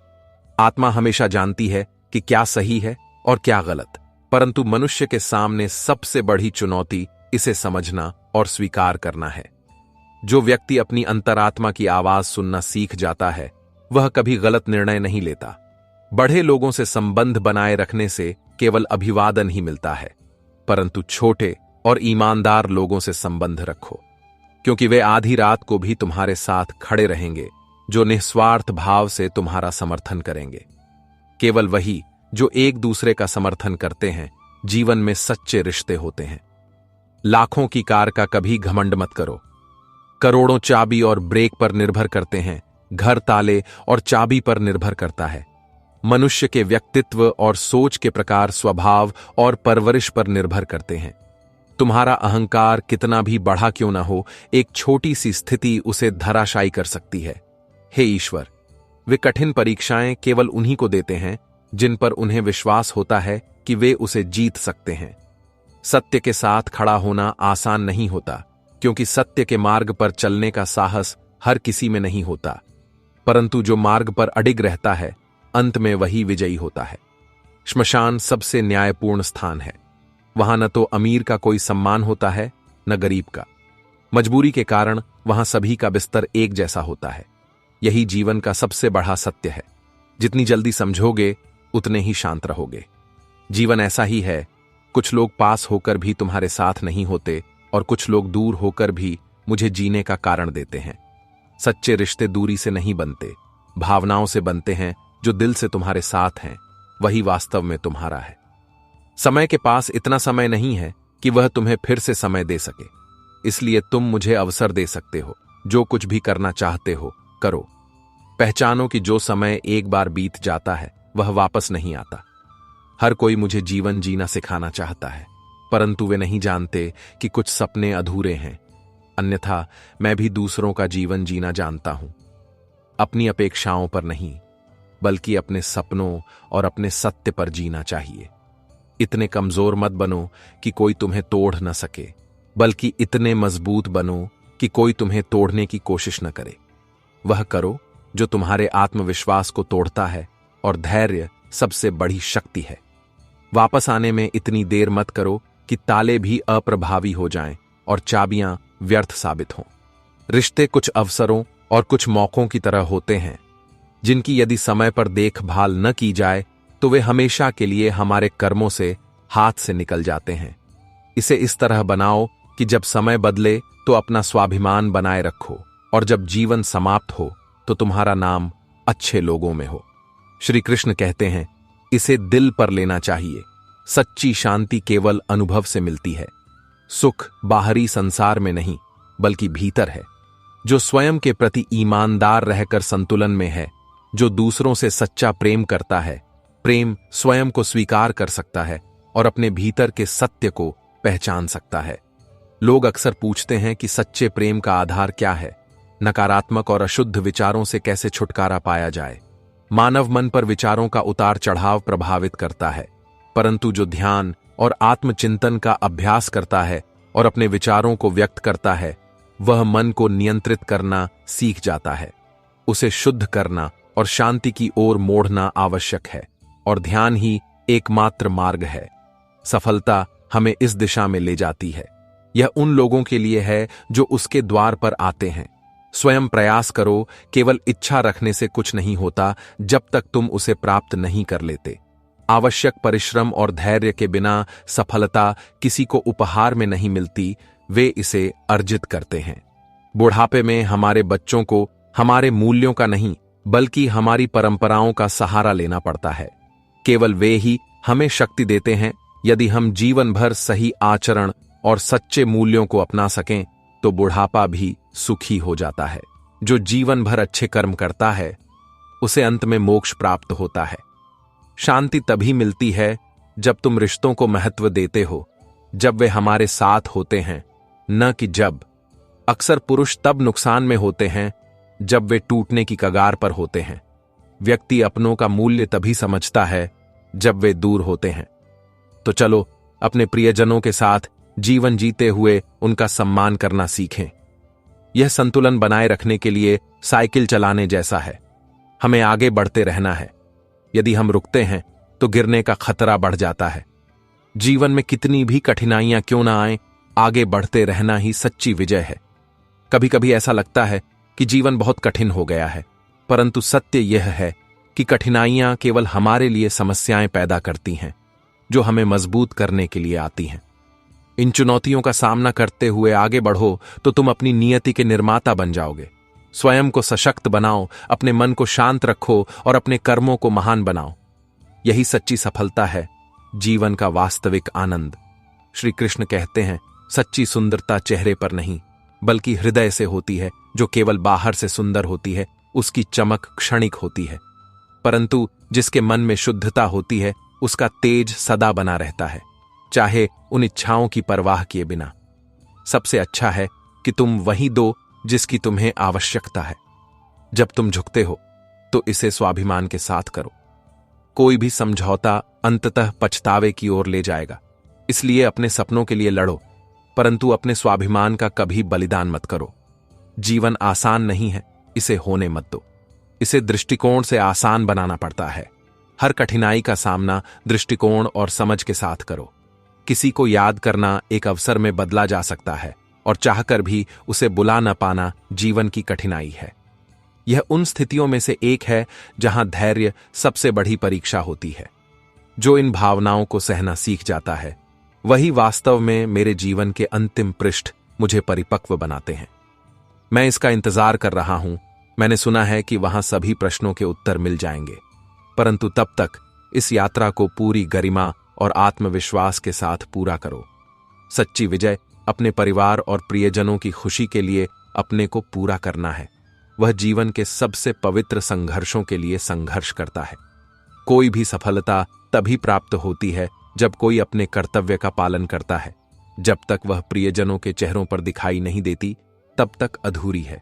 आत्मा हमेशा जानती है कि क्या सही है और क्या गलत, परंतु मनुष्य के सामने सबसे बड़ी चुनौती इसे समझना और स्वीकार करना है। जो व्यक्ति अपनी अंतरात्मा की आवाज सुनना सीख जाता है, वह कभी गलत निर्णय नहीं लेता। बड़े लोगों से संबंध बनाए रखने से केवल अभिवादन ही मिलता है, परंतु छोटे और ईमानदार लोगों से संबंध रखो, क्योंकि वे आधी रात को भी तुम्हारे साथ खड़े रहेंगे, जो निस्वार्थ भाव से तुम्हारा समर्थन करेंगे। केवल वही जो एक दूसरे का समर्थन करते हैं, जीवन में सच्चे रिश्ते होते हैं। लाखों की कार का कभी घमंड मत करो। करोड़ों चाबी और ब्रेक पर निर्भर करते हैं, घर ताले और चाबी पर निर्भर करता है। मनुष्य के व्यक्तित्व और सोच के प्रकार स्वभाव और परवरिश पर निर्भर करते हैं। तुम्हारा अहंकार कितना भी बढ़ा क्यों ना हो, एक छोटी सी स्थिति उसे धराशायी कर सकती है। हे ईश्वर, वे कठिन परीक्षाएं केवल उन्हीं को देते हैं जिन पर उन्हें विश्वास होता है कि वे उसे जीत सकते हैं। सत्य के साथ खड़ा होना आसान नहीं होता, क्योंकि सत्य के मार्ग पर चलने का साहस हर किसी में नहीं होता, परंतु जो मार्ग पर अडिग रहता है, अंत में वही विजयी होता है। श्मशान सबसे न्यायपूर्ण स्थान है। वहां न तो अमीर का कोई सम्मान होता है, न गरीब का। मजबूरी के कारण वहां सभी का बिस्तर एक जैसा होता है। यही जीवन का सबसे बड़ा सत्य है। जितनी जल्दी समझोगे, उतने ही शांत रहोगे। जीवन ऐसा ही है, कुछ लोग पास होकर भी तुम्हारे साथ नहीं होते और कुछ लोग दूर होकर भी मुझे जीने का कारण देते हैं। सच्चे रिश्ते दूरी से नहीं बनते, भावनाओं से बनते हैं। जो दिल से तुम्हारे साथ हैं, वही वास्तव में तुम्हारा है। समय के पास इतना समय नहीं है कि वह तुम्हें फिर से समय दे सके, इसलिए तुम मुझे अवसर दे सकते हो। जो कुछ भी करना चाहते हो, करो। पहचानो कि जो समय एक बार बीत जाता है, वह वापस नहीं आता। हर कोई मुझे जीवन जीना सिखाना चाहता है, परंतु वे नहीं जानते कि कुछ सपने अधूरे हैं। अन्यथा मैं भी दूसरों का जीवन जीना जानता हूं। अपनी अपेक्षाओं पर नहीं, बल्कि अपने सपनों और अपने सत्य पर जीना चाहिए। इतने कमजोर मत बनो कि कोई तुम्हें तोड़ न सके, बल्कि इतने मजबूत बनो कि कोई तुम्हें तोड़ने की कोशिश न करे। वह करो जो तुम्हारे आत्मविश्वास को तोड़ता है, और धैर्य सबसे बड़ी शक्ति है। वापस आने में इतनी देर मत करो कि ताले भी अप्रभावी हो जाएं और चाबियां व्यर्थ साबित हों। रिश्ते कुछ अवसरों और कुछ मौकों की तरह होते हैं, जिनकी यदि समय पर देखभाल न की जाए तो वे हमेशा के लिए हमारे कर्मों से हाथ से निकल जाते हैं। इसे इस तरह बनाओ कि जब समय बदले तो अपना स्वाभिमान बनाए रखो, और जब जीवन समाप्त हो तो तुम्हारा नाम अच्छे लोगों में हो। श्री कृष्ण कहते हैं, इसे दिल पर लेना चाहिए। सच्ची शांति केवल अनुभव से मिलती है। सुख बाहरी संसार में नहीं, बल्कि भीतर है। जो स्वयं के प्रति ईमानदार रहकर संतुलन में है, जो दूसरों से सच्चा प्रेम करता है, प्रेम स्वयं को स्वीकार कर सकता है और अपने भीतर के सत्य को पहचान सकता है। लोग अक्सर पूछते हैं कि सच्चे प्रेम का आधार क्या है, नकारात्मक और अशुद्ध विचारों से कैसे छुटकारा पाया जाए। मानव मन पर विचारों का उतार चढ़ाव प्रभावित करता है, परंतु जो ध्यान और आत्मचिंतन का अभ्यास करता है और अपने विचारों को व्यक्त करता है, वह मन को नियंत्रित करना सीख जाता है। उसे शुद्ध करना और शांति की ओर मोड़ना आवश्यक है, और ध्यान ही एकमात्र मार्ग है। सफलता हमें इस दिशा में ले जाती है। यह उन लोगों के लिए है जो उसके द्वार पर आते हैं। स्वयं प्रयास करो, केवल इच्छा रखने से कुछ नहीं होता जब तक तुम उसे प्राप्त नहीं कर लेते। आवश्यक परिश्रम और धैर्य के बिना सफलता किसी को उपहार में नहीं मिलती, वे इसे अर्जित करते हैं। बुढ़ापे में हमारे बच्चों को हमारे मूल्यों का नहीं, बल्कि हमारी परंपराओं का सहारा लेना पड़ता है। केवल वे ही हमें शक्ति देते हैं। यदि हम जीवन भर सही आचरण और सच्चे मूल्यों को अपना सकें, तो बुढ़ापा भी सुखी हो जाता है। जो जीवन भर अच्छे कर्म करता है, उसे अंत में मोक्ष प्राप्त होता है। शांति तभी मिलती है जब तुम रिश्तों को महत्व देते हो, जब वे हमारे साथ होते हैं, न कि जब। अक्सर पुरुष तब नुकसान में होते हैं जब वे टूटने की कगार पर होते हैं। व्यक्ति अपनों का मूल्य तभी समझता है जब वे दूर होते हैं। तो चलो अपने प्रियजनों के साथ जीवन जीते हुए उनका सम्मान करना सीखें। यह संतुलन बनाए रखने के लिए साइकिल चलाने जैसा है। हमें आगे बढ़ते रहना है। यदि हम रुकते हैं तो गिरने का खतरा बढ़ जाता है। जीवन में कितनी भी कठिनाइयां क्यों ना आए, आगे बढ़ते रहना ही सच्ची विजय है। कभी कभी ऐसा लगता है कि जीवन बहुत कठिन हो गया है, परंतु सत्य यह है कि कठिनाइयां केवल हमारे लिए समस्याएं पैदा करती हैं, जो हमें मजबूत करने के लिए आती हैं। इन चुनौतियों का सामना करते हुए आगे बढ़ो तो तुम अपनी नियति के निर्माता बन जाओगे। स्वयं को सशक्त बनाओ, अपने मन को शांत रखो और अपने कर्मों को महान बनाओ। यही सच्ची सफलता है, जीवन का वास्तविक आनंद। श्री कृष्ण कहते हैं, सच्ची सुंदरता चेहरे पर नहीं बल्कि हृदय से होती है। जो केवल बाहर से सुंदर होती है उसकी चमक क्षणिक होती है, परंतु जिसके मन में शुद्धता होती है उसका तेज सदा बना रहता है, चाहे उन इच्छाओं की परवाह किए बिना। सबसे अच्छा है कि तुम वही दो जिसकी तुम्हें आवश्यकता है। जब तुम झुकते हो तो इसे स्वाभिमान के साथ करो। कोई भी समझौता अंततः पछतावे की ओर ले जाएगा। इसलिए अपने सपनों के लिए लड़ो, परंतु अपने स्वाभिमान का कभी बलिदान मत करो। जीवन आसान नहीं है, इसे होने मत दो। इसे दृष्टिकोण से आसान बनाना पड़ता है। हर कठिनाई का सामना दृष्टिकोण और समझ के साथ करो। किसी को याद करना एक अवसर में बदला जा सकता है, और चाहकर भी उसे बुला न पाना जीवन की कठिनाई है। यह उन स्थितियों में से एक है जहां धैर्य सबसे बड़ी परीक्षा होती है। जो इन भावनाओं को सहना सीख जाता है वही वास्तव में मेरे जीवन के अंतिम पृष्ठ मुझे परिपक्व बनाते हैं। मैं इसका इंतजार कर रहा हूं। मैंने सुना है कि वहां सभी प्रश्नों के उत्तर मिल जाएंगे, परंतु तब तक इस यात्रा को पूरी गरिमा और आत्मविश्वास के साथ पूरा करो। सच्ची विजय अपने परिवार और प्रियजनों की खुशी के लिए अपने को पूरा करना है। वह जीवन के सबसे पवित्र संघर्षों के लिए संघर्ष करता है। कोई भी सफलता तभी प्राप्त होती है जब कोई अपने कर्तव्य का पालन करता है। जब तक वह प्रियजनों के चेहरों पर दिखाई नहीं देती, तब तक अधूरी है।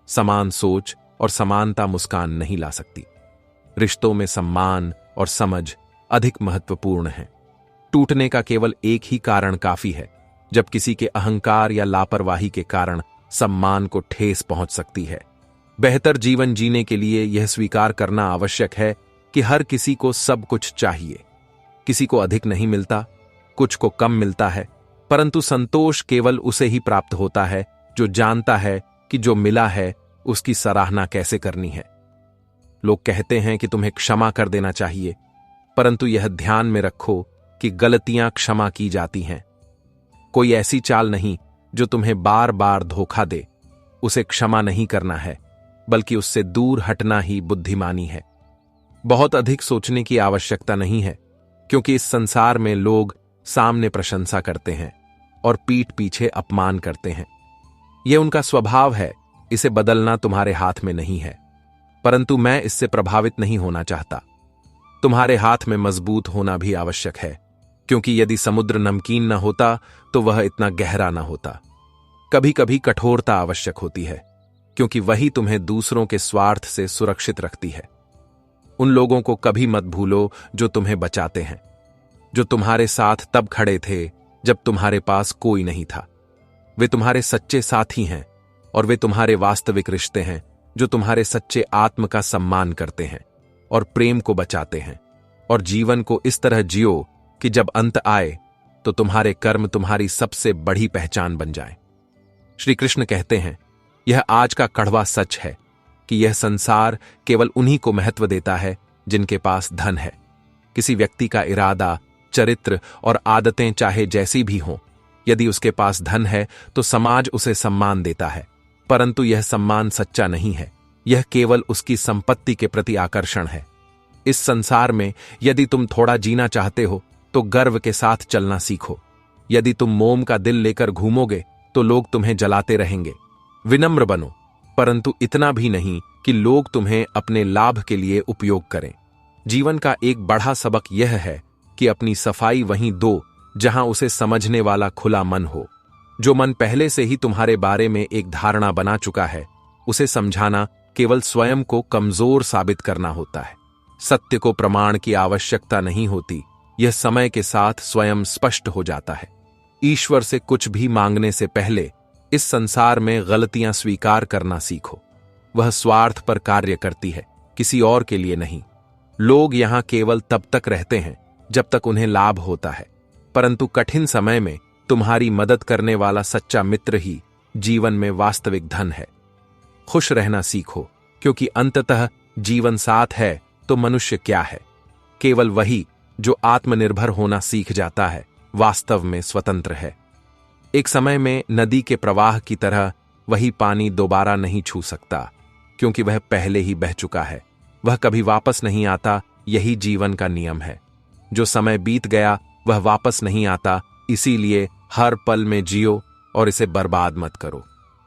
समान सोच और समानता मुस्कान नहीं ला सकती। रिश्तों में सम्मान और समझ अधिक महत्वपूर्ण है। टूटने का केवल एक ही कारण काफी है, जब किसी के अहंकार या लापरवाही के कारण सम्मान को ठेस पहुंच सकती है। बेहतर जीवन जीने के लिए यह स्वीकार करना आवश्यक है कि हर किसी को सब कुछ चाहिए। किसी को अधिक नहीं मिलता, कुछ को कम मिलता है, परंतु संतोष केवल उसे ही प्राप्त होता है जो जानता है कि जो मिला है उसकी सराहना कैसे करनी है। लोग कहते हैं कि तुम्हें क्षमा कर देना चाहिए, परंतु यह ध्यान में रखो कि गलतियां क्षमा की जाती हैं। कोई ऐसी चाल नहीं जो तुम्हें बार बार धोखा दे। उसे क्षमा नहीं करना है, बल्कि उससे दूर हटना ही बुद्धिमानी है। बहुत अधिक सोचने की आवश्यकता नहीं है, क्योंकि इस संसार में लोग सामने प्रशंसा करते हैं और पीठ पीछे अपमान करते हैं। यह उनका स्वभाव है, इसे बदलना तुम्हारे हाथ में नहीं है। परंतु मैं इससे प्रभावित नहीं होना चाहता। तुम्हारे हाथ में मजबूत होना भी आवश्यक है, क्योंकि यदि समुद्र नमकीन न होता तो वह इतना गहरा न होता। कभी कभी कठोरता आवश्यक होती है, क्योंकि वही तुम्हें दूसरों के स्वार्थ से सुरक्षित रखती है। उन लोगों को कभी मत भूलो जो तुम्हें बचाते हैं, जो तुम्हारे साथ तब खड़े थे जब तुम्हारे पास कोई नहीं था। वे तुम्हारे सच्चे साथी हैं, और वे तुम्हारे वास्तविक रिश्ते हैं जो तुम्हारे सच्चे आत्म का सम्मान करते हैं और प्रेम को बचाते हैं। और जीवन को इस तरह जियो कि जब अंत आए तो तुम्हारे कर्म तुम्हारी सबसे बड़ी पहचान बन जाएं। श्री कृष्ण कहते हैं, यह आज का कड़वा सच है कि यह संसार केवल उन्हीं को महत्व देता है जिनके पास धन है। किसी व्यक्ति का इरादा, चरित्र और आदतें चाहे जैसी भी हों, यदि उसके पास धन है तो समाज उसे सम्मान देता है, परंतु यह सम्मान सच्चा नहीं है। यह केवल उसकी संपत्ति के प्रति आकर्षण है। इस संसार में यदि तुम थोड़ा जीना चाहते हो तो गर्व के साथ चलना सीखो। यदि तुम मोम का दिल लेकर घूमोगे तो लोग तुम्हें जलाते रहेंगे। विनम्र बनो, परंतु इतना भी नहीं कि लोग तुम्हें अपने लाभ के लिए उपयोग करें। जीवन का एक बड़ा सबक यह है कि अपनी सफाई वहीं दो जहां उसे समझने वाला खुला मन हो। जो मन पहले से ही तुम्हारे बारे में एक धारणा बना चुका है, उसे समझाना केवल स्वयं को कमजोर साबित करना होता है। सत्य को प्रमाण की आवश्यकता नहीं होती, यह समय के साथ स्वयं स्पष्ट हो जाता है। ईश्वर से कुछ भी मांगने से पहले इस संसार में गलतियां स्वीकार करना सीखो। वह स्वार्थ पर कार्य करती है, किसी और के लिए नहीं। लोग यहां केवल तब तक रहते हैं जब तक उन्हें लाभ होता है, परंतु कठिन समय में तुम्हारी मदद करने वाला सच्चा मित्र ही जीवन में वास्तविक धन है। खुश रहना सीखो, क्योंकि अंततः जीवन साथ है तो मनुष्य क्या है। केवल वही जो आत्मनिर्भर होना सीख जाता है वास्तव में स्वतंत्र है। एक समय में नदी के प्रवाह की तरह वही पानी दोबारा नहीं छू सकता, क्योंकि वह पहले ही बह चुका है। वह कभी वापस नहीं आता, यही जीवन का नियम है। जो समय बीत गया वह वापस नहीं आता, इसीलिए हर पल में जियो और इसे बर्बाद मत करो।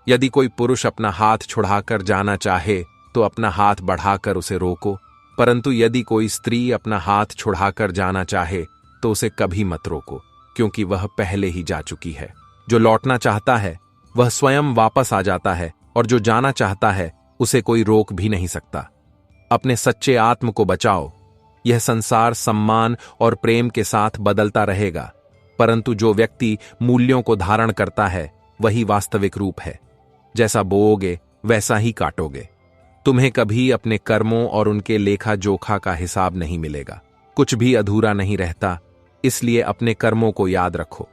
यदि कोई पुरुष अपना हाथ छुड़ाकर जाना चाहे तो अपना हाथ बढ़ाकर उसे रोको, परंतु यदि कोई स्त्री अपना हाथ छुड़ाकर जाना चाहे तो उसे कभी मत रोको, क्योंकि वह पहले ही जा चुकी है। जो लौटना चाहता है वह स्वयं वापस आ जाता है, और जो जाना चाहता है उसे कोई रोक भी नहीं सकता। अपने सच्चे आत्म को बचाओ। यह संसार सम्मान और प्रेम के साथ बदलता रहेगा, परंतु जो व्यक्ति मूल्यों को धारण करता है वही वास्तविक रूप है। जैसा बोओगे वैसा ही काटोगे। तुम्हें कभी अपने कर्मों और उनके लेखा जोखा का हिसाब नहीं मिलेगा। कुछ भी अधूरा नहीं रहता, इसलिए अपने कर्मों को याद रखो।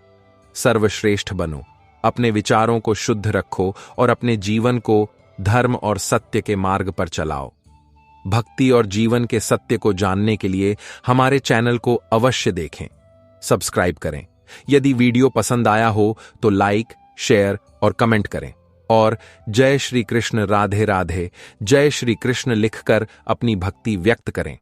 सर्वश्रेष्ठ बनो, अपने विचारों को शुद्ध रखो और अपने जीवन को धर्म और सत्य के मार्ग पर चलाओ। भक्ति और जीवन के सत्य को जानने के लिए हमारे चैनल को अवश्य देखें, सब्सक्राइब करें। यदि वीडियो पसंद आया हो तो लाइक, शेयर और कमेंट करें, और जय श्री कृष्ण, राधे राधे, जय श्री कृष्ण लिखकर अपनी भक्ति व्यक्त करें।